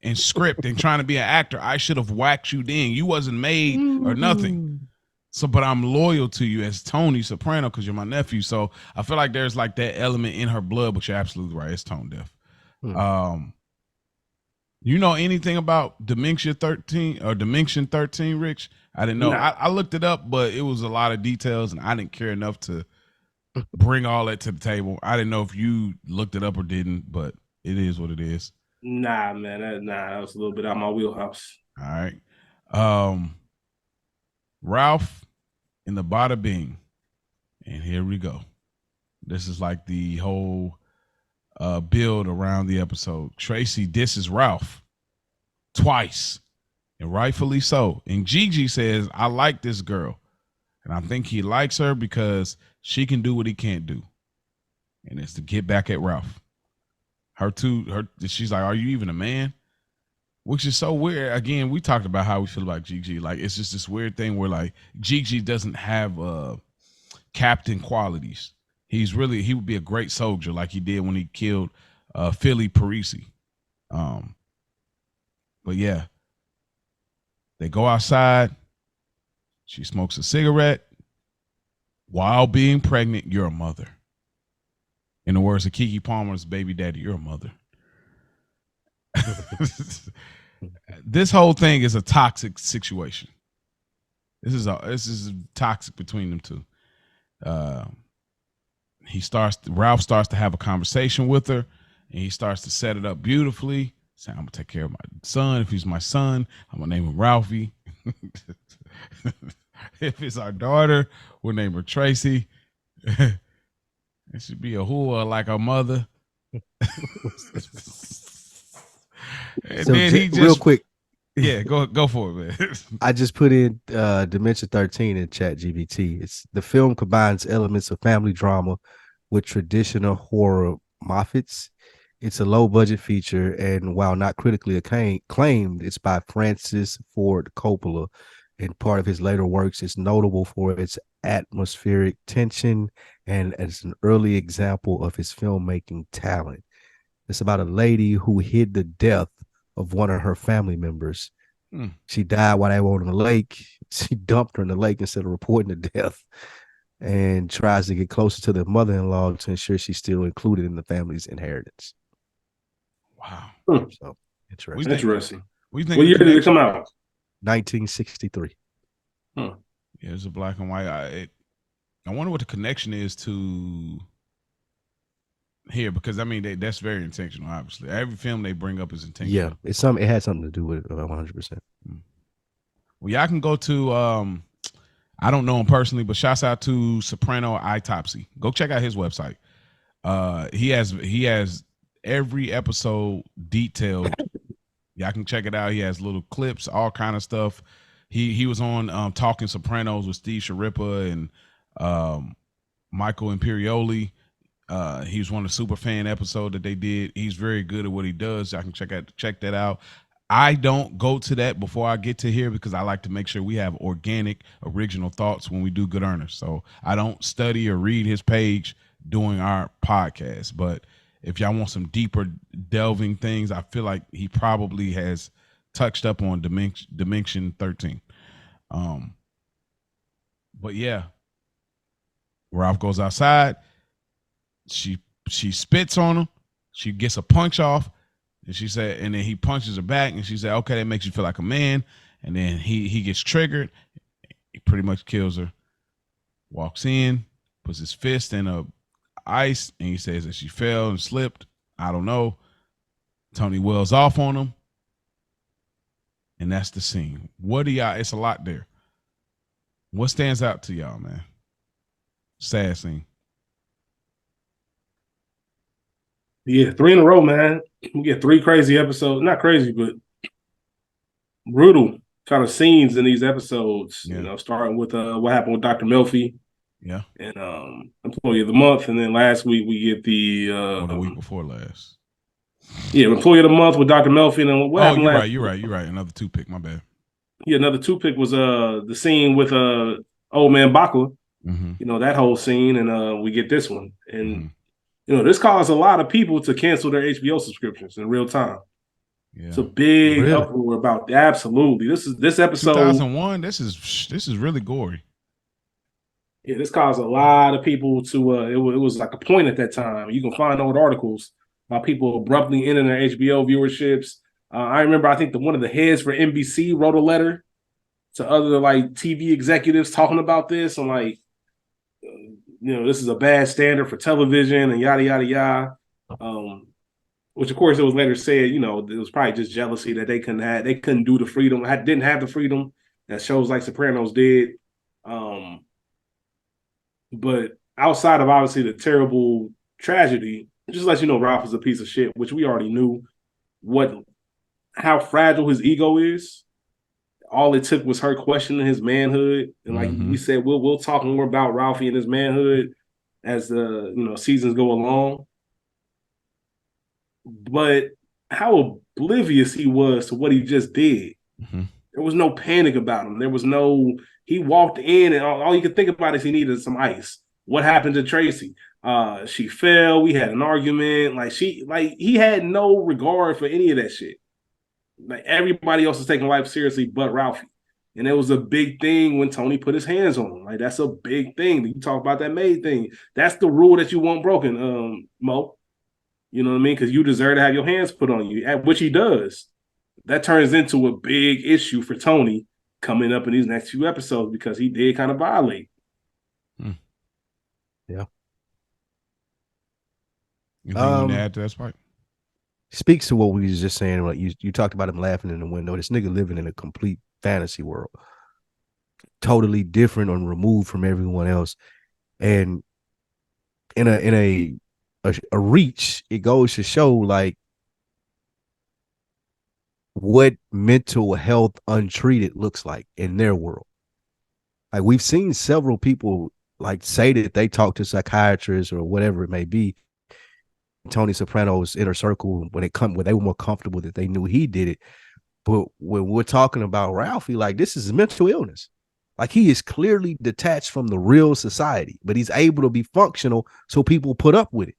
and script and trying to be an actor, I should have whacked you then. You wasn't made or nothing. So, but I'm loyal to you as Tony Soprano because you're my nephew. So I feel like there's like that element in her blood, but you're absolutely right. It's tone deaf. You know anything about Dimension 13 or Dimension 13, Rich? I didn't know. No. I looked it up, but it was a lot of details and I didn't care enough to bring all that to the table. I didn't know if you looked it up or didn't, but it is what it is. Nah, man. That was a little bit out of my wheelhouse. All right. Ralph in the Bada Bing. And here we go. This is like the whole build around the episode. Tracy disses Ralph twice, and rightfully so. And Gigi says, I like this girl. And I think he likes her because she can do what he can't do. And it's to get back at Ralph. She's like, are you even a man? Which is so weird. Again, we talked about how we feel about Gigi. Like, it's just this weird thing where like Gigi doesn't have captain qualities. He would be a great soldier like he did when he killed Philly Parisi. But yeah, they go outside. She smokes a cigarette. While being pregnant, you're a mother. In the words of Keke Palmer's baby daddy, you're a mother. This whole thing is a toxic situation. This is toxic between them two. Ralph starts to have a conversation with her, and he starts to set it up beautifully. Saying, I'm gonna take care of my son. If he's my son, I'm gonna name him Ralphie. If it's our daughter, we'll name her Tracy. It should be a whore like our mother. And So then he just real quick, yeah, go for it, man. I just put in Dimension 13 in Chat GBT. It's the film combines elements of family drama with traditional horror motifs. It's a low budget feature, and while not critically acclaimed, it's by Francis Ford Coppola. And part of his later works is notable for its atmospheric tension and as an early example of his filmmaking talent. It's about a lady who hid the death of one of her family members. She died while they were on the lake. She dumped her in the lake instead of reporting the death, and tries to get closer to the mother-in-law to ensure she's still included in the family's inheritance. Wow. So interesting. Interesting. What year did it come out? 1963. Yeah, it's a black and white. I wonder what the connection is to here, because I mean that's very intentional. Obviously, every film they bring up is intentional. Yeah, it's something. It had something to do with it, 100%. Well, y'all can go to I don't know him personally, but shouts out to Soprano Autopsy. Go check out his website. He has every episode detailed. Y'all can check it out. He has little clips, all kind of stuff. He was on Talking Sopranos with Steve Sciarippa and Michael Imperioli. He was one of the super fan episode that they did. He's very good at what he does. I can check that out. I don't go to that before I get to here because I like to make sure we have organic, original thoughts when we do Good Earners. So I don't study or read his page doing our podcast. But if y'all want some deeper delving things, I feel like he probably has touched up on Dimension 13. But yeah, Ralph goes outside. She spits on him. She gets a punch off. And she said, and then he punches her back, and she said, okay, that makes you feel like a man. And then he gets triggered. He pretty much kills her. Walks in, puts his fist in a ice, and he says that she fell and slipped. I don't know. Tony Wells off on him. And that's the scene. What do y'all, it's a lot there. What stands out to y'all, man? Sad scene. Yeah, 3 in a row, man. We get 3 crazy episodes. Not crazy, but brutal kind of scenes in these episodes. Yeah. You know, starting with what happened with Dr. Melfi. Yeah. And Employee of the Month. And then last week we get the or the week before last. Yeah, Employee of the Month with Dr. Melfi. And then what happened last you're right. Another 2-pick, my bad. Yeah, another 2-pick was the scene with old man Bakla. Mm-hmm. You know, that whole scene, and we get this one. And you know, this caused a lot of people to cancel their HBO subscriptions in real time. Yeah. It's a big uproar about absolutely. This episode 2001. This is really gory. Yeah, this caused a lot of people to it was like a point at that time. You can find old articles about people abruptly ending their HBO viewerships. I remember I think one of the heads for NBC wrote a letter to other like TV executives talking about this and like you know, this is a bad standard for television and yada, yada, yada. Which, of course, it was later said, you know, it was probably just jealousy that they couldn't do the freedom, didn't have the freedom that shows like Sopranos did. But outside of obviously the terrible tragedy, just let you know Ralph is a piece of shit, which we already knew how fragile his ego is. All it took was her questioning his manhood, and like we said, we'll talk more about Ralphie and his manhood as the seasons go along. But how oblivious he was to what he just did. There was no panic about him. There was no. He walked in, and all you could think about is he needed some ice. What happened to Tracy? She fell. We had an argument. He had no regard for any of that shit. Like everybody else is taking life seriously but Ralphie. And it was a big thing when Tony put his hands on him. Like that's a big thing. You talk about that maid thing. That's the rule that you want broken, Mo. You know what I mean? Because you deserve to have your hands put on you, which he does. That turns into a big issue for Tony coming up in these next few episodes because he did kind of violate. Yeah. Anything you want to add to that, Spike? Speaks to what we was just saying. Like you talked about him laughing in the window. This nigga living in a complete fantasy world, totally different and removed from everyone else. And in a reach, it goes to show like what mental health untreated looks like in their world. Like we've seen several people like say that they talk to psychiatrists or whatever it may be. Tony Soprano's inner circle when they were more comfortable that they knew he did it. But when we're talking about Ralphie, like this is mental illness. Like he is clearly detached from the real society, but he's able to be functional so people put up with it.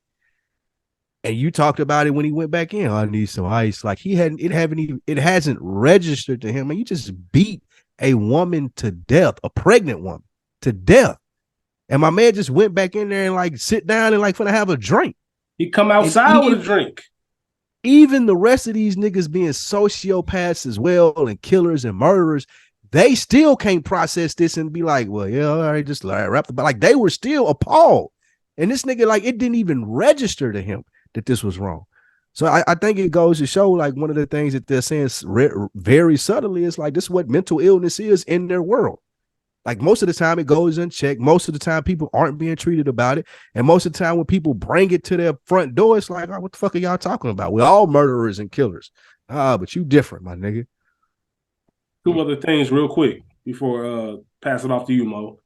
And you talked about it when he went back in. I need some ice. Like it hasn't registered to him. And you just beat a woman to death, a pregnant woman to death. And my man just went back in there and like sit down and like finna have a drink. He come outside with a drink. Even the rest of these niggas being sociopaths as well and killers and murderers, they still can't process this and be like, well, yeah, all right, just like wrap the, but like they were still appalled. And this nigga, like, it didn't even register to him that this was wrong. So I think it goes to show, like, one of the things that they're saying very subtly is like, this is what mental illness is in their world. Like most of the time it goes unchecked. Most of the time people aren't being treated about it. And most of the time when people bring it to their front door, it's like, oh, what the fuck are y'all talking about? We're all murderers and killers. But you different, my nigga. Two other things real quick before pass it off to you, Mo.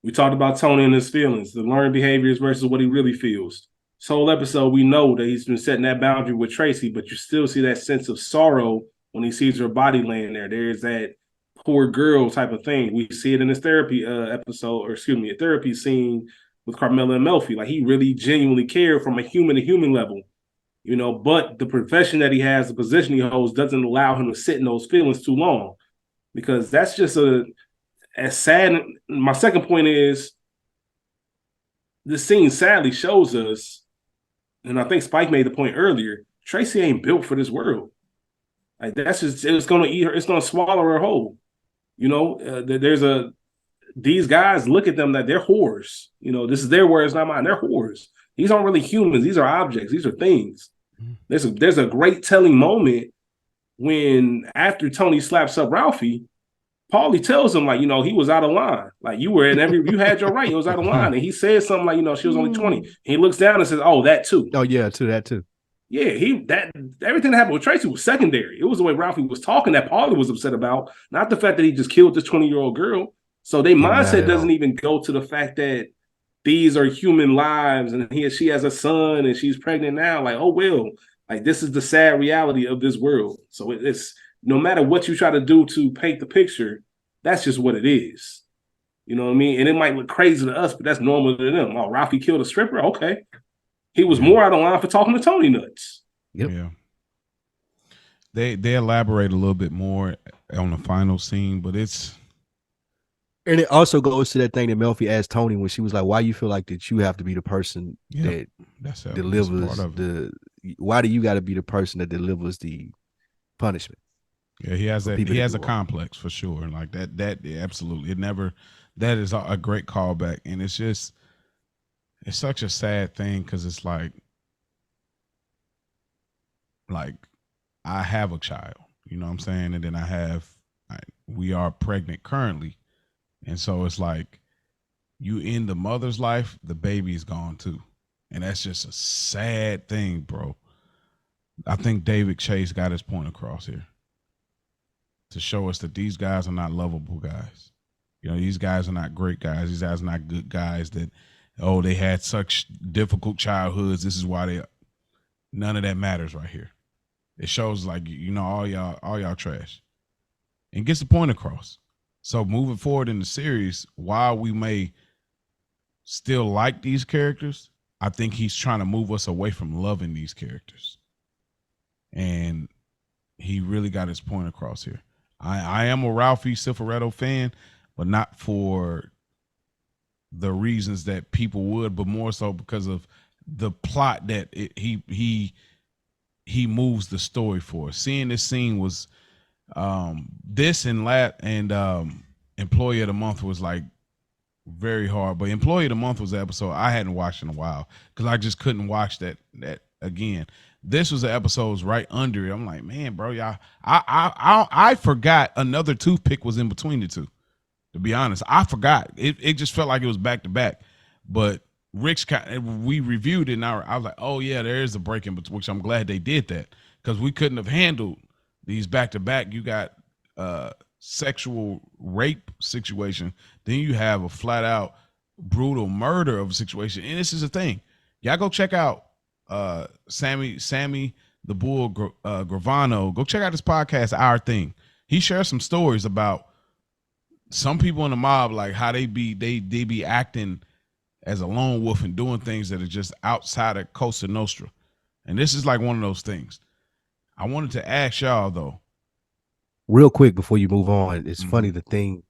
We talked about Tony and his feelings, the learned behaviors versus what he really feels. This whole episode, we know that he's been setting that boundary with Tracy, but you still see that sense of sorrow when he sees her body laying there. There's that poor girl type of thing. We see it in his therapy episode, or excuse me, a therapy scene with Carmela and Melfi. Like he really genuinely cared from a human to human level, you know, but the profession that he has, the position he holds doesn't allow him to sit in those feelings too long, because that's just as sad. My second point is this scene sadly shows us, and I think Spike made the point earlier, Tracy ain't built for this world. Like that's just, it's going to eat her, it's going to swallow her whole. You know, these guys look at them that they're whores. You know, this is their words, not mine. They're whores. These aren't really humans. These are objects. These are things. There's a great telling moment when after Tony slaps up Ralphie, Paulie tells him, like, you know, he was out of line. Like you had your right. It was out of line. And he said something like, you know, she was only 20. And he looks down and says, oh, that too. Oh yeah, to that too. Yeah, everything that happened with Tracy was secondary. It was the way Ralphie was talking that Paulie was upset about, not the fact that he just killed this 20-year-old girl. So their mindset doesn't even go to the fact that these are human lives and she has a son and she's pregnant now. Like, oh, well, like this is the sad reality of this world. So it's no matter what you try to do to paint the picture, that's just what it is. You know what I mean? And it might look crazy to us, but that's normal to them. Oh, Ralphie killed a stripper? Okay. He was more out of line for talking to Tony nuts. Yep. Yeah. They elaborate a little bit more on the final scene, but and it also goes to that thing that Melfi asked Tony when she was like, why you feel like that you have to be the person that delivers why do you got to be the person that delivers the punishment? Yeah, he has a complex for sure. And like that yeah, absolutely. That is a great callback. And it's such a sad thing because it's like I have a child, you know what I'm saying? And then we are pregnant currently. And so it's like you end the mother's life, the baby's gone too. And that's just a sad thing, bro. I think David Chase got his point across here to show us that these guys are not lovable guys. You know, these guys are not great guys. These guys are not good guys that, oh, they had such difficult childhoods. This is why none of that matters right here. It shows like, you know, all y'all trash and gets the point across. So moving forward in the series, while we may still like these characters, I think he's trying to move us away from loving these characters. And he really got his point across here. I am a Ralphie Cifaretto fan, but not for the reasons that people would, but more so because of the plot that he moves the story for. Seeing this scene was this and Employee of the Month was like very hard, but Employee of the Month was the episode I hadn't watched in a while because I just couldn't watch that again. This was the episodes right under it. I'm like, man, bro, y'all, I forgot another toothpick was in between the two. To be honest, I forgot. It just felt like it was back to back. But we reviewed it, and I was like, oh yeah, there is a break in between, which I'm glad they did that because we couldn't have handled these back to back, you got sexual rape situation, then you have a flat out brutal murder of a situation. And this is the thing, y'all go check out Sammy the Bull Gravano. Go check out his podcast, Our Thing. He shares some stories about some people in the mob, like how they be acting as a lone wolf and doing things that are just outside of Cosa Nostra. And this is like one of those things. I wanted to ask y'all though, real quick before you move on. It's funny, the thing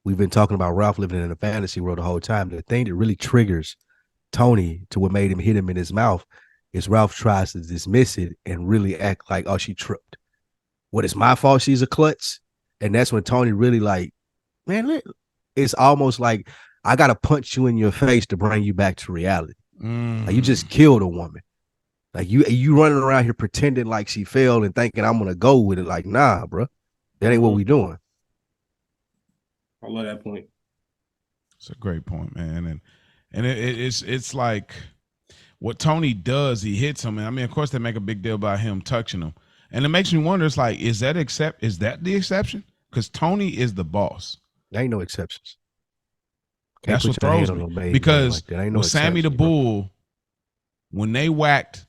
we've been talking about Ralph living in a fantasy world the whole time. The thing that really triggers Tony to what made him hit him in his mouth is Ralph tries to dismiss it and really act like, oh, she tripped. What, it's my fault she's a klutz? And that's when Tony really like, man, it's almost like I got to punch you in your face to bring you back to reality. Like, you just killed a woman. Like you running around here pretending like she failed and thinking I'm going to go with it. Like, nah, bro, that ain't what we doing. I love that point. It's a great point, man. And it's like what Tony does, he hits him. And I mean, of course, they make a big deal about him touching him. And it makes me wonder, it's like, is that the exception? Because Tony is the boss. There ain't no exceptions. That's what throws me. Because with Sammy the Bull, when they whacked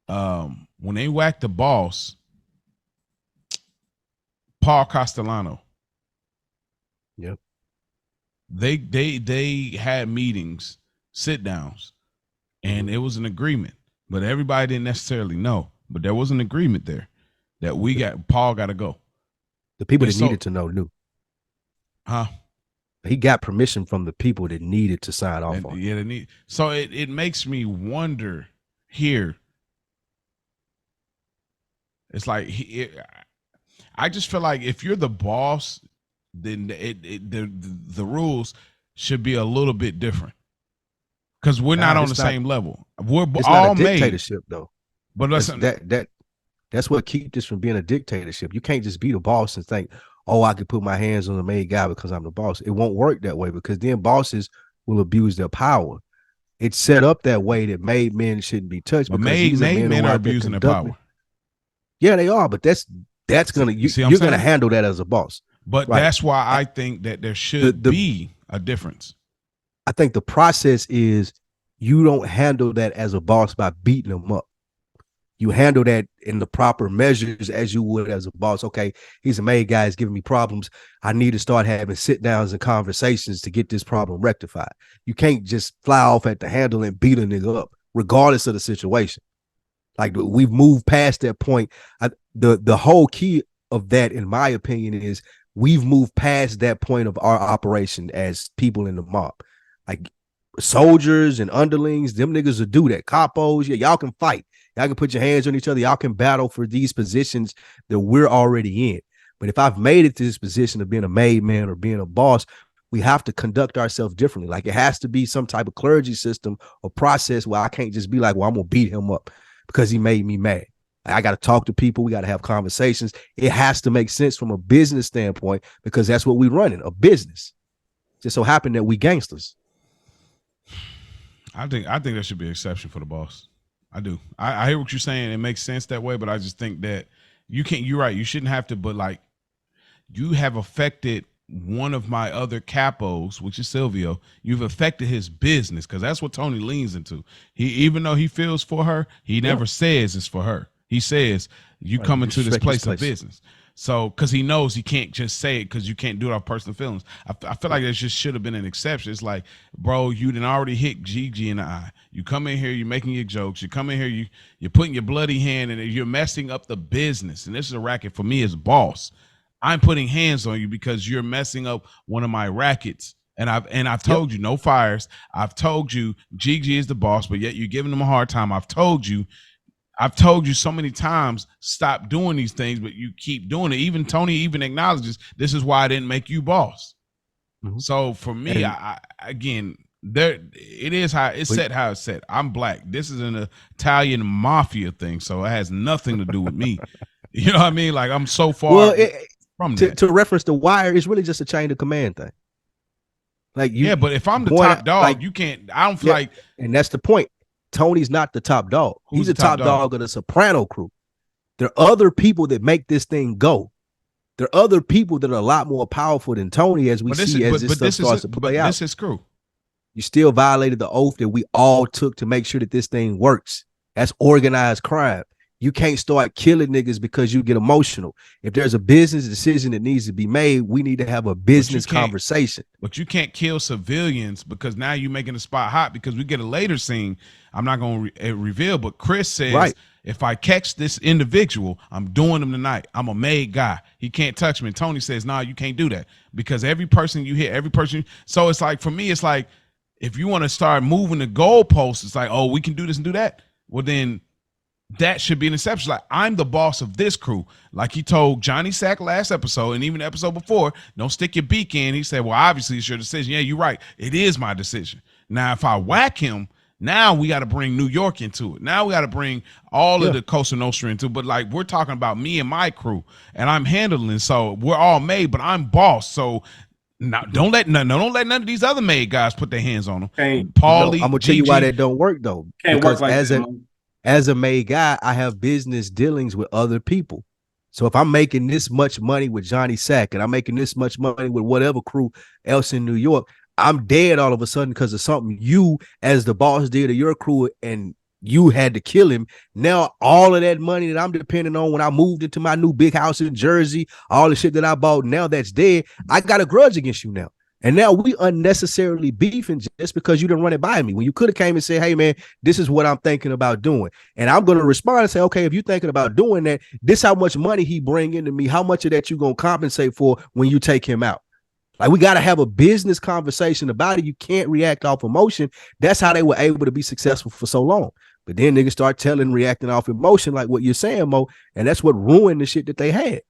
the boss, Paul Castellano. Yep. They had meetings, sit downs, and it was an agreement. But everybody didn't necessarily know. But there was an agreement there that Paul got to go. The people that needed to know knew. Huh? He got permission from the people that needed to sign off on. Yeah, they need. So it makes me wonder here. It's like I just feel like if you're the boss, then the rules should be a little bit different, because we're not on the same level. We're all not a dictatorship though. But that's what keeps this from being a dictatorship. You can't just be the boss and think, oh, I can put my hands on the main guy because I'm the boss. It won't work that way, because then bosses will abuse their power. It's set up that way that made men shouldn't be touched. But made men are abusing their power. Yeah, they are. But that's gonna you're gonna handle that as a boss. But right. That's why I think that there should be a difference. I think the process is you don't handle that as a boss by beating them up. You handle that in the proper measures as you would as a boss. Okay, he's a made guy, he's giving me problems. I need to start having sit downs and conversations to get this problem rectified. You can't just fly off at the handle and beat a nigga up, regardless of the situation. Like, we've moved past that point. The whole key of that, in my opinion, is we've moved past that point of our operation as people in the mob. Like, soldiers and underlings, them niggas will do that. Capos, yeah, y'all can fight. Y'all can put your hands on each other. Y'all can battle for these positions that we're already in. But if I've made it to this position of being a made man or being a boss, we have to conduct ourselves differently. Like, it has to be some type of clergy system or process where I can't just be like, well, I'm going to beat him up because he made me mad. I got to talk to people. We got to have conversations. It has to make sense from a business standpoint, because that's what we're running, a business. Just so happened that we gangsters. I think there should be an exception for the boss. I do. I hear what you're saying. It makes sense that way, but I just think that you're right. You shouldn't have to, but like, you have affected one of my other capos, which is Silvio. You've affected his business, because that's what Tony leans into. Even though he feels for her, he never says it's for her. He says, you come into this place of business. So, because he knows he can't just say it, because you can't do it off personal feelings. I feel like there just should have been an exception. It's like, bro, you done already hit Gigi in the eye. You come in here, you're making your jokes. You come in here, you're putting your bloody hand in it. You're messing up the business. And this is a racket for me as boss. I'm putting hands on you because you're messing up one of my rackets. And I've told you no fires. I've told you Gigi is the boss, but yet you're giving him a hard time. I've told you so many times, stop doing these things, but you keep doing it. Even Tony even acknowledges, this is why I didn't make you boss. Mm-hmm. So for me, there it is how it's set. How it's set. I'm black. This is an Italian mafia thing, so it has nothing to do with me. You know what I mean? Like, I'm so far from that. To reference The Wire, it's really just a chain of command thing. Like, but if I'm the top dog, like, you can't. I don't feel like, and that's the point. Tony's not the top dog. He's the top dog of the Soprano crew. There are other people that make this thing go. There are other people that are a lot more powerful than Tony, as we see as this stuff starts to play out. This is true. You still violated the oath that we all took to make sure that this thing works. That's organized crime. You can't start killing niggas because you get emotional. If there's a business decision that needs to be made, we need to have a business conversation. But you can't kill civilians because now you're making the spot hot, because we get a later scene. I'm not going to reveal, but Chris says, if I catch this individual, I'm doing him tonight. I'm a made guy. He can't touch me. And Tony says, no, you can't do that, because every person you hit, every person. So it's like, for me, it's like, if you want to start moving the goalposts, it's like, oh, we can do this and do that. Well, then that should be an exception. Like, I'm the boss of this crew. Like he told Johnny Sack last episode, and even the episode before, don't stick your beak in. He said, well, obviously it's your decision. Yeah, you're right. It is my decision. Now, if I whack him, now we got to bring New York into it. Now we got to bring all of the Cosa Nostra into it. But like, we're talking about me and my crew, and I'm handling. So we're all made, but I'm boss. So now don't let none of these other made guys put their hands on them. Paulie, I'm gonna tell you why that don't work though. Can't because work like as a made guy, I have business dealings with other people. So if I'm making this much money with Johnny Sack, and I'm making this much money with whatever crew else in New York, I'm dead all of a sudden because of something you, as the boss, did to your crew, and you had to kill him. Now all of that money that I'm depending on when I moved into my new big house in Jersey, all the shit that I bought, now that's dead. I got a grudge against you now. And now we unnecessarily beefing just because you didn't run it by me, when you could have came and said, hey man, this is what I'm thinking about doing. And I'm going to respond and say, okay, if you're thinking about doing that, this how much money he bring into me, how much of that you going to compensate for when you take him out. Like, we got to have a business conversation about it. You can't react off emotion. That's how they were able to be successful for so long. But then niggas start reacting off emotion, like what you're saying, Mo, and that's what ruined the shit that they had.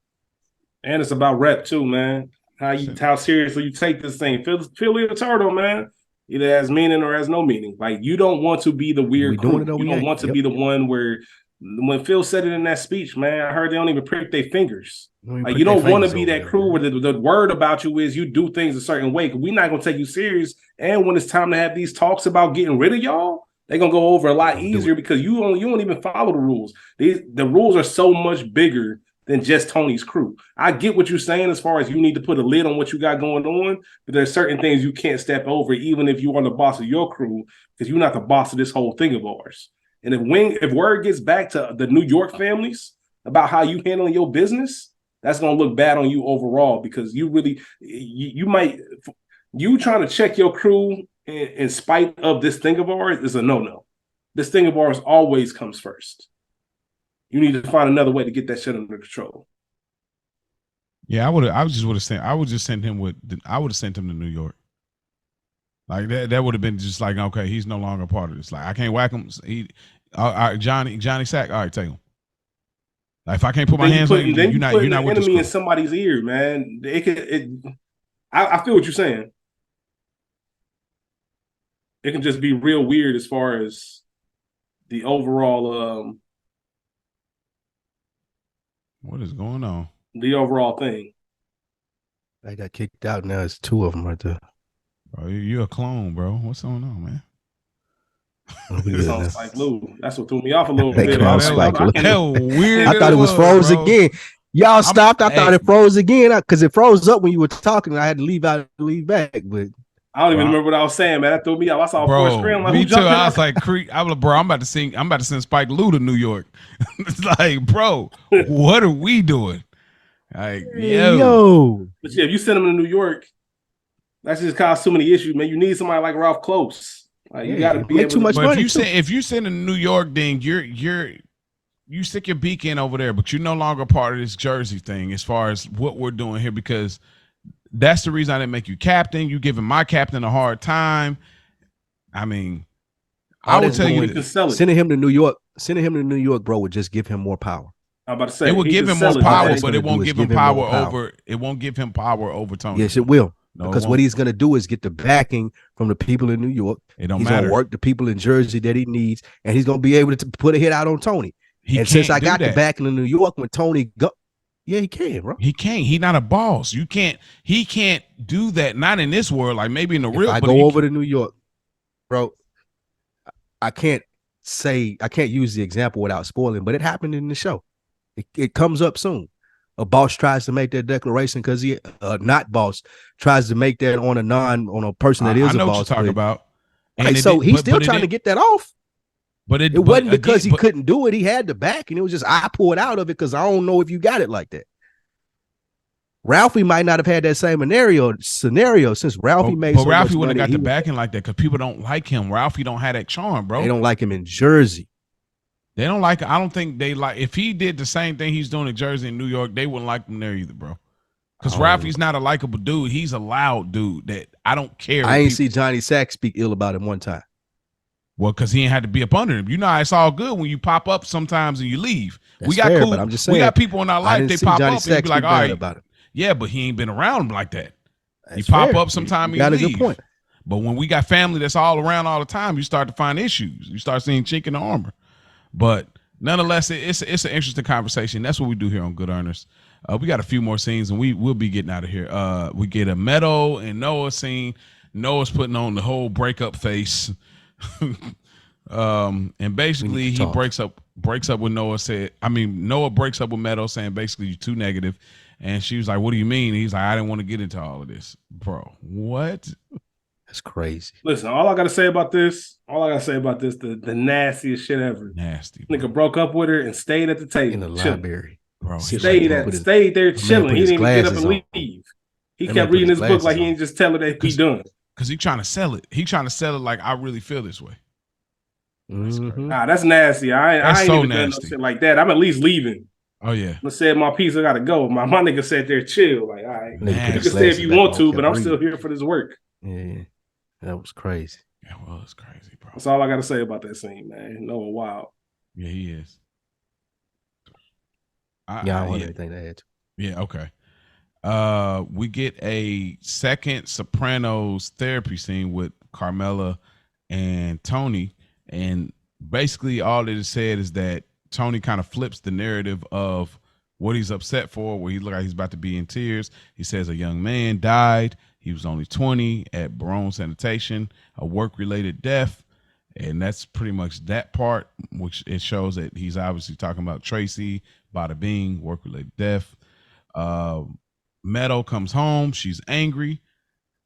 And it's about rep too, man. How seriously you take this thing. Philly or Turtle, man. Either has meaning or has no meaning. Like, you don't want to be the weird crew. You don't want to be the one where, when Phil said it in that speech, man, I heard they don't even prick their fingers. Like, you don't want to be that crew where the word about you is you do things a certain way, because we're not going to take you serious. And when it's time to have these talks about getting rid of y'all, they're going to go over a lot easier, because you don't even follow the rules. The rules are so much bigger than just Tony's crew. I get what you're saying as far as you need to put a lid on what you got going on, but there's certain things you can't step over, even if you are the boss of your crew, because you're not the boss of this whole thing of ours. And if word gets back to the New York families about how you handling your business, that's going to look bad on you overall, because you really, you trying to check your crew in spite of this thing of ours is a no-no. This thing of ours always comes first. You need to find another way to get that shit under control. Yeah, I would have sent him to New York. Like that would have been just like, okay, he's no longer part of this. Like, I can't whack him. All right, Johnny Sack. All right, take him. Like, if I can't put my hands on you, you're not with enemy in somebody's ear, man. I feel what you're saying. It can just be real weird as far as the overall what is going on? The overall thing. They got kicked out. Now it's two of them right there. Bro, you're a clone, bro. What's going on, man? It's on Spike Lou. That's what threw me off a little bit. Weird. I thought it was froze again. Y'all stopped. I thought it froze again because it froze up when you were talking. And I had to leave back. But I don't even remember what I was saying, man. That threw me off. I saw a full screen. Like, me too. I was like, bro, I'm about to send Spike Lou to New York. It's like, bro, what are we doing? Like, yo. But yeah, if you send him to New York, that's just caused too many issues, man. You need somebody like Ralph Close. Like, you got to be able too much money. If you send him to New York, then you stick your beak in over there, but you're no longer part of this Jersey thing as far as what we're doing here, because that's the reason I didn't make you captain. You giving my captain a hard time. I mean, I would tell you, sending him to New York, bro, would just give him more power. I'm about to say it would give him more power, but it won't give him power over. It won't give him power over Tony. Yes, it will. No, because what he's going to do is get the backing from the people in New York. He's going to work the people in Jersey that he needs, and he's going to be able to put a hit out on Tony. And since I got the backing in New York, when Tony go, yeah, he can, bro. He can't. He's not a boss. You can't. He can't do that. Not in this world. Like, maybe in the real. I go over to New York, bro. I can't use the example without spoiling, but it happened in the show. It comes up soon. A boss tries to make that declaration because he not boss tries to make that on a person that is I know a what you're boss. talking about. And Right, so he's still trying to get that off. It wasn't because he couldn't do it. He had the back, and it was just I pulled out of it because I don't know if you got it like that. Ralphie might not have had that same scenario since Ralphie made so Ralphie much wouldn't money. have got the backing like that because people don't like him. Ralphie don't have that charm, bro. They don't like him in Jersey. They don't like. I don't think they like. If he did the same thing he's doing in Jersey and New York, they wouldn't like him there either, bro. Because Ralphie's not a likable dude. He's a loud dude that I don't care. I ain't see Johnny Sack speak ill about him one time. Well, because he ain't had to be up under him. You know, it's all good when you pop up sometimes and you leave. That's we got fair, cool. but I'm just saying, we got people in our life. They pop Johnny up and you be like, all right, about him. Yeah, but he ain't been around him like that. That's you pop fair. up sometime and got you a leave. good point. But when we got family that's all around all the time, you start to find issues. You start seeing chink in the armor. But nonetheless, it's an interesting conversation. That's what we do here on Good Earners. We got a few more scenes, and we'll be getting out of here. We get a Meadow and Noah scene. Noah's putting on the whole breakup face. And basically he breaks up with Noah. Noah breaks up with Meadow saying basically you're too negative. And she was like, what do you mean? He's like, I didn't want to get into all of this. Bro, what? That's crazy. Listen, all I gotta say about this, the nastiest shit ever. Nasty. Nigga broke up with her and stayed at the table. In the library. Bro, stayed there chilling. He didn't even get up and leave. He kept reading his book like he ain't just tell her that he done. Because he trying to sell it. He trying to sell it like I really feel this way. That's nasty. I ain't even done no shit like that. I'm at least leaving. Oh yeah. I said my piece. I gotta go. My nigga sat there chill. Like, all right, you can stay if you want to, but I'm still here for this work. Yeah, that was crazy. Yeah, well, it's crazy, bro. That's all I gotta say about that scene, man. Noah wild. Yeah, he is. I don't want anything to add to. Yeah, okay. We get a second Sopranos therapy scene with Carmela and Tony. And basically all that is said is that Tony kind of flips the narrative of what he's upset for, where he look like he's about to be in tears. He says a young man died. He was only 20 at Barone Sanitation, a work-related death. And that's pretty much that part, which it shows that he's obviously talking about Tracy, bada bing, work-related death. Meadow comes home. She's angry.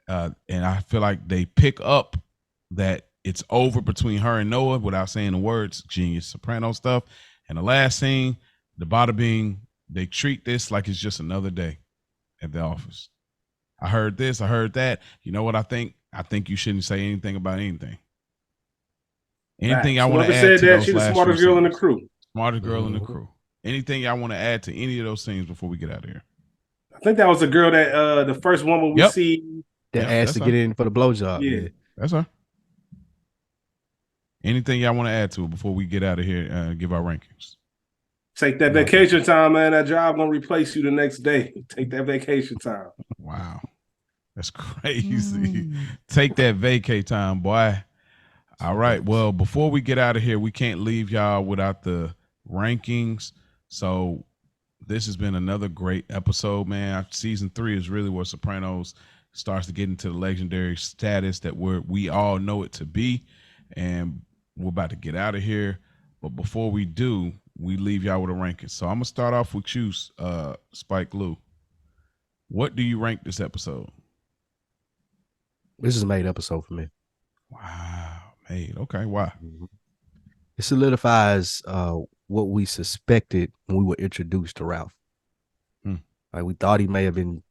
And I feel like they pick up that it's over between her and Noah without saying the words. Genius Soprano stuff. And the last scene, the bada bing, they treat this like it's just another day at the office. I heard this, I heard that. You know what I think? I think you shouldn't say anything about anything. Anything y'all want to add to those she's the last smartest girl in the crew. Smartest girl in the crew. Anything y'all want to add to any of those scenes before we get out of here? I think that was the girl that the first woman we see that asked to get in for the blowjob. Yeah, that's her. Anything y'all want to add to it before we get out of here and give our rankings? Take that vacation time, man. That job gonna replace you the next day. Take that vacation time. Wow. That's crazy. Take that vacay time, boy. All right. Well, before we get out of here, we can't leave y'all without the rankings. So this has been another great episode, man. Season 3 is really where Sopranos starts to get into the legendary status that we all know it to be. And we're about to get out of here. But before we do, we leave y'all with a ranking. So I'm going to start off with you, Spike Lou. What do you rank this episode? This is a made episode for me. Wow. Made. Okay. Why? It solidifies what we suspected when we were introduced to Ralph. Like, we thought he may have been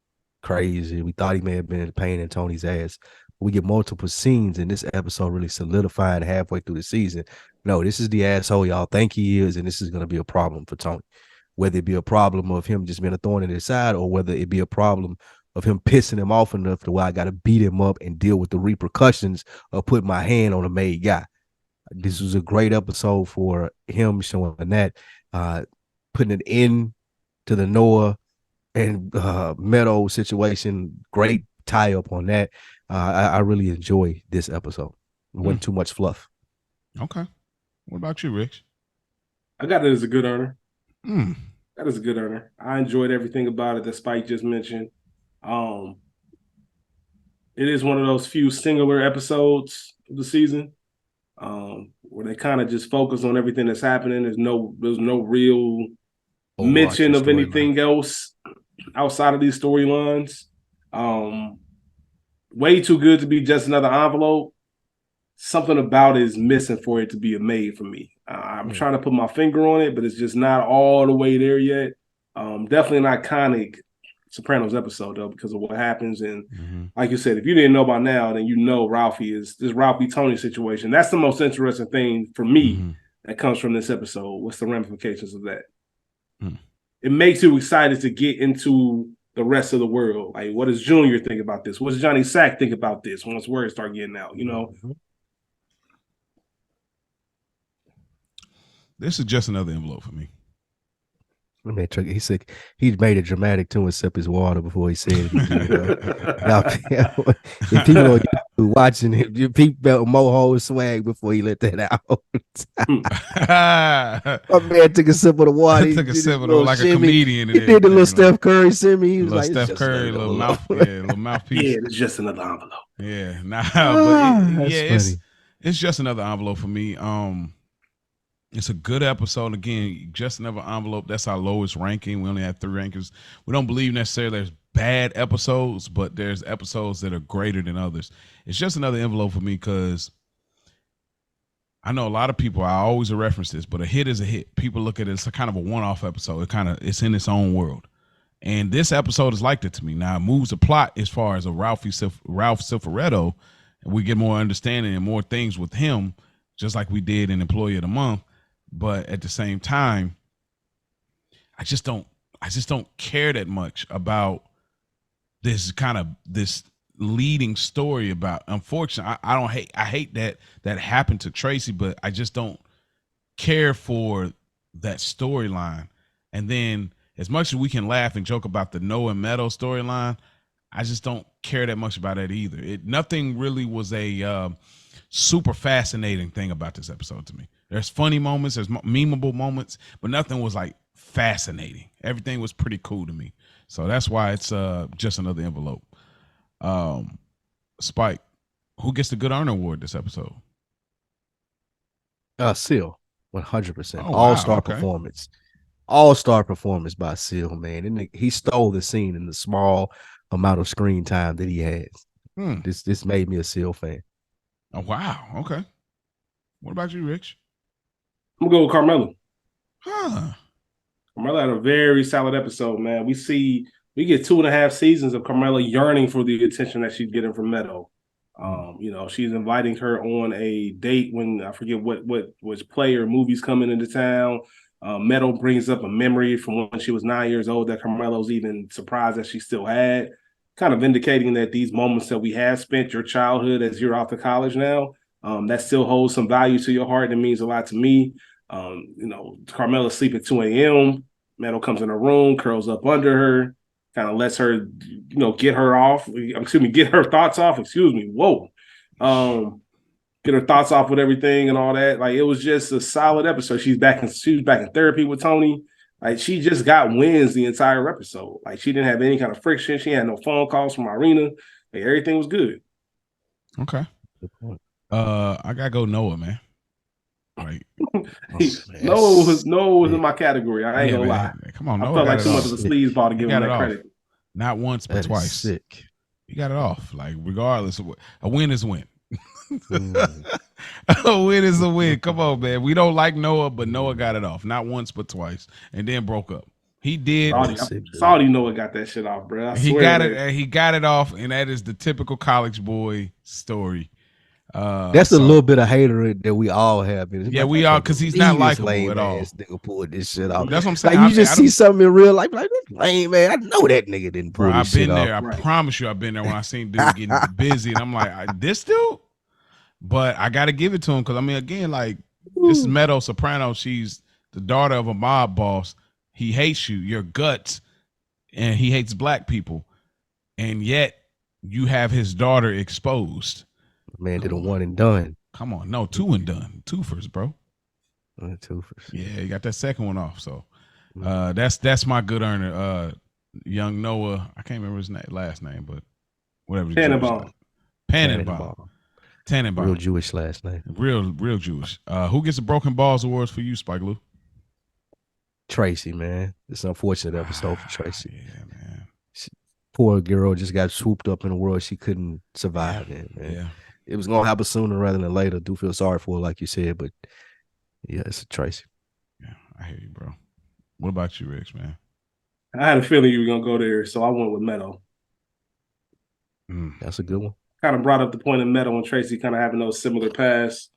crazy. We thought he may have been a pain in Tony's ass. We get multiple scenes in this episode really solidifying halfway through the season. No, this is the asshole y'all think he is, and this is going to be a problem for Tony. Whether it be a problem of him just being a thorn in his side, or whether it be a problem of him pissing him off enough to where I got to beat him up and deal with the repercussions of putting my hand on a made guy. This was a great episode for him showing that, putting an end to the Noah and Meadow situation. Great tie up on that. I really enjoy this episode. It wasn't too much fluff. Okay. What about you, Rich? I got it as a good earner. That is a good earner. I enjoyed everything about it that Spike just mentioned. It is one of those few singular episodes of the season where they kind of just focus on everything that's happening. There's no real mention of anything else outside of these storylines. Way too good to be just another envelope. Something about it is missing for it to be a made for me. I'm trying to put my finger on it, but it's just not all the way there yet. Definitely an iconic Sopranos episode though, because of what happens. And like you said, if you didn't know by now, then you know Ralphie is this Ralphie Tony situation. That's the most interesting thing for me that comes from this episode. What's the ramifications of that? It makes you excited to get into the rest of the world. Like, what does Junior think about this? What does Johnny Sack think about this once words start getting out? You know. This is just another envelope for me. He said he made it dramatic too and sip his water before he said it. If people are watching it, people felt Moho swag before he let that out. My man took a sip of the water. He took a sip of it like a comedian. He did the little Steph Curry shimmy. He was like, Steph Curry, little mouthpiece. Yeah, it's just another envelope. Yeah, but it's just another envelope for me. It's a good episode. Again, just another envelope. That's our lowest ranking. We only have 3 rankings. We don't believe necessarily there's bad episodes, but there's episodes that are greater than others. It's just another envelope for me because I know a lot of people, I always reference this, but a hit is a hit. People look at it as a kind of a one-off episode. It's in its own world. And this episode is like that to me. Now, it moves the plot as far as a Ralph Cifaretto, and we get more understanding and more things with him, just like we did in Employee of the Month. But at the same time, I just don't care that much about this leading story about. Unfortunately, I hate that happened to Tracy, but I just don't care for that storyline. And then as much as we can laugh and joke about the Noah and Meadow storyline, I just don't care that much about that either. Nothing really was a super fascinating thing about this episode to me. There's funny moments, there's memeable moments, but nothing was like fascinating. Everything was pretty cool to me. So that's why it's just another envelope. Spike, who gets the Good Earner Award this episode? Seal, 100%. All-star performance. All-star performance by Seal, man. And he stole the scene in the small amount of screen time that he had. This made me a Seal fan. Oh, wow. Okay. What about you, Rich? I'm going to go with Carmela. Huh. Carmela had a very solid episode, man. We get 2.5 seasons of Carmela yearning for the attention that she's getting from Meadow. She's inviting her on a date when I forget what was play or movies coming into town. Meadow brings up a memory from when she was 9 years old that Carmela's even surprised that she still had, kind of indicating that these moments that we have spent your childhood as you're off to college now, that still holds some value to your heart. It means a lot to me. Carmela sleep at 2 a.m. Meadow comes in her room, curls up under her, kind of lets her, get her thoughts off. Whoa. Get her thoughts off with everything and all that. Like, it was just a solid episode. She was back in therapy with Tony. Like, she just got wins the entire episode. Like, she didn't have any kind of friction. She had no phone calls from Irina. Like, everything was good. Okay. Good point. I gotta go Noah, man. Right. Noah was in my category. I ain't gonna lie. Come on, I Noah felt like too much of a sleazeball to give him that credit. Not once, but twice. Sick. You got it off. Like, regardless of what, a win is a win. A win is a win. Come on, man. We don't like Noah, but Noah got it off. Not once, but twice, and then broke up. He did. Saudi Noah got that shit off, bro. He got it. He got it off, and that is the typical college boy story. That's a little bit of hater that we all have. Yeah, we all, because he's not likable at all. Nigga pulled this shit off. That's what I'm saying. Like, you just see something in real life, like, lame, man. I know that nigga didn't pull this shit off. I've been there. I promise you, I've been there when I seen dude getting busy, and I'm like, this dude. But I got to give it to him because, I mean, again, like, this is Meadow Soprano. She's the daughter of a mob boss. He hates you, your guts, and he hates black people, and yet you have his daughter exposed. Man did a one and done. Come on. No, 2 and done. 2 first, bro. 2 first. Yeah, you got that second one off. So that's my good earner. Young Noah. I can't remember his last name, but whatever. Tannenbaum. Tannenbaum. Real Jewish last name. Real Jewish. Who gets the Broken Balls Awards for you, Spike Lou? Tracy, man. It's an unfortunate episode for Tracy. Yeah, man. Poor girl just got swooped up in a world she couldn't survive in, man. Yeah. It was gonna happen sooner rather than later. Do feel sorry for her, like you said, but yeah, it's a Tracy. Yeah, I hear you, bro. What about you, Rich, man? I had a feeling you were gonna go there, so I went with Meadow. That's a good one. Kind of brought up the point of Meadow and Tracy kind of having those similar paths.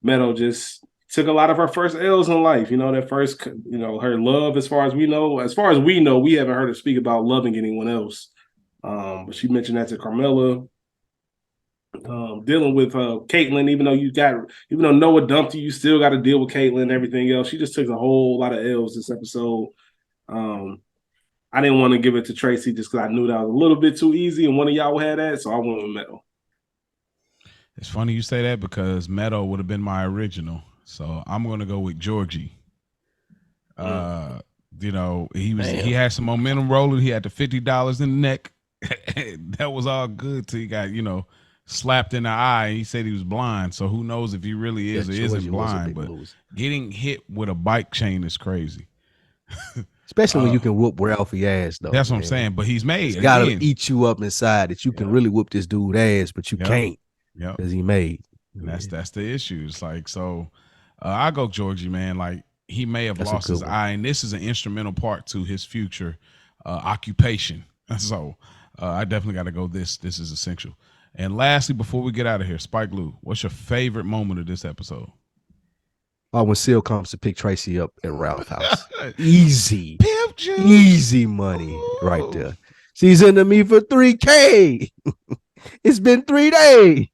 Meadow just took a lot of her first L's in life. You know, that first, you know, her love, as far as we know, we haven't heard her speak about loving anyone else. But she mentioned that to Carmela. Dealing with Caitlyn, even though Noah dumped you still got to deal with Caitlyn and everything else. She just took a whole lot of L's this episode. I didn't want to give it to Tracy just because I knew that was a little bit too easy, and one of y'all had that, so I went with Meadow. It's funny you say that because Meadow would have been my original, so I'm going to go with Georgie. You know, he had some momentum rolling. He had the $50 in the neck. That was all good till he got, you know, slapped in the eye. He said he was blind, so who knows if he really is or isn't blind. But getting hit with a bike chain is crazy. Especially when you can whoop Ralphie ass, though. That's what I'm saying. But he's made. It's got to eat you up inside that you can really whoop this dude ass, but you can't. Yeah, because he made. And that's the issue. It's like, so I go Georgie, man. Like, he may have lost his eye, and this is an instrumental part to his future occupation. So I definitely got to go. This is essential. And lastly, before we get out of here, Spike Lou, what's your favorite moment of this episode? Oh, when Seal comes to pick Tracy up at Ralph's house. Easy. Easy money right there. She's into me for $3K. It's been 3 days.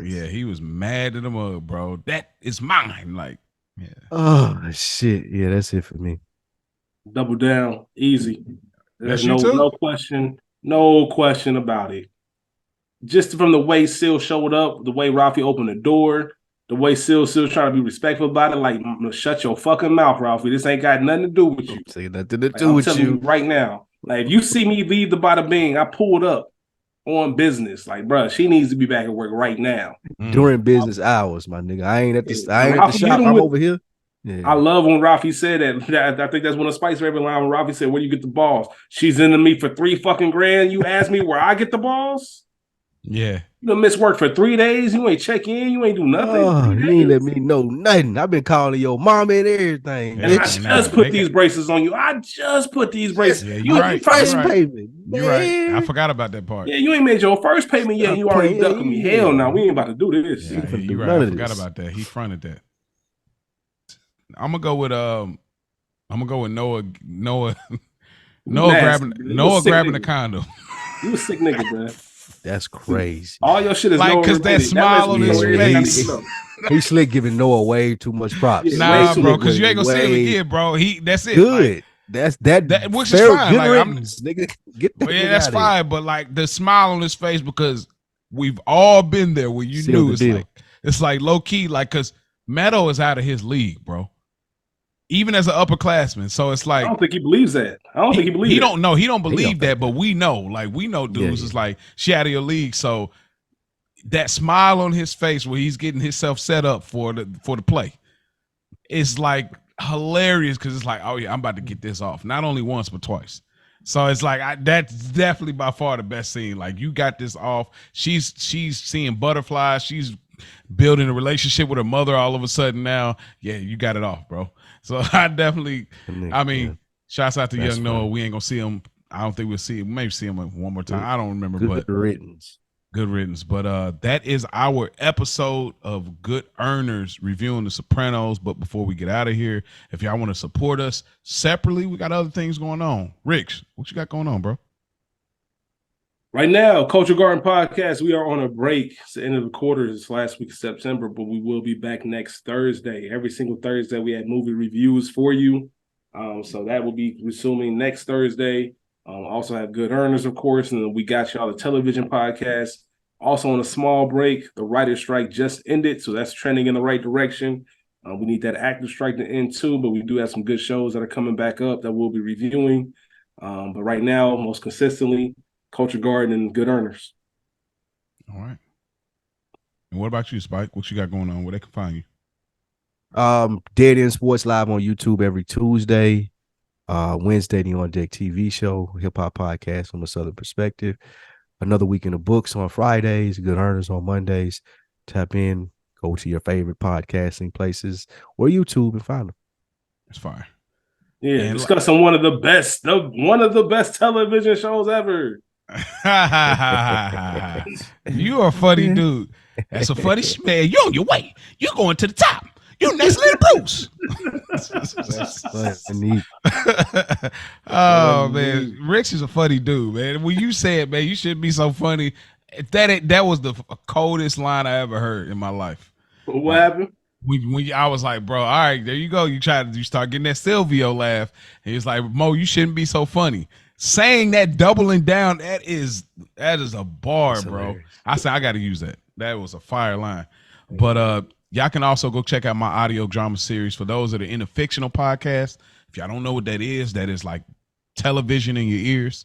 Yeah, he was mad at the mug, bro. That is mine. Like, yeah. Oh, shit. Yeah, that's it for me. Double down. Easy. There's no question about it. Just from the way Seal showed up, the way Ralphie opened the door, the way Seal trying to be respectful about it, like, shut your fucking mouth, Ralphie. This ain't got nothing to do with you. Say nothing to do with you right now. Like, if you see me leave the Bada Bing, I pulled up on business. Like, bro, she needs to be back at work right now. During business hours, my nigga. I ain't at the shop. I'm over here. Yeah. I love when Ralphie said that. I think that's one of Spike's favorite lines when Ralphie said, "Where do you get the balls?" She's into me for $3 fucking grand. You ask me where I get the balls? Yeah. You done miss work for 3 days. You ain't check in. You ain't do nothing. Oh, you ain't let me know nothing. I've been calling your mom and everything. And I just put these braces on you. Yeah, you right. First payment. You're right. I forgot about that part. Yeah, you ain't made your first payment yet. You already ducking me. Hell no, we ain't about to do this. Yeah, you're right. I forgot about that. He fronted that. I'm gonna go with Noah grabbing the condom. You a sick nigga, man. That's crazy. All your shit is like, because that smile on his face. He's slick giving Noah way too much props. Nah, bro, because you ain't gonna see him again, bro. That's it. Good. Like, that which is fine. Like, nigga, get that. Yeah, that's fine. But like the smile on his face, because we've all been there when you knew it's like low key, like, because Meadow is out of his league, bro. Even as an upperclassman, so it's like, I don't think he believes that. He don't know. He don't believe that, but we know. Like, we know dudes is like, she out of your league. So that smile on his face where he's getting himself set up for the play, it's like hilarious, because it's like, oh yeah, I'm about to get this off. Not only once but twice. So it's like, that's definitely by far the best scene. Like, you got this off. She's seeing butterflies. She's building a relationship with her mother all of a sudden now. Yeah, you got it off, bro. So I definitely, shouts out to young Noah. We ain't gonna see him. I don't think we'll see him. Maybe see him one more time. I don't remember. Good riddance. But that is our episode of Good Earners reviewing The Sopranos. But before we get out of here, if y'all want to support us separately, we got other things going on. Rich, what you got going on, bro? Right now, Culture Garden Podcast, we are on a break. It's the end of the quarter. It's last week of September, but we will be back next Thursday. Every single Thursday, we have movie reviews for you. So that will be resuming next Thursday. Also have Good Earners, of course, and then we got y'all the television podcast. Also on a small break, the writer's strike just ended, so that's trending in the right direction. We need that active strike to end too, but we do have some good shows that are coming back up that we'll be reviewing. But right now, most consistently, Culture Garden and Good Earners. All right. And what about you, Spike? What you got going on? Where they can find you? Dead End Sports live on YouTube every Tuesday. Wednesday, the On Deck TV show, hip hop podcast from a Southern perspective. Another week in the books on Fridays, Good Earners on Mondays. Tap in, go to your favorite podcasting places or YouTube and find them. It's fire. Yeah, And discussing one of the best television shows ever. You are a funny dude. That's a funny man. You on your way. You're going to the top. You next little Bruce. That's funny. Oh man, Rich is a funny dude, man. When you said, man, you shouldn't be so funny. That was the coldest line I ever heard in my life. What happened? When I was like, bro, all right, there you go. You start getting that Silvio laugh. And he's like, Mo, you shouldn't be so funny. Saying that, doubling down, that is a bar, That's bro. hilarious. I said I got to use that. That was a fire line. But y'all can also go check out my audio drama series for those that are in a fictional podcast. If y'all don't know what that is like television in your ears.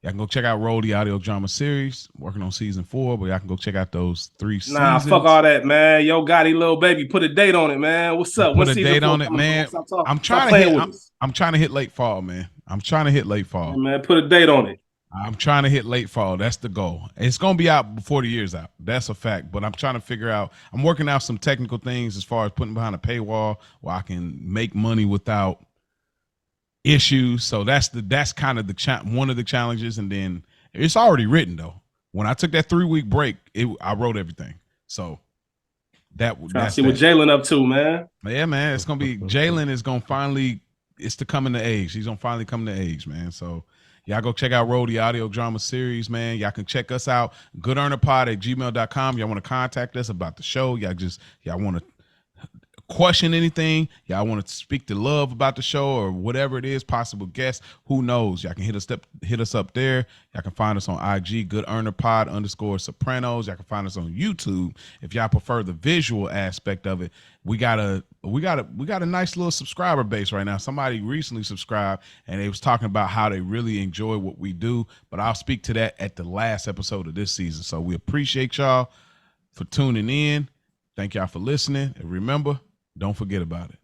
Y'all can go check out Roll the Audio Drama Series. I'm working on season 4, but y'all can go check out those 3 seasons. Nah, fuck all that, man. Yo, Gotti, little baby, put a date on it, man. What's up? Put a date on it, man. I'm trying to hit late fall, man. I'm trying to hit late fall. Yeah, man, put a date on it. I'm trying to hit late fall. That's the goal. It's gonna be out before the year's out. That's a fact. But I'm trying to figure out. I'm working out some technical things as far as putting behind a paywall where I can make money without issues. So that's kind of one of the challenges. And then it's already written though. When I took that 3-week break, I wrote everything. So that's see what Jalen up to, man. Yeah, man. It's gonna be Jalen is gonna finally. It's to coming to age. He's gonna finally come to age, man. So y'all go check out Roll the Audio Drama Series, man. Y'all can check us out. GoodEarnerPod@gmail.com. Y'all want to contact us about the show. Y'all want to question anything. Y'all want to speak to love about the show or whatever it is, possible guests. Who knows? Y'all can hit us up there. Y'all can find us on IG, GoodEarnerPod_Sopranos. Y'all can find us on YouTube if y'all prefer the visual aspect of it. We got a nice little subscriber base right now. Somebody recently subscribed and they was talking about how they really enjoy what we do, but I'll speak to that at the last episode of this season. So we appreciate y'all for tuning in. Thank y'all for listening. And remember, don't forget about it.